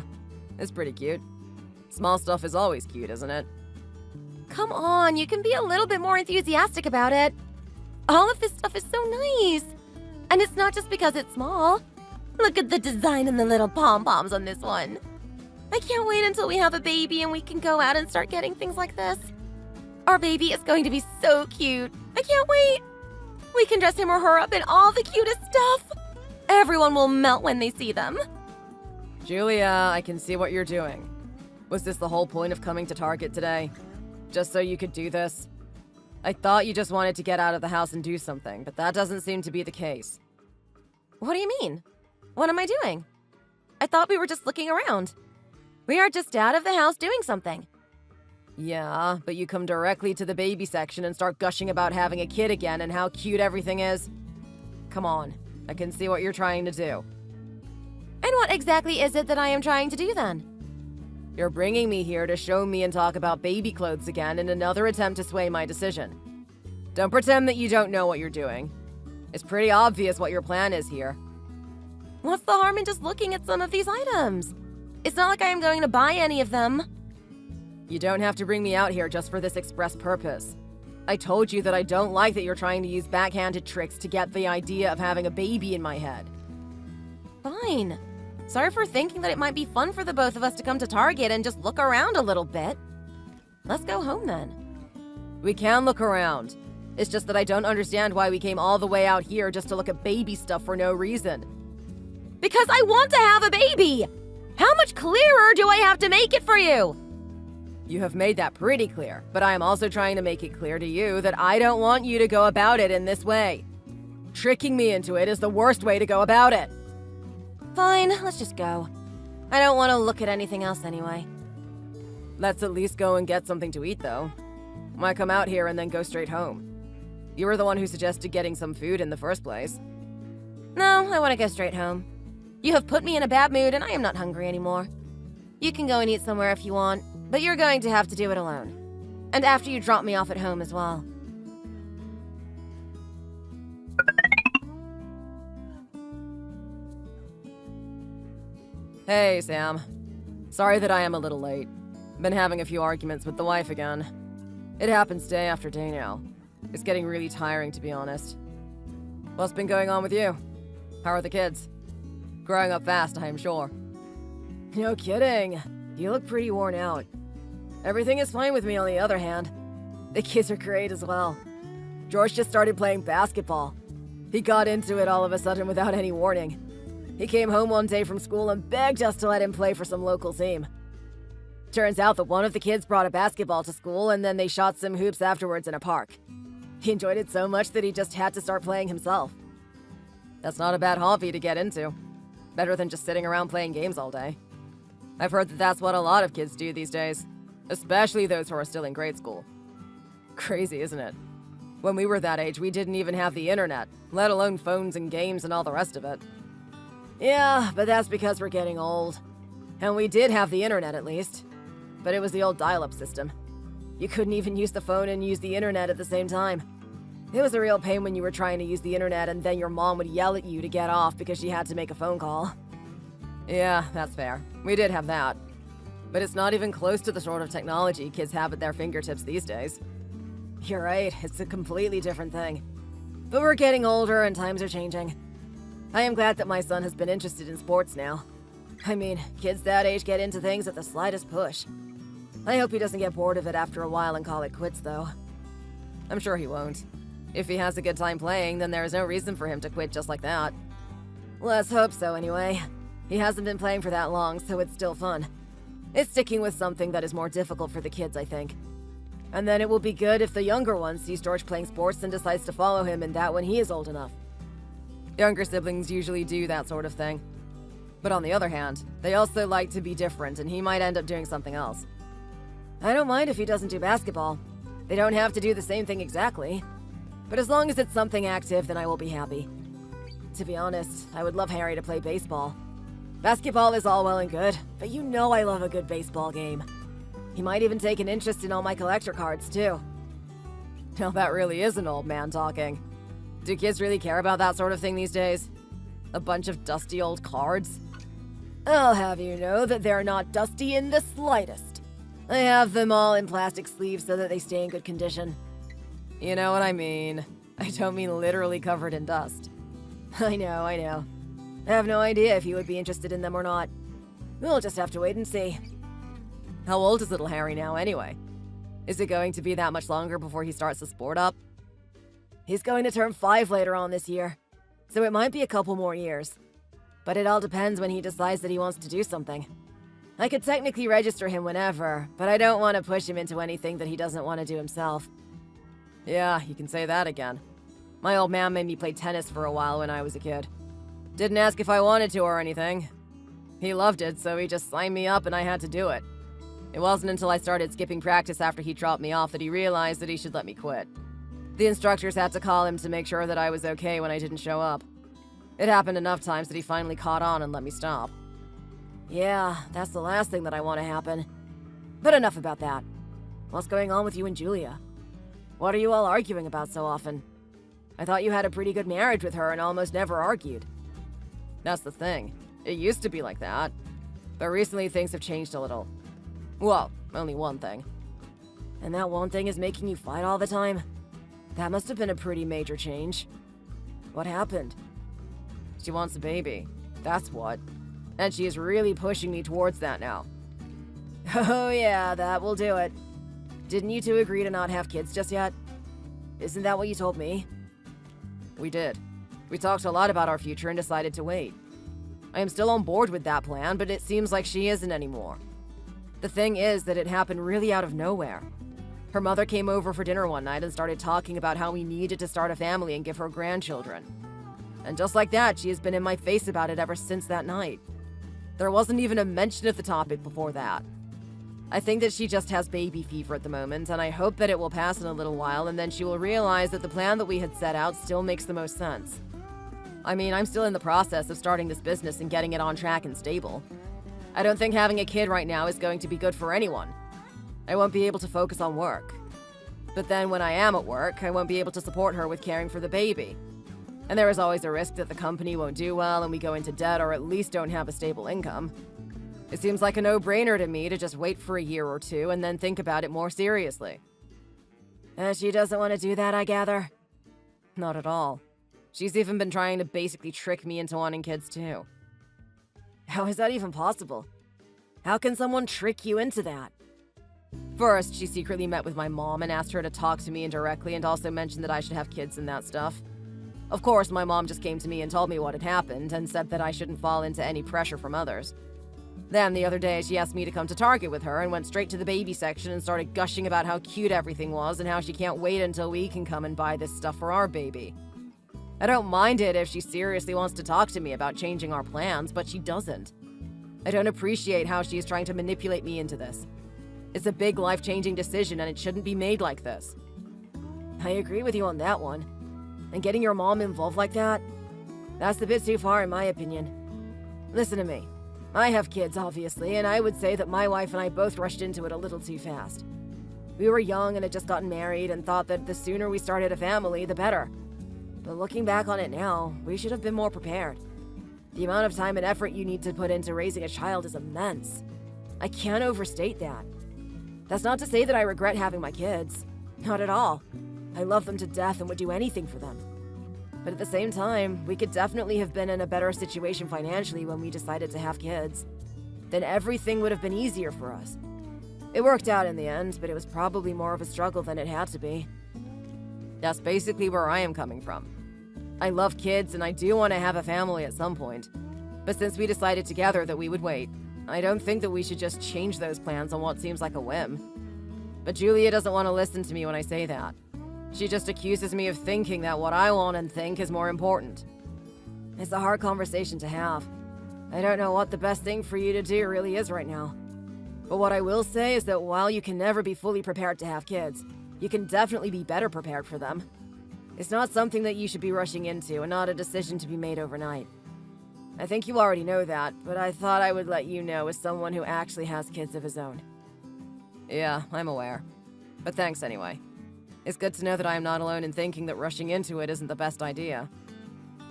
It's pretty cute. Small stuff is always cute, isn't it? Come on, you can be a little bit more enthusiastic about it. All of this stuff is so nice. And it's not just because it's small. Look at the design and the little pom-poms on this one. I can't wait until we have a baby and we can go out and start getting things like this. Our baby is going to be so cute. I can't wait. We can dress him or her up in all the cutest stuff. Everyone will melt when they see them. Julia, I can see what you're doing. Was this the whole point of coming to Target today? Just so you could do this? I thought you just wanted to get out of the house and do something, but that doesn't seem to be the case. What do you mean? What am I doing? I thought we were just looking around. We are just out of the house doing something. Yeah, but you come directly to the baby section and start gushing about having a kid again and how cute everything is. Come on, I can see what you're trying to do. And what exactly is it that I am trying to do then? You're bringing me here to show me and talk about baby clothes again in another attempt to sway my decision. Don't pretend that you don't know what you're doing. It's pretty obvious what your plan is here. What's the harm in just looking at some of these items? It's not like I am going to buy any of them. You don't have to bring me out here just for this express purpose. I told you that I don't like that you're trying to use backhanded tricks to get the idea of having a baby in my head. Fine. Sorry for thinking that it might be fun for the both of us to come to Target and just look around a little bit. Let's go home then. We can look around. It's just that I don't understand why we came all the way out here just to look at baby stuff for no reason. Because I want to have a baby! How much clearer do I have to make it for you? You have made that pretty clear, but I am also trying to make it clear to you that I don't want you to go about it in this way. Tricking me into it is the worst way to go about it. Fine, let's just go. I don't want to look at anything else anyway. Let's at least go and get something to eat, though. Why come out here and then go straight home? You were the one who suggested getting some food in the first place. No, I want to go straight home. You have put me in a bad mood and I am not hungry anymore. You can go and eat somewhere if you want, but you're going to have to do it alone. And after you drop me off at home as well. Hey, Sam. Sorry that I am a little late. Been having a few arguments with the wife again. It happens day after day now. It's getting really tiring, to be honest. What's been going on with you? How are the kids? Growing up fast, I am sure. No kidding. You look pretty worn out. Everything is fine with me on the other hand. The kids are great as well. George just started playing basketball. He got into it all of a sudden without any warning. He came home one day from school and begged us to let him play for some local team. Turns out that one of the kids brought a basketball to school and then they shot some hoops afterwards in a park. He enjoyed it so much that he just had to start playing himself. That's not a bad hobby to get into. Better than just sitting around playing games all day. I've heard that that's what a lot of kids do these days, especially those who are still in grade school. Crazy, isn't it? When we were that age, we didn't even have the internet, let alone phones and games and all the rest of it. Yeah, but that's because we're getting old. And we did have the internet at least. But it was the old dial-up system. You couldn't even use the phone and use the internet at the same time. It was a real pain when you were trying to use the internet and then your mom would yell at you to get off because she had to make a phone call. Yeah, that's fair. We did have that. But it's not even close to the sort of technology kids have at their fingertips these days. You're right, it's a completely different thing. But we're getting older and times are changing. I am glad that my son has been interested in sports now. I mean, kids that age get into things at the slightest push. I hope he doesn't get bored of it after a while and call it quits, though. I'm sure he won't. If he has a good time playing, then there is no reason for him to quit just like that. Let's hope so, anyway. He hasn't been playing for that long, so it's still fun. It's sticking with something that is more difficult for the kids, I think. And then it will be good if the younger one sees George playing sports and decides to follow him in that when he is old enough. Younger siblings usually do that sort of thing. But on the other hand, they also like to be different, and he might end up doing something else. I don't mind if he doesn't do basketball. They don't have to do the same thing exactly. But as long as it's something active, then I will be happy. To be honest, I would love Harry to play baseball. Basketball is all well and good, but you know I love a good baseball game. He might even take an interest in all my collector cards, too. Now that really is an old man talking. Do kids really care about that sort of thing these days? A bunch of dusty old cards? I'll have you know that they're not dusty in the slightest. I have them all in plastic sleeves so that they stay in good condition. You know what I mean. I don't mean literally covered in dust. I know. I have no idea if you would be interested in them or not. We'll just have to wait and see. How old is little Harry now, anyway? Is it going to be that much longer before he starts the sport up? He's going to turn 5 later on this year, so it might be a couple more years. But it all depends when he decides that he wants to do something. I could technically register him whenever, but I don't want to push him into anything that he doesn't want to do himself. Yeah, you can say that again. My old man made me play tennis for a while when I was a kid. Didn't ask if I wanted to or anything. He loved it, so he just signed me up and I had to do it. It wasn't until I started skipping practice after he dropped me off that he realized that he should let me quit. The instructors had to call him to make sure that I was okay when I didn't show up. It happened enough times that he finally caught on and let me stop. Yeah, that's the last thing that I want to happen. But enough about that. What's going on with you and Julia? What are you all arguing about so often? I thought you had a pretty good marriage with her and almost never argued. That's the thing. It used to be like that. But recently things have changed a little. Well, only one thing. And that one thing is making you fight all the time? That must have been a pretty major change. What happened? She wants a baby. That's what. And she is really pushing me towards that now. Oh yeah, that will do it. Didn't you two agree to not have kids just yet? Isn't that what you told me? We did. We talked a lot about our future and decided to wait. I am still on board with that plan, but it seems like she isn't anymore. The thing is that it happened really out of nowhere. Her mother came over for dinner one night and started talking about how we needed to start a family and give her grandchildren. And just like that, she has been in my face about it ever since that night. There wasn't even a mention of the topic before that. I think that she just has baby fever at the moment, and I hope that it will pass in a little while, and then she will realize that the plan that we had set out still makes the most sense. I mean, I'm still in the process of starting this business and getting it on track and stable. I don't think having a kid right now is going to be good for anyone. I won't be able to focus on work. But then when I am at work, I won't be able to support her with caring for the baby. And there is always a risk that the company won't do well and we go into debt or at least don't have a stable income. It seems like a no-brainer to me to just wait for a year or two and then think about it more seriously. And she doesn't want to do that, I gather? Not at all. She's even been trying to basically trick me into wanting kids too. How is that even possible? How can someone trick you into that? First, she secretly met with my mom and asked her to talk to me indirectly and also mentioned that I should have kids and that stuff. Of course, my mom just came to me and told me what had happened and said that I shouldn't fall into any pressure from others. Then, the other day, she asked me to come to Target with her and went straight to the baby section and started gushing about how cute everything was and how she can't wait until we can come and buy this stuff for our baby. I don't mind it if she seriously wants to talk to me about changing our plans, but she doesn't. I don't appreciate how she is trying to manipulate me into this. It's a big life-changing decision and it shouldn't be made like this. I agree with you on that one. And getting your mom involved like that? That's a bit too far in my opinion. Listen to me. I have kids, obviously, and I would say that my wife and I both rushed into it a little too fast. We were young and had just gotten married and thought that the sooner we started a family, the better. But looking back on it now, we should have been more prepared. The amount of time and effort you need to put into raising a child is immense. I can't overstate that. That's not to say that I regret having my kids. Not at all. I love them to death and would do anything for them. But at the same time, we could definitely have been in a better situation financially when we decided to have kids. Then everything would have been easier for us. It worked out in the end, but it was probably more of a struggle than it had to be. That's basically where I am coming from. I love kids and I do want to have a family at some point. But since we decided together that we would wait, I don't think that we should just change those plans on what seems like a whim. But Julia doesn't want to listen to me when I say that. She just accuses me of thinking that what I want and think is more important. It's a hard conversation to have. I don't know what the best thing for you to do really is right now. But what I will say is that while you can never be fully prepared to have kids, you can definitely be better prepared for them. It's not something that you should be rushing into and not a decision to be made overnight. I think you already know that, but I thought I would let you know as someone who actually has kids of his own. Yeah, I'm aware. But thanks anyway. It's good to know that I am not alone in thinking that rushing into it isn't the best idea.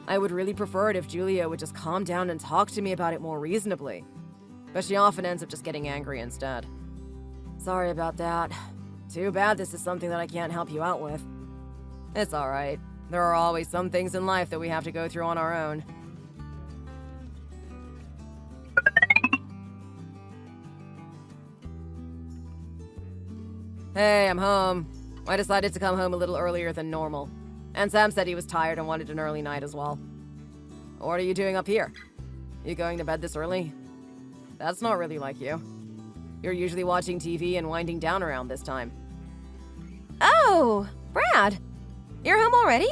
I would really prefer it if Julia would just calm down and talk to me about it more reasonably. But she often ends up just getting angry instead. Sorry about that. Too bad this is something that I can't help you out with. It's alright. There are always some things in life that we have to go through on our own. Hey, I'm home. I decided to come home a little earlier than normal. And Sam said he was tired and wanted an early night as well. What are you doing up here? You going to bed this early? That's not really like you. You're usually watching TV and winding down around this time. Oh, Brad. You're home already?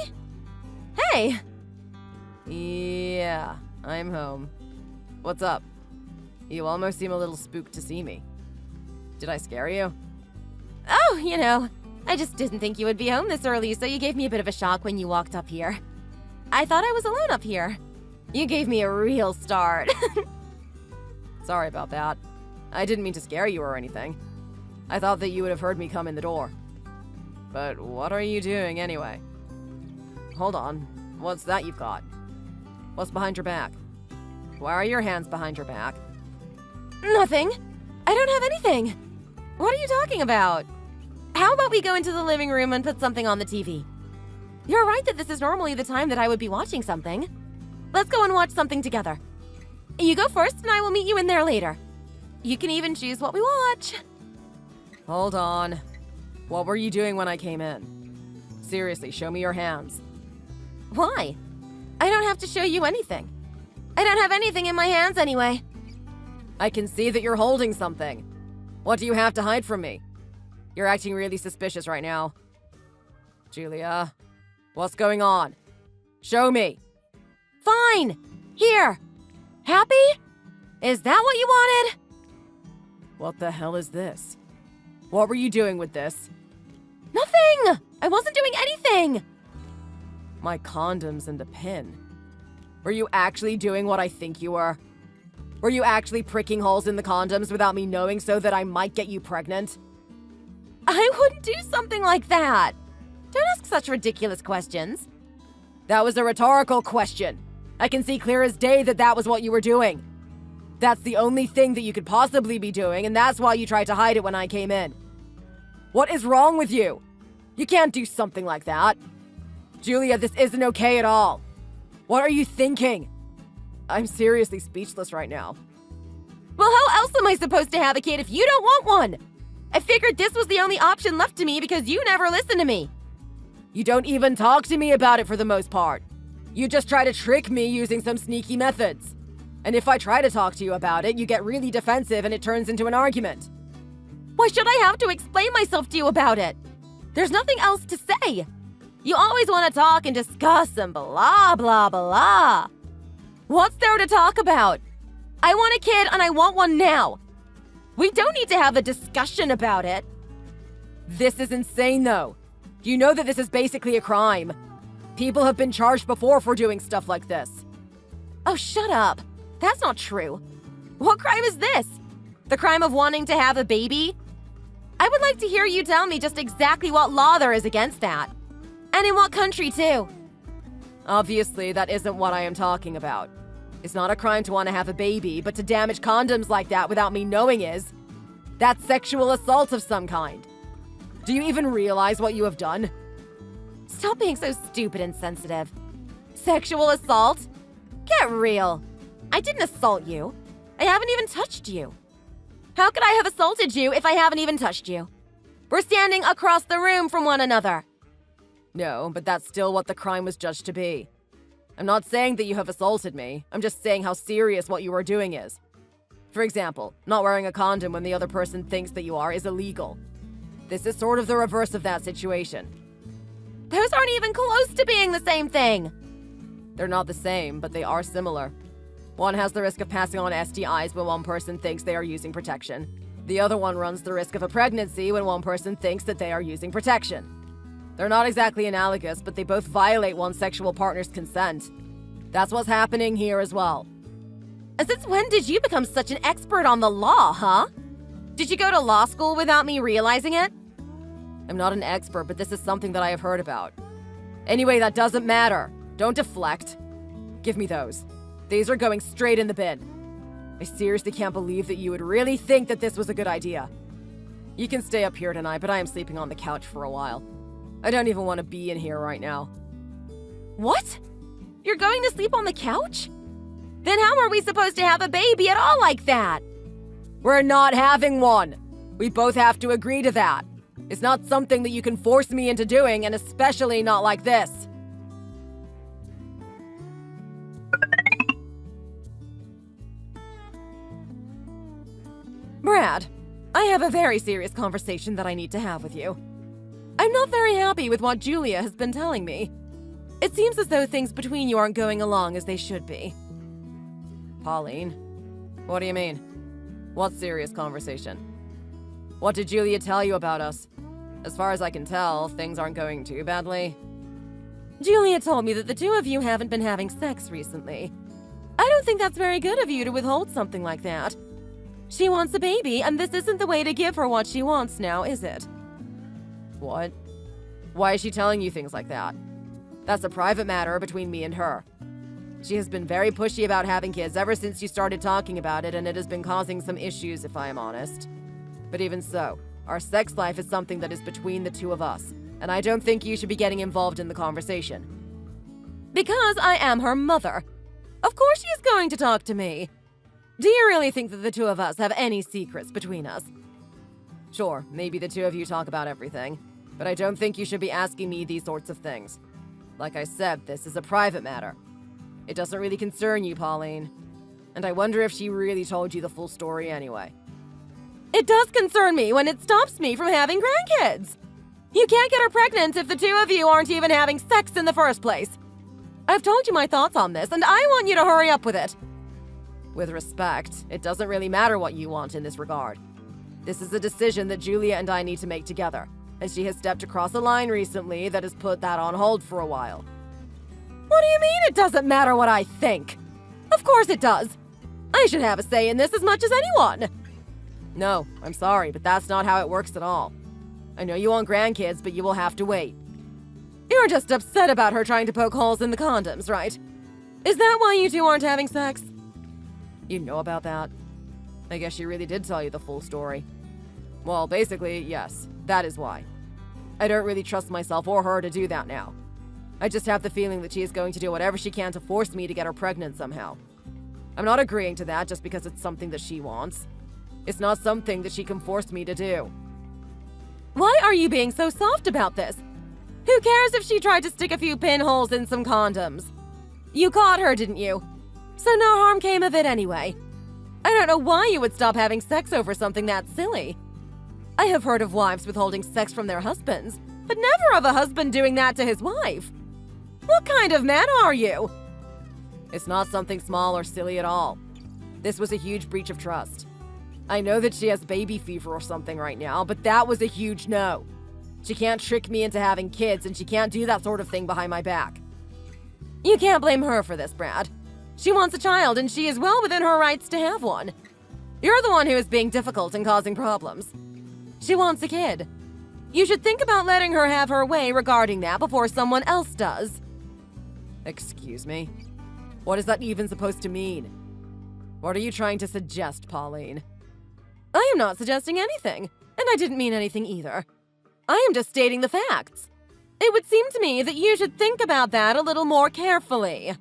Hey. Yeah, I'm home. What's up? You almost seem a little spooked to see me. Did I scare you? Oh, you know, I just didn't think you would be home this early, so you gave me a bit of a shock when you walked up here. I thought I was alone up here. You gave me a real start. Sorry about that. I didn't mean to scare you or anything. I thought that you would have heard me come in the door. But what are you doing anyway? Hold on. What's that you've got? What's behind your back? Why are your hands behind your back? Nothing. I don't have anything. What are you talking about? How about we go into the living room and put something on the TV? You're right that this is normally the time that I would be watching something. Let's go and watch something together. You go first and I will meet you in there later. You can even choose what we watch. Hold on. What were you doing when I came in? Seriously, show me your hands. Why? I don't have to show you anything. I don't have anything in my hands anyway. I can see that you're holding something. What do you have to hide from me? You're acting really suspicious right now. Julia, what's going on? Show me. Fine. Here. Happy? Is that what you wanted? What the hell is this? What were you doing with this? Nothing! I wasn't doing anything! My condoms and a pin. Were you actually doing what I think you were? Were you actually pricking holes in the condoms without me knowing so that I might get you pregnant? I wouldn't do something like that. Don't ask such ridiculous questions. That was a rhetorical question. I can see clear as day that that was what you were doing. That's the only thing that you could possibly be doing, and that's why you tried to hide it when I came in. What is wrong with you? You can't do something like that. Julia, this isn't okay at all. What are you thinking? I'm seriously speechless right now. Well, how else am I supposed to have a kid if you don't want one? I figured this was the only option left to me because you never listen to me. You don't even talk to me about it for the most part. You just try to trick me using some sneaky methods. And if I try to talk to you about it, you get really defensive and it turns into an argument. Why should I have to explain myself to you about it? There's nothing else to say. You always want to talk and discuss and blah, blah, blah. What's there to talk about? I want a kid and I want one now. We don't need to have a discussion about it. This is insane, though. You know that this is basically a crime. People have been charged before for doing stuff like this. Oh, shut up. That's not true. What crime is this? The crime of wanting to have a baby? I would like to hear you tell me just exactly what law there is against that. And in what country, too. Obviously, that isn't what I am talking about. It's not a crime to want to have a baby, but to damage condoms like that without me knowing is. That's sexual assault of some kind. Do you even realize what you have done? Stop being so stupid and sensitive. Sexual assault? Get real. I didn't assault you. I haven't even touched you. How could I have assaulted you if I haven't even touched you? We're standing across the room from one another. No, but that's still what the crime was judged to be. I'm not saying that you have assaulted me. I'm just saying how serious what you are doing is. For example, not wearing a condom when the other person thinks that you are is illegal. This is sort of the reverse of that situation. Those aren't even close to being the same thing. They're not the same, but they are similar. One has the risk of passing on STIs when one person thinks they are using protection. The other one runs the risk of a pregnancy when one person thinks that they are using protection. They're not exactly analogous, but they both violate one's sexual partner's consent. That's what's happening here as well. Since when did you become such an expert on the law, huh? Did you go to law school without me realizing it? I'm not an expert, but this is something that I have heard about. Anyway, that doesn't matter. Don't deflect. Give me those. These are going straight in the bin. I seriously can't believe that you would really think that this was a good idea. You can stay up here tonight, but I am sleeping on the couch for a while. I don't even want to be in here right now. What? You're going to sleep on the couch? Then how are we supposed to have a baby at all like that? We're not having one. We both have to agree to that. It's not something that you can force me into doing, and especially not like this. Brad, I have a very serious conversation that I need to have with you. I'm not very happy with what Julia has been telling me. It seems as though things between you aren't going along as they should be. Pauline? What do you mean? What serious conversation? What did Julia tell you about us? As far as I can tell, things aren't going too badly. Julia told me that the two of you haven't been having sex recently. I don't think that's very good of you to withhold something like that. She wants a baby, and this isn't the way to give her what she wants now, is it? What? Why is she telling you things like that? That's a private matter between me and her. She has been very pushy about having kids ever since you started talking about it, and it has been causing some issues, if I am honest. But even so, our sex life is something that is between the two of us. and I don't think you should be getting involved in the conversation. Because I am her mother. Of course she is going to talk to me. Do you really think that the two of us have any secrets between us? Sure, maybe the two of you talk about everything, but I don't think you should be asking me these sorts of things. Like I said, this is a private matter. It doesn't really concern you, Pauline. And I wonder if she really told you the full story anyway. It does concern me when it stops me from having grandkids. You can't get her pregnant if the two of you aren't even having sex in the first place. I've told you my thoughts on this, and I want you to hurry up with it. With respect, it doesn't really matter what you want in this regard. This is a decision that Julia and I need to make together, and she has stepped across a line recently that has put that on hold for a while. What do you mean it doesn't matter what I think? Of course it does. I should have a say in this as much as anyone. No, I'm sorry, but that's not how it works at all. I know you want grandkids, but you will have to wait. You're just upset about her trying to poke holes in the condoms, right? Is that why you two aren't having sex? You know about that? I guess she really did tell you the full story. Well, basically, yes, that is why. I don't really trust myself or her to do that now. I just have the feeling that she is going to do whatever she can to force me to get her pregnant somehow. I'm not agreeing to that just because it's something that she wants. It's not something that she can force me to do. Why are you being so soft about this? Who cares if she tried to stick a few pinholes in some condoms? You caught her, didn't you? So no harm came of it anyway. I don't know why you would stop having sex over something that silly. I have heard of wives withholding sex from their husbands, but never of a husband doing that to his wife. What kind of man are you? It's not something small or silly at all. This was a huge breach of trust. I know that she has baby fever or something right now, but that was a huge no. She can't trick me into having kids, and she can't do that sort of thing behind my back. You can't blame her for this, Brad. She wants a child, and she is well within her rights to have one. You're the one who is being difficult and causing problems. She wants a kid. You should think about letting her have her way regarding that before someone else does. Excuse me? What is that even supposed to mean? What are you trying to suggest, Pauline? I am not suggesting anything, and I didn't mean anything either. I am just stating the facts. It would seem to me that you should think about that a little more carefully.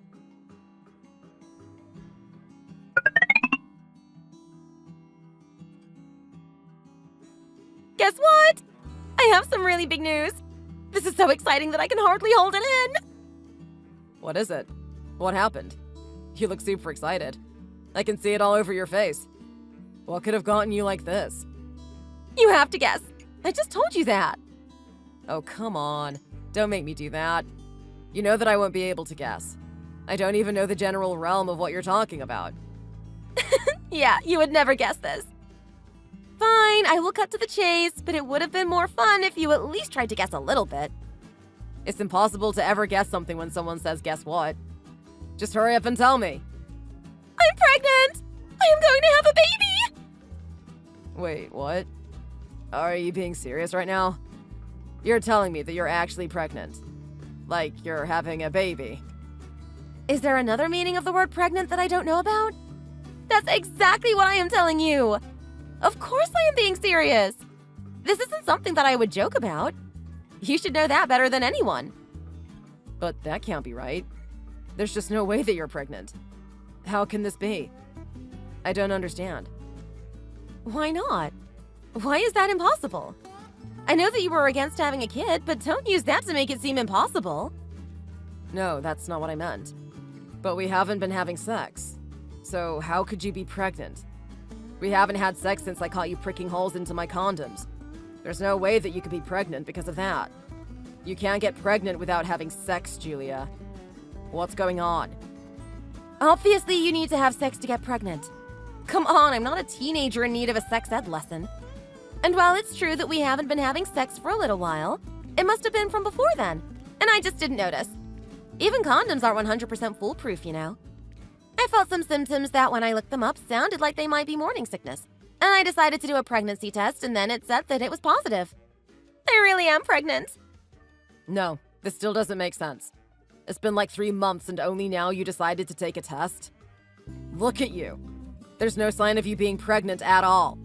Guess what? I have some really big news. This is so exciting that I can hardly hold it in. What is it? What happened? You look super excited. I can see it all over your face. What could have gotten you like this? You have to guess. I just told you that. Oh, come on. Don't make me do that. You know that I won't be able to guess. I don't even know the general realm of what you're talking about. Yeah, you would never guess this. Fine, I will cut to the chase, but it would have been more fun if you at least tried to guess a little bit. It's impossible to ever guess something when someone says guess what. Just hurry up and tell me. I'm pregnant! I am going to have a baby! Wait, what? Are you being serious right now? You're telling me that you're actually pregnant. Like you're having a baby. Is there another meaning of the word pregnant that I don't know about? That's exactly what I am telling you! Of course I am being serious! This isn't something that I would joke about. You should know that better than anyone. But that can't be right. There's just no way that you're pregnant. How can this be? I don't understand. Why not? Why is that impossible? I know that you were against having a kid, but don't use that to make it seem impossible. No, that's not what I meant. But we haven't been having sex. So how could you be pregnant? We haven't had sex since I caught you pricking holes into my condoms. There's no way that you could be pregnant because of that. You can't get pregnant without having sex, Julia. What's going on? Obviously, you need to have sex to get pregnant. Come on, I'm not a teenager in need of a sex ed lesson. And while it's true that we haven't been having sex for a little while, it must have been from before then, and I just didn't notice. Even condoms aren't 100% foolproof, you know. I felt some symptoms that, when I looked them up, sounded like they might be morning sickness. And I decided to do a pregnancy test, and then it said that it was positive. I really am pregnant. No, this still doesn't make sense. It's been like 3 months, and only now you decided to take a test? Look at you. There's no sign of you being pregnant at all.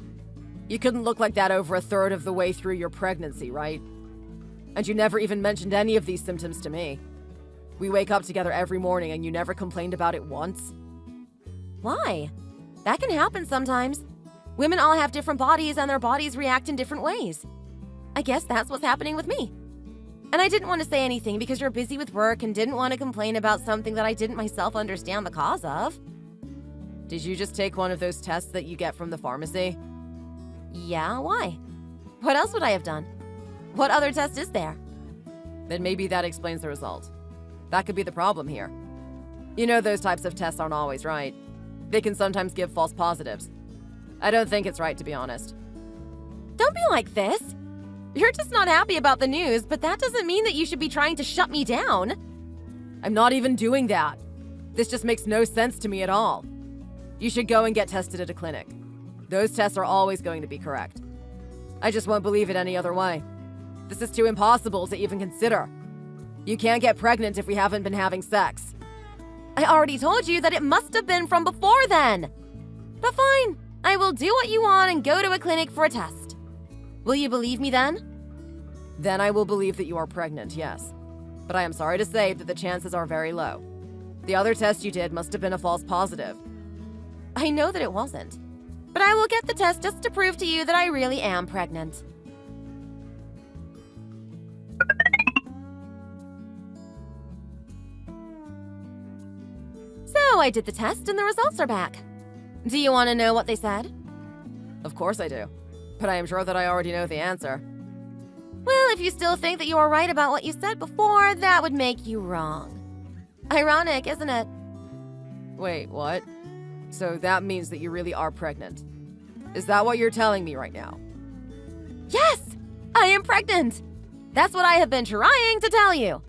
You couldn't look like that over a third of the way through your pregnancy, right? And you never even mentioned any of these symptoms to me. We wake up together every morning and you never complained about it once. Why? That can happen sometimes. Women all have different bodies and their bodies react in different ways. I guess that's what's happening with me. And I didn't want to say anything because you're busy with work and didn't want to complain about something that I didn't myself understand the cause of. Did you just take one of those tests that you get from the pharmacy? Yeah, why? What else would I have done? What other test is there? Then maybe that explains the result. That could be the problem here. You know those types of tests aren't always right. They can sometimes give false positives. I don't think it's right, to be honest. Don't be like this. You're just not happy about the news, but that doesn't mean that you should be trying to shut me down. I'm not even doing that. This just makes no sense to me at all. You should go and get tested at a clinic. Those tests are always going to be correct. I just won't believe it any other way. This is too impossible to even consider. You can't get pregnant if we haven't been having sex. I already told you that it must have been from before then. But fine, I will do what you want and go to a clinic for a test. Will you believe me then? Then I will believe that you are pregnant, yes. But I am sorry to say that the chances are very low. The other test you did must have been a false positive. I know that it wasn't. But I will get the test just to prove to you that I really am pregnant. So I did the test and the results are back. Do you want to know what they said? Of course I do. But I am sure that I already know the answer. Well, if you still think that you are right about what you said before, that would make you wrong. Ironic, isn't it? Wait, what? So that means that you really are pregnant. Is that what you're telling me right now? Yes! I am pregnant! That's what I have been trying to tell you.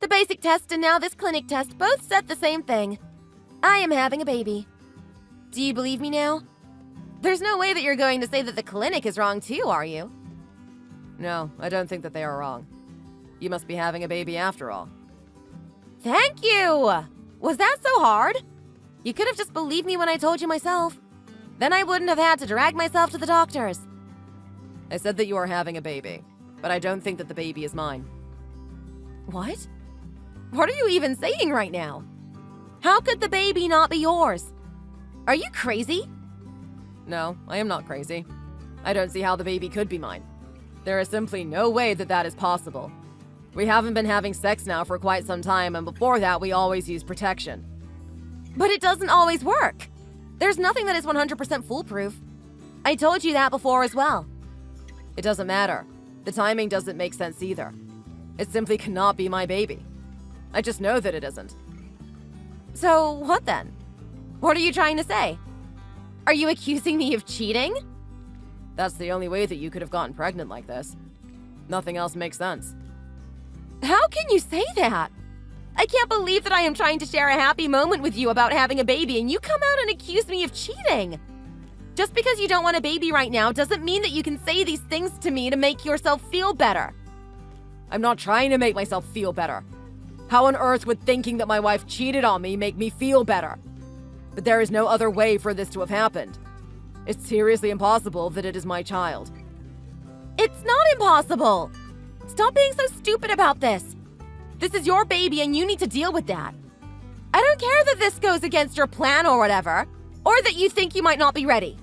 The basic test and now this clinic test both said the same thing. I am having a baby. Do you believe me now? There's no way that you're going to say that the clinic is wrong too, are you? No, I don't think that they are wrong. You must be having a baby after all. Thank you! Was that so hard? You could have just believed me when I told you myself. Then I wouldn't have had to drag myself to the doctors. I said that you are having a baby, but I don't think that the baby is mine. What? What are you even saying right now? How could the baby not be yours? Are you crazy? No, I am not crazy. I don't see how the baby could be mine. There is simply no way that that is possible. We haven't been having sex now for quite some time, and before that we always used protection. But it doesn't always work. There's nothing that is 100% foolproof. I told you that before as well. It doesn't matter. The timing doesn't make sense either. It simply cannot be my baby. I just know that it isn't. So what then? What are you trying to say? Are you accusing me of cheating? That's the only way that you could have gotten pregnant like this. Nothing else makes sense. How can you say that? I can't believe that I am trying to share a happy moment with you about having a baby and you come out and accuse me of cheating. Just because you don't want a baby right now doesn't mean that you can say these things to me to make yourself feel better. I'm not trying to make myself feel better. How on earth would thinking that my wife cheated on me make me feel better? But there is no other way for this to have happened. It's seriously impossible that it is my child. It's not impossible. Stop being so stupid about this. This is your baby and you need to deal with that. I don't care that this goes against your plan or whatever, or that you think you might not be ready.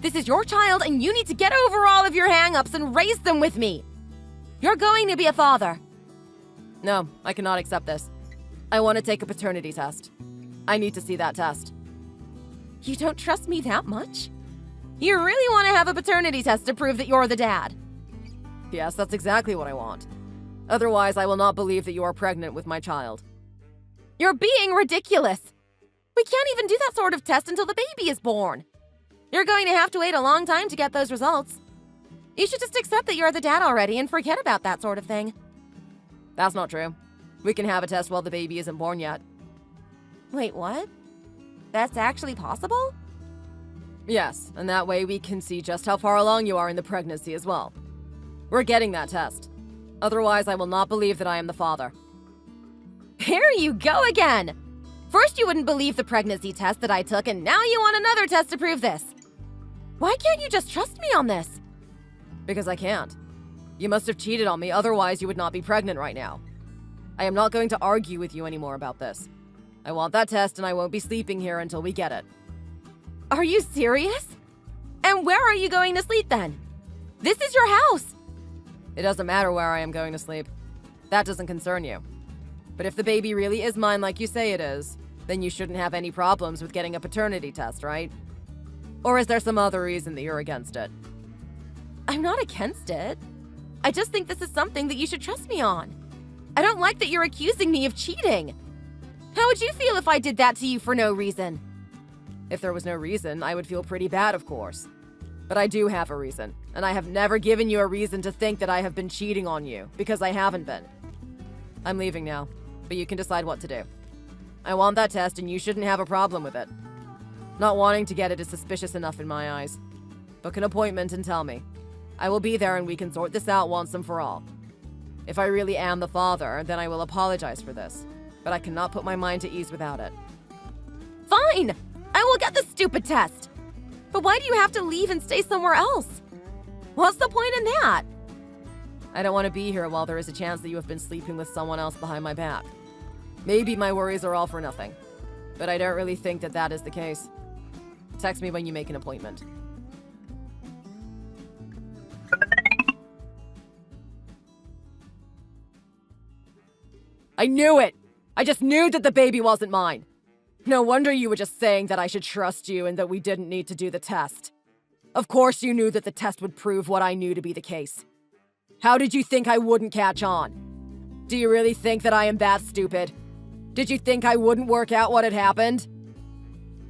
This is your child and you need to get over all of your hang-ups and raise them with me. You're going to be a father. No, I cannot accept this. I want to take a paternity test. I need to see that test. You don't trust me that much? You really want to have a paternity test to prove that you're the dad? Yes, that's exactly what I want. Otherwise, I will not believe that you are pregnant with my child. You're being ridiculous. We can't even do that sort of test until the baby is born. You're going to have to wait a long time to get those results. You should just accept that you're the dad already and forget about that sort of thing. That's not true. We can have a test while the baby isn't born yet. Wait, what? That's actually possible? Yes, and that way we can see just how far along you are in the pregnancy as well. We're getting that test. Otherwise, I will not believe that I am the father. Here you go again! First you wouldn't believe the pregnancy test that I took, and now you want another test to prove this. Why can't you just trust me on this? Because I can't. You must have cheated on me, otherwise you would not be pregnant right now. I am not going to argue with you anymore about this. I want that test and I won't be sleeping here until we get it. Are you serious? And where are you going to sleep then? This is your house. It doesn't matter where I am going to sleep. That doesn't concern you. But if the baby really is mine like you say it is, then you shouldn't have any problems with getting a paternity test, right? Or is there some other reason that you're against it? I'm not against it. I just think this is something that you should trust me on. I don't like that you're accusing me of cheating. How would you feel if I did that to you for no reason? If there was no reason, I would feel pretty bad, of course. But I do have a reason, and I have never given you a reason to think that I have been cheating on you, because I haven't been. I'm leaving now, but you can decide what to do. I want that test, and you shouldn't have a problem with it. Not wanting to get it is suspicious enough in my eyes. Book an appointment and tell me. I will be there and we can sort this out once and for all. If I really am the father, then I will apologize for this, but I cannot put my mind to ease without it. Fine! I will get the stupid test. But why do you have to leave and stay somewhere else? What's the point in that? I don't want to be here while there is a chance that you have been sleeping with someone else behind my back. Maybe my worries are all for nothing, but I don't really think that that is the case. Text me when you make an appointment. I knew it! I just knew that the baby wasn't mine! No wonder you were just saying that I should trust you and that we didn't need to do the test. Of course you knew that the test would prove what I knew to be the case. How did you think I wouldn't catch on? Do you really think that I am that stupid? Did you think I wouldn't work out what had happened?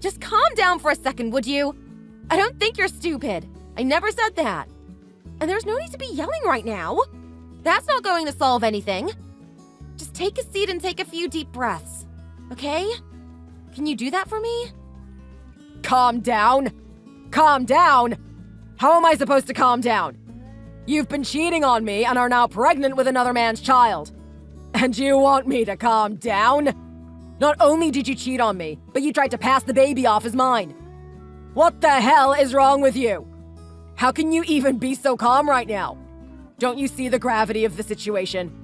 Just calm down for a second, would you? I don't think you're stupid. I never said that. And there's no need to be yelling right now. That's not going to solve anything. Just take a seat and take a few deep breaths, okay? Can you do that for me? Calm down? Calm down? How am I supposed to calm down? You've been cheating on me and are now pregnant with another man's child. And you want me to calm down? Not only did you cheat on me, but you tried to pass the baby off as mine. What the hell is wrong with you? How can you even be so calm right now? Don't you see the gravity of the situation?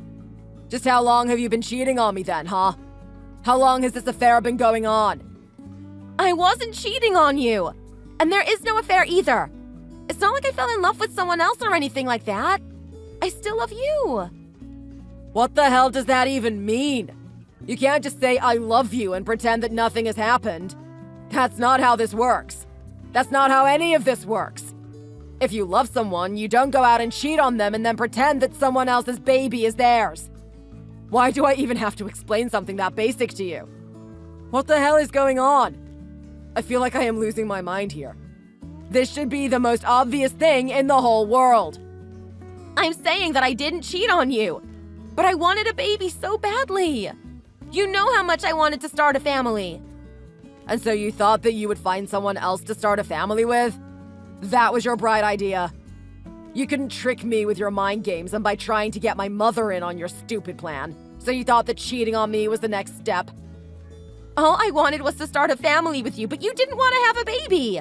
Just how long have you been cheating on me then, huh? How long has this affair been going on? I wasn't cheating on you. And there is no affair either. It's not like I fell in love with someone else or anything like that. I still love you. What the hell does that even mean? You can't just say I love you and pretend that nothing has happened. That's not how this works. That's not how any of this works. If you love someone, you don't go out and cheat on them and then pretend that someone else's baby is theirs. Why do I even have to explain something that basic to you? What the hell is going on? I feel like I am losing my mind here. This should be the most obvious thing in the whole world. I'm saying that I didn't cheat on you, but I wanted a baby so badly. You know how much I wanted to start a family. And so you thought that you would find someone else to start a family with? That was your bright idea. You couldn't trick me with your mind games and by trying to get my mother in on your stupid plan. So you thought that cheating on me was the next step? All I wanted was to start a family with you, but you didn't want to have a baby.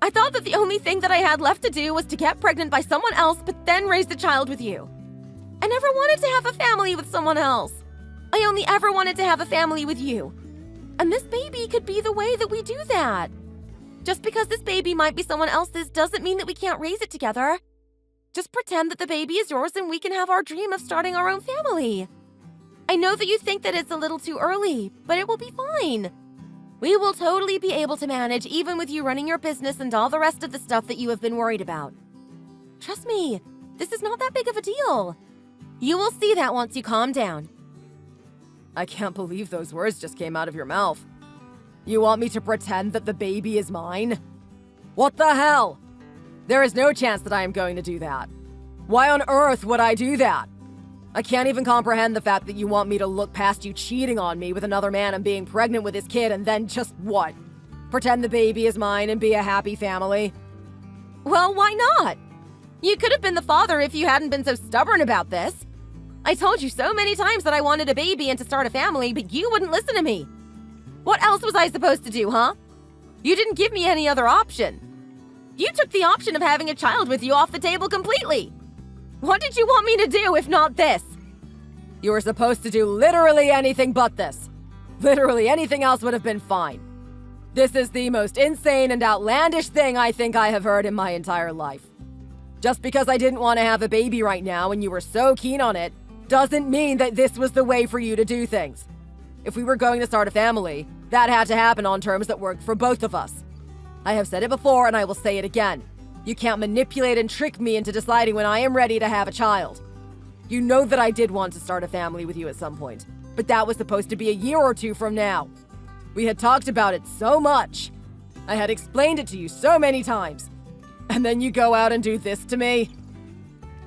I thought that the only thing that I had left to do was to get pregnant by someone else, but then raise the child with you. I never wanted to have a family with someone else. I only ever wanted to have a family with you. And this baby could be the way that we do that. Just because this baby might be someone else's doesn't mean that we can't raise it together. Just pretend that the baby is yours and we can have our dream of starting our own family. I know that you think that it's a little too early, but it will be fine. We will totally be able to manage even with you running your business and all the rest of the stuff that you have been worried about. Trust me, this is not that big of a deal. You will see that once you calm down. I can't believe those words just came out of your mouth. You want me to pretend that the baby is mine? What the hell? There is no chance that I am going to do that. Why on earth would I do that? I can't even comprehend the fact that you want me to look past you cheating on me with another man and being pregnant with his kid and then just what? Pretend the baby is mine and be a happy family? Well, why not? You could have been the father if you hadn't been so stubborn about this. I told you so many times that I wanted a baby and to start a family, but you wouldn't listen to me. What else was I supposed to do, huh? You didn't give me any other option. You took the option of having a child with you off the table completely. What did you want me to do if not this? You were supposed to do literally anything but this. Literally anything else would have been fine. This is the most insane and outlandish thing I think I have heard in my entire life. Just because I didn't want to have a baby right now and you were so keen on it, doesn't mean that this was the way for you to do things. If we were going to start a family, that had to happen on terms that worked for both of us. I have said it before and I will say it again. You can't manipulate and trick me into deciding when I am ready to have a child. You know that I did want to start a family with you at some point, but that was supposed to be a year or two from now. We had talked about it so much. I had explained it to you so many times. And then you go out and do this to me?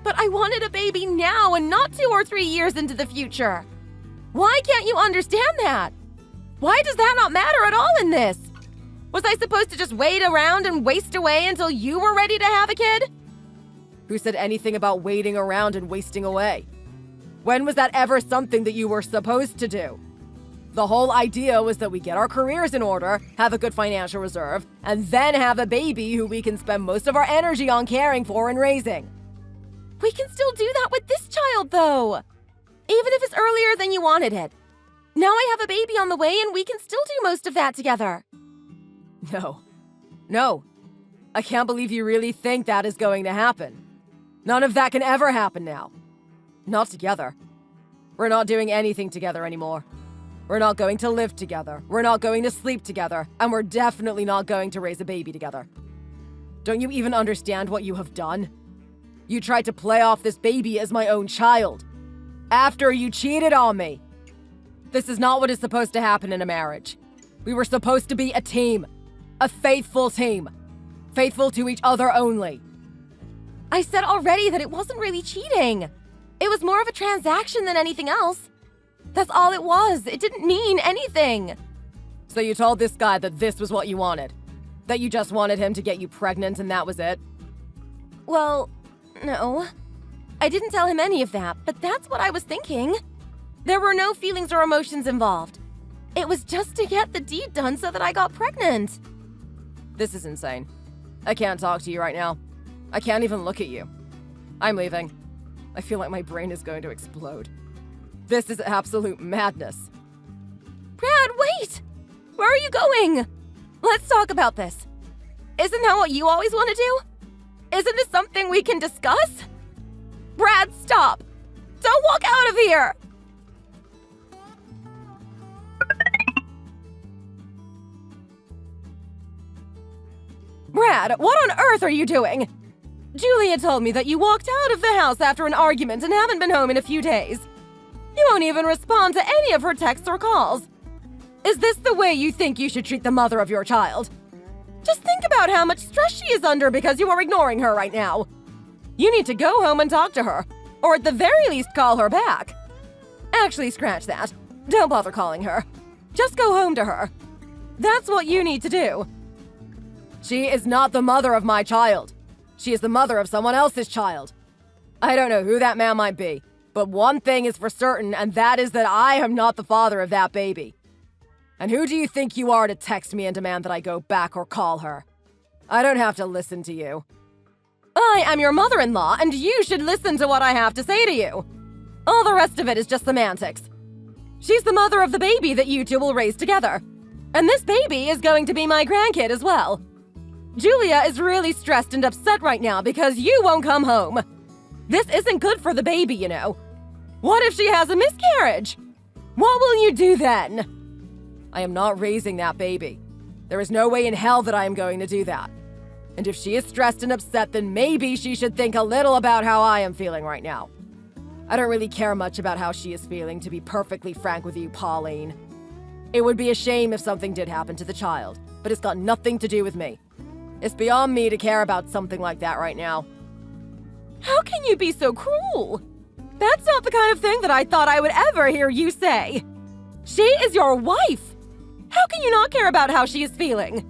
But I wanted a baby now and not 2 or 3 years into the future. Why can't you understand that? Why does that not matter at all in this? Was I supposed to just wait around and waste away until you were ready to have a kid? Who said anything about waiting around and wasting away? When was that ever something that you were supposed to do? The whole idea was that we get our careers in order, have a good financial reserve, and then have a baby who we can spend most of our energy on caring for and raising. We can still do that with this child, though. Even if it's earlier than you wanted it. Now I have a baby on the way and we can still do most of that together. No. I can't believe you really think that is going to happen. None of that can ever happen now. Not together. We're not doing anything together anymore. We're not going to live together. We're not going to sleep together. And we're definitely not going to raise a baby together. Don't you even understand what you have done? You tried to play off this baby as my own child. After you cheated on me. This is not what is supposed to happen in a marriage. We were supposed to be a team. A faithful team. Faithful to each other only. I said already that it wasn't really cheating. It was more of a transaction than anything else. That's all it was. It didn't mean anything. So you told this guy that this was what you wanted? That you just wanted him to get you pregnant and that was it? Well, no. I didn't tell him any of that, but that's what I was thinking. There were no feelings or emotions involved. It was just to get the deed done so that I got pregnant. This is insane. I can't talk to you right now. I can't even look at you. I'm leaving. I feel like my brain is going to explode. This is absolute madness. Brad, wait! Where are you going? Let's talk about this. Isn't that what you always want to do? Isn't this something we can discuss? Brad, stop! Don't walk out of here! Brad, what on earth are you doing? Julia told me that you walked out of the house after an argument and haven't been home in a few days. You won't even respond to any of her texts or calls. Is this the way you think you should treat the mother of your child? Just think about how much stress she is under because you are ignoring her right now. You need to go home and talk to her, or at the very least call her back. Actually, scratch that. Don't bother calling her. Just go home to her. That's what you need to do. She is not the mother of my child. She is the mother of someone else's child. I don't know who that man might be, but one thing is for certain, and that is that I am not the father of that baby. And who do you think you are to text me and demand that I go back or call her? I don't have to listen to you. I am your mother-in-law, and you should listen to what I have to say to you. All the rest of it is just semantics. She's the mother of the baby that you two will raise together. And this baby is going to be my grandkid as well. Julia is really stressed and upset right now because you won't come home. This isn't good for the baby, you know. What if she has a miscarriage? What will you do then? I am not raising that baby. There is no way in hell that I am going to do that. And if she is stressed and upset, then maybe she should think a little about how I am feeling right now. I don't really care much about how she is feeling, to be perfectly frank with you, Pauline. It would be a shame if something did happen to the child, but it's got nothing to do with me. It's beyond me to care about something like that right now. How can you be so cruel? That's not the kind of thing that I thought I would ever hear you say. She is your wife. How can you not care about how she is feeling?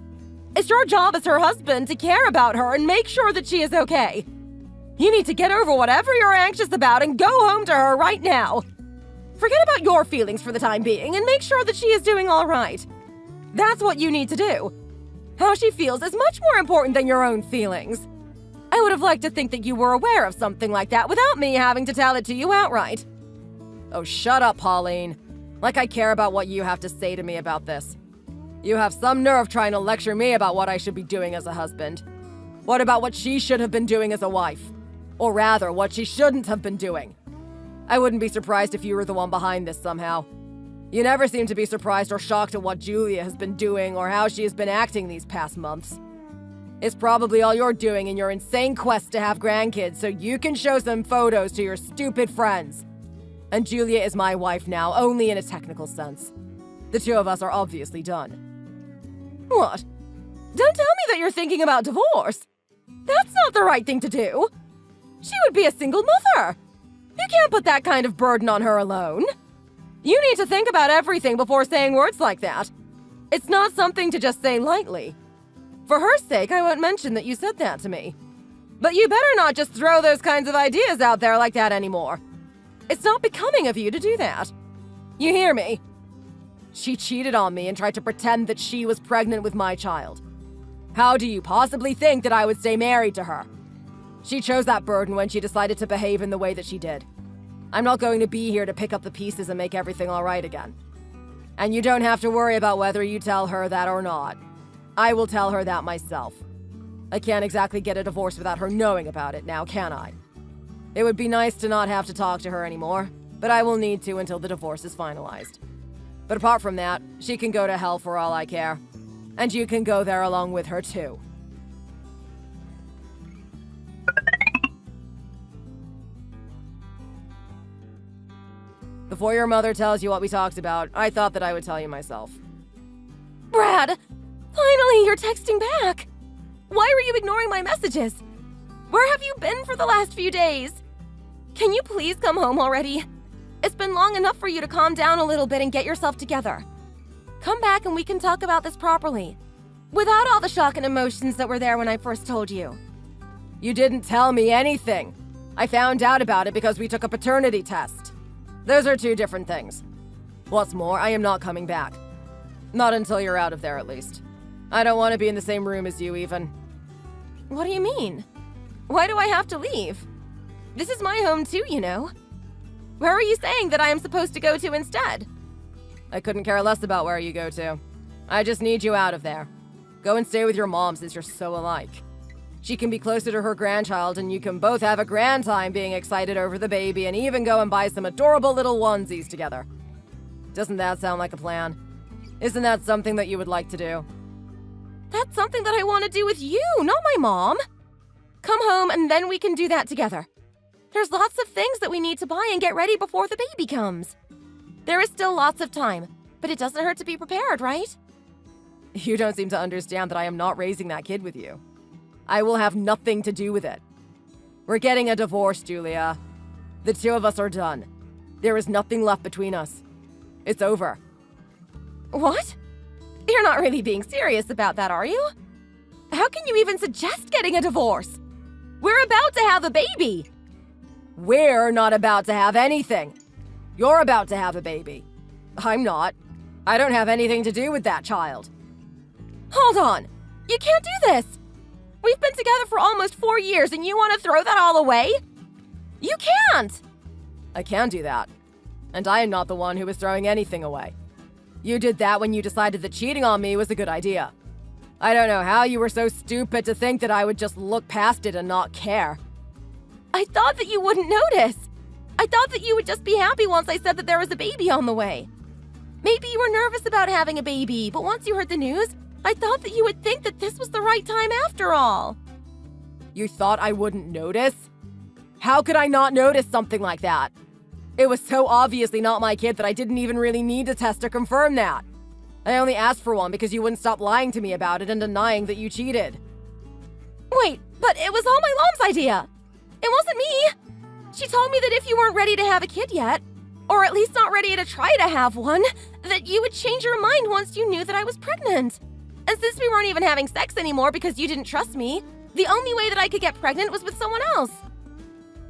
It's your job as her husband to care about her and make sure that she is okay. You need to get over whatever you're anxious about and go home to her right now. Forget about your feelings for the time being and make sure that she is doing all right. That's what you need to do. How she feels is much more important than your own feelings. I I would have liked to think that you were aware of something like that without me having to tell it to you outright. Oh, shut up, Pauline. Like I care about what you have to say to me about this. You have some nerve trying to lecture me about what I should be doing as a husband. What about what she should have been doing as a wife? Or rather, what she shouldn't have been doing. I wouldn't be surprised if you were the one behind this somehow. You never seem to be surprised or shocked at what Julia has been doing or how she has been acting these past months. It's probably all you're doing in your insane quest to have grandkids so you can show some photos to your stupid friends. And Julia is my wife now, only in a technical sense. The two of us are obviously done. What? Don't tell me that you're thinking about divorce. That's not the right thing to do. She would be a single mother. You can't put that kind of burden on her alone. You need to think about everything before saying words like that. It's not something to just say lightly. For her sake, I won't mention that you said that to me. But you better not just throw those kinds of ideas out there like that anymore. It's not becoming of you to do that. You hear me? She cheated on me and tried to pretend that she was pregnant with my child. How do you possibly think that I would stay married to her? She chose that burden when she decided to behave in the way that she did. I'm not going to be here to pick up the pieces and make everything all right again. And you don't have to worry about whether you tell her that or not. I will tell her that myself. I can't exactly get a divorce without her knowing about it now, can I? It would be nice to not have to talk to her anymore, but I will need to until the divorce is finalized. But apart from that, she can go to hell for all I care. And you can go there along with her too. Before your mother tells you what we talked about, I thought that I would tell you myself. Brad! Finally, you're texting back! Why were you ignoring my messages? Where have you been for the last few days? Can you please come home already? It's been long enough for you to calm down a little bit and get yourself together. Come back and we can talk about this properly. Without all the shock and emotions that were there when I first told you. You didn't tell me anything. I found out about it because we took a paternity test. Those are two different things. What's more, I am not coming back. Not until you're out of there, at least. I don't want to be in the same room as you, even. What do you mean? Why do I have to leave? This is my home too, you know. Where are you saying that I am supposed to go to instead? I couldn't care less about where you go to. I just need you out of there. Go and stay with your mom since you're so alike. She can be closer to her grandchild and you can both have a grand time being excited over the baby and even go and buy some adorable little onesies together. Doesn't that sound like a plan? Isn't that something that you would like to do? That's something that I want to do with you, not my mom. Come home and then we can do that together. There's lots of things that we need to buy and get ready before the baby comes. There is still lots of time, but it doesn't hurt to be prepared, right? You don't seem to understand that I am not raising that kid with you. I will have nothing to do with it. We're getting a divorce, Julia. The two of us are done. There is nothing left between us. It's over. What? You're not really being serious about that, are you? How can you even suggest getting a divorce? We're about to have a baby. We're not about to have anything. You're about to have a baby. I'm not. I don't have anything to do with that child. Hold on. You can't do this. We've been together for almost 4 years and you want to throw that all away? You can't. I can do that. And I am not the one who is throwing anything away. You did that when you decided that cheating on me was a good idea. I don't know how you were so stupid to think that I would just look past it and not care. I thought that you wouldn't notice. I thought that you would just be happy once I said that there was a baby on the way. Maybe you were nervous about having a baby, but once you heard the news, I thought that you would think that this was the right time after all. You thought I wouldn't notice? How could I not notice something like that? It was so obviously not my kid that I didn't even really need a test to confirm that. I only asked for one because you wouldn't stop lying to me about it and denying that you cheated. Wait, but it was all my mom's idea. It wasn't me. She told me that if you weren't ready to have a kid yet, or at least not ready to try to have one, that you would change your mind once you knew that I was pregnant. And since we weren't even having sex anymore because you didn't trust me, the only way that I could get pregnant was with someone else.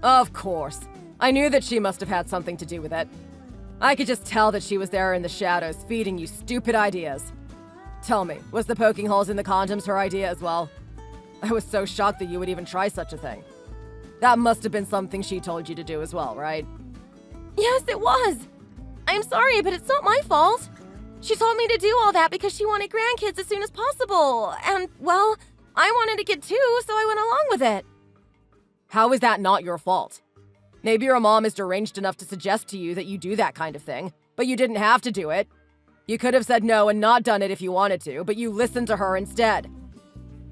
Of course. I knew that she must have had something to do with it. I could just tell that she was there in the shadows feeding you stupid ideas. Tell me, was the poking holes in the condoms her idea as well? I was so shocked that you would even try such a thing. That must have been something she told you to do as well, right? Yes, it was. I'm sorry, but it's not my fault. She told me to do all that because she wanted grandkids as soon as possible. And, well, I wanted a kid too, so I went along with it. How is that not your fault? Maybe your mom is deranged enough to suggest to you that you do that kind of thing, but you didn't have to do it. You could have said no and not done it if you wanted to, but you listened to her instead.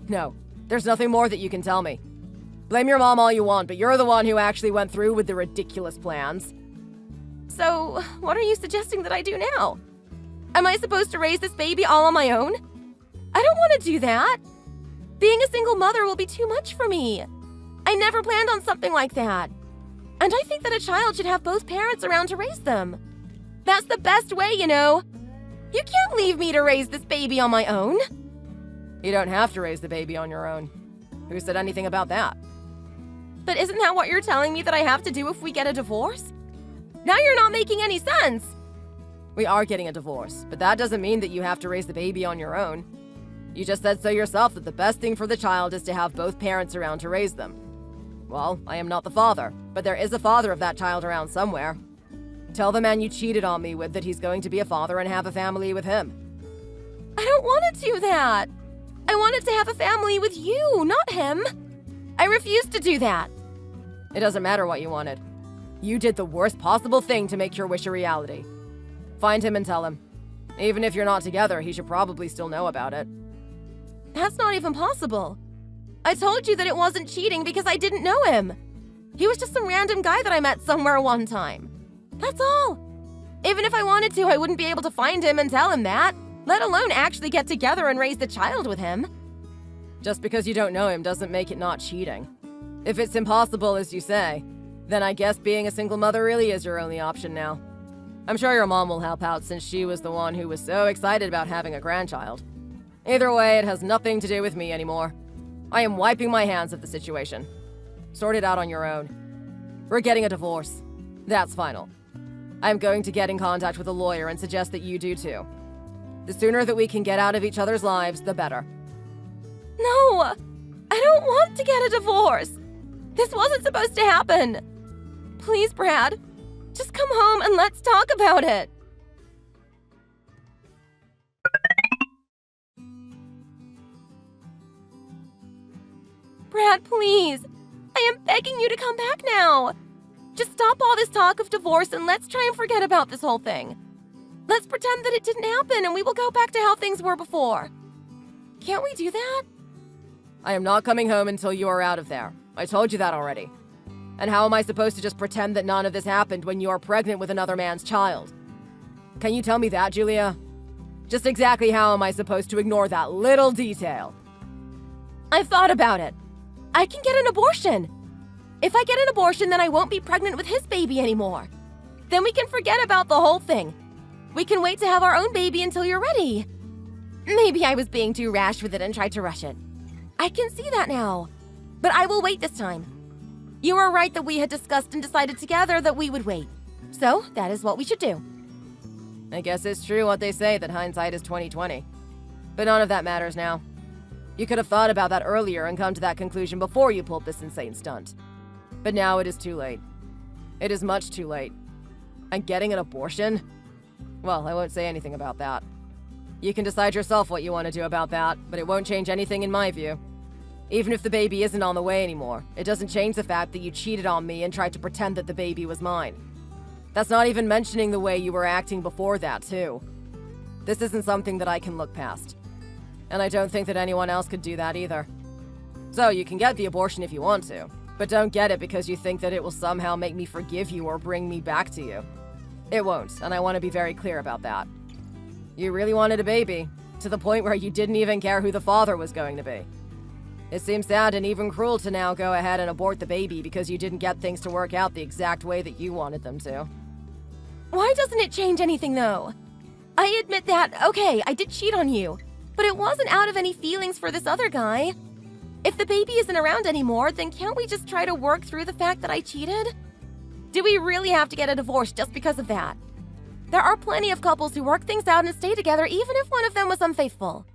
No, there's nothing more that you can tell me. Blame your mom all you want, but you're the one who actually went through with the ridiculous plans. So, what are you suggesting that I do now? Am I supposed to raise this baby all on my own? I don't want to do that. Being a single mother will be too much for me. I never planned on something like that. And I think that a child should have both parents around to raise them. That's the best way, you know. You can't leave me to raise this baby on my own. You don't have to raise the baby on your own. Who said anything about that? But isn't that what you're telling me that I have to do if we get a divorce? Now you're not making any sense. We are getting a divorce, but that doesn't mean that you have to raise the baby on your own. You just said so yourself that the best thing for the child is to have both parents around to raise them. Well, I am not the father, but there is a father of that child around somewhere. Tell the man you cheated on me with that he's going to be a father and have a family with him. I don't want to do that. I wanted to have a family with you, not him. I refuse to do that. It doesn't matter what you wanted. You did the worst possible thing to make your wish a reality. Find him and tell him. Even if you're not together, he should probably still know about it. That's not even possible. I told you that it wasn't cheating because I didn't know him. He was just some random guy that I met somewhere one time. That's all. Even if I wanted to, I wouldn't be able to find him and tell him that, let alone actually get together and raise the child with him. Just because you don't know him doesn't make it not cheating. If it's impossible, as you say, then I guess being a single mother really is your only option now. I'm sure your mom will help out since she was the one who was so excited about having a grandchild. Either way, it has nothing to do with me anymore. I am wiping my hands of the situation. Sort it out on your own. We're getting a divorce. That's final. I'm going to get in contact with a lawyer and suggest that you do too. The sooner that we can get out of each other's lives, the better. No! I don't want to get a divorce! This wasn't supposed to happen! Please, Brad, just come home and let's talk about it! Brad, please! I am begging you to come back now! Just stop all this talk of divorce and let's try and forget about this whole thing. Let's pretend that it didn't happen and we will go back to how things were before. Can't we do that? I am not coming home until you are out of there. I told you that already. And how am I supposed to just pretend that none of this happened when you are pregnant with another man's child? Can you tell me that, Julia? Just exactly how am I supposed to ignore that little detail? I've thought about it. I can get an abortion. If I get an abortion, then I won't be pregnant with his baby anymore. Then we can forget about the whole thing. We can wait to have our own baby until you're ready. Maybe I was being too rash with it and tried to rush it. I can see that now. But I will wait this time. You were right that we had discussed and decided together that we would wait. So, that is what we should do. I guess it's true what they say that hindsight is 20/20. But none of that matters now. You could have thought about that earlier and come to that conclusion before you pulled this insane stunt. But now it is too late. It is much too late. And getting an abortion? Well, I won't say anything about that. You can decide yourself what you want to do about that, but it won't change anything in my view. Even if the baby isn't on the way anymore, it doesn't change the fact that you cheated on me and tried to pretend that the baby was mine. That's not even mentioning the way you were acting before that, too. This isn't something that I can look past. And I don't think that anyone else could do that either. So you can get the abortion if you want to, but don't get it because you think that it will somehow make me forgive you or bring me back to you. It won't, and I want to be very clear about that. You really wanted a baby, to the point where you didn't even care who the father was going to be. It seems sad and even cruel to now go ahead and abort the baby because you didn't get things to work out the exact way that you wanted them to. Why doesn't it change anything, though? I admit that, okay, I did cheat on you, but it wasn't out of any feelings for this other guy. If the baby isn't around anymore, then can't we just try to work through the fact that I cheated? Do we really have to get a divorce just because of that? There are plenty of couples who work things out and stay together even if one of them was unfaithful.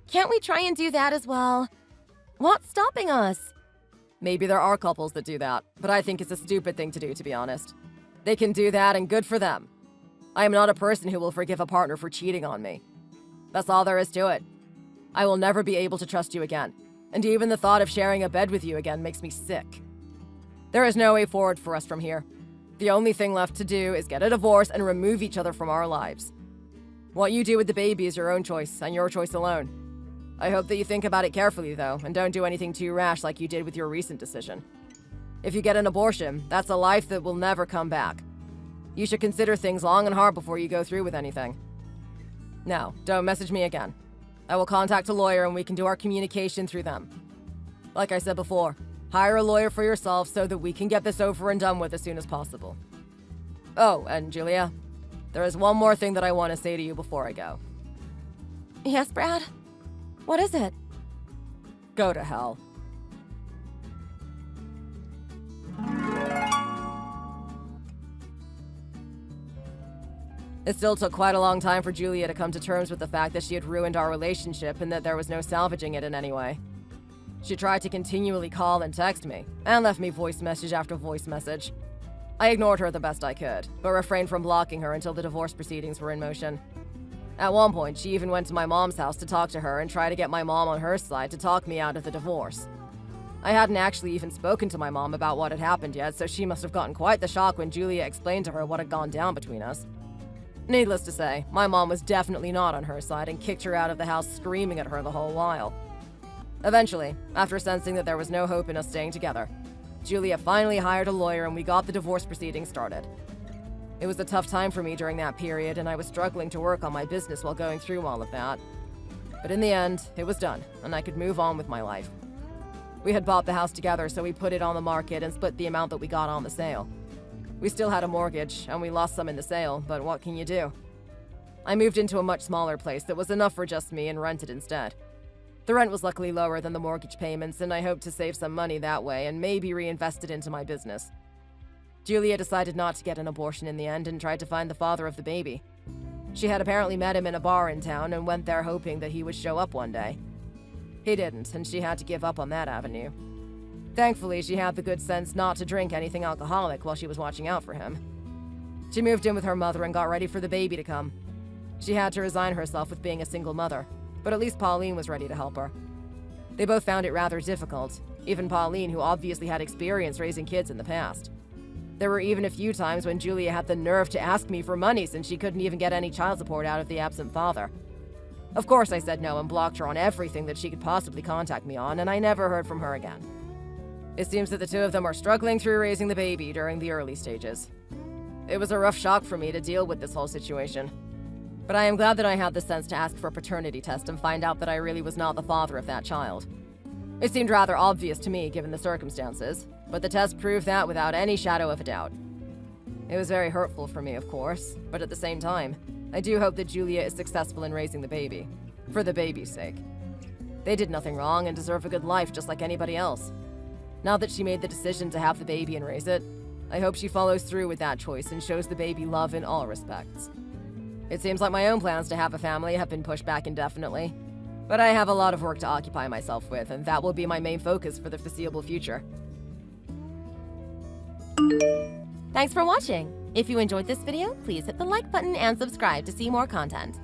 Can't we try and do that as well? What's stopping us? Maybe there are couples that do that, but I think it's a stupid thing to do, to be honest. They can do that, and good for them. I am not a person who will forgive a partner for cheating on me. That's all there is to it. I will never be able to trust you again, and even the thought of sharing a bed with you again makes me sick. There is no way forward for us from here. The only thing left to do is get a divorce and remove each other from our lives. What you do with the baby is your own choice, and your choice alone. I hope that you think about it carefully, though, and don't do anything too rash like you did with your recent decision. If you get an abortion, that's a life that will never come back. You should consider things long and hard before you go through with anything. Now, don't message me again. I will contact a lawyer and we can do our communication through them. Like I said before, hire a lawyer for yourself so that we can get this over and done with as soon as possible. Oh, and Julia, there is one more thing that I want to say to you before I go. Yes, Brad? What is it? Go to hell. It still took quite a long time for Julia to come to terms with the fact that she had ruined our relationship and that there was no salvaging it in any way. She tried to continually call and text me, and left me voice message after voice message. I ignored her the best I could, but refrained from blocking her until the divorce proceedings were in motion. At one point, she even went to my mom's house to talk to her and try to get my mom on her side to talk me out of the divorce. I hadn't actually even spoken to my mom about what had happened yet, so she must have gotten quite the shock when Julia explained to her what had gone down between us. Needless to say, my mom was definitely not on her side and kicked her out of the house screaming at her the whole while. Eventually, after sensing that there was no hope in us staying together, Julia finally hired a lawyer and we got the divorce proceedings started. It was a tough time for me during that period and I was struggling to work on my business while going through all of that. But in the end, it was done and I could move on with my life. We had bought the house together, so we put it on the market and split the amount that we got on the sale. We still had a mortgage, and we lost some in the sale, but what can you do? I moved into a much smaller place that was enough for just me and rented instead. The rent was luckily lower than the mortgage payments, and I hoped to save some money that way and maybe reinvest it into my business. Julia decided not to get an abortion in the end and tried to find the father of the baby. She had apparently met him in a bar in town and went there hoping that he would show up one day. He didn't, and she had to give up on that avenue. Thankfully, she had the good sense not to drink anything alcoholic while she was watching out for him. She moved in with her mother and got ready for the baby to come. She had to resign herself with being a single mother, but at least Pauline was ready to help her. They both found it rather difficult, even Pauline, who obviously had experience raising kids in the past. There were even a few times when Julia had the nerve to ask me for money since she couldn't even get any child support out of the absent father. Of course I said no and blocked her on everything that she could possibly contact me on, and I never heard from her again. It seems that the two of them are struggling through raising the baby during the early stages. It was a rough shock for me to deal with this whole situation. But I am glad that I had the sense to ask for a paternity test and find out that I really was not the father of that child. It seemed rather obvious to me given the circumstances, but the test proved that without any shadow of a doubt. It was very hurtful for me, of course, but at the same time, I do hope that Julia is successful in raising the baby, for the baby's sake. They did nothing wrong and deserve a good life just like anybody else. Now that she made the decision to have the baby and raise it, I hope she follows through with that choice and shows the baby love in all respects. It seems like my own plans to have a family have been pushed back indefinitely, but I have a lot of work to occupy myself with, and that will be my main focus for the foreseeable future. Thanks for watching. If you enjoyed this video, please hit the like button and subscribe to see more content.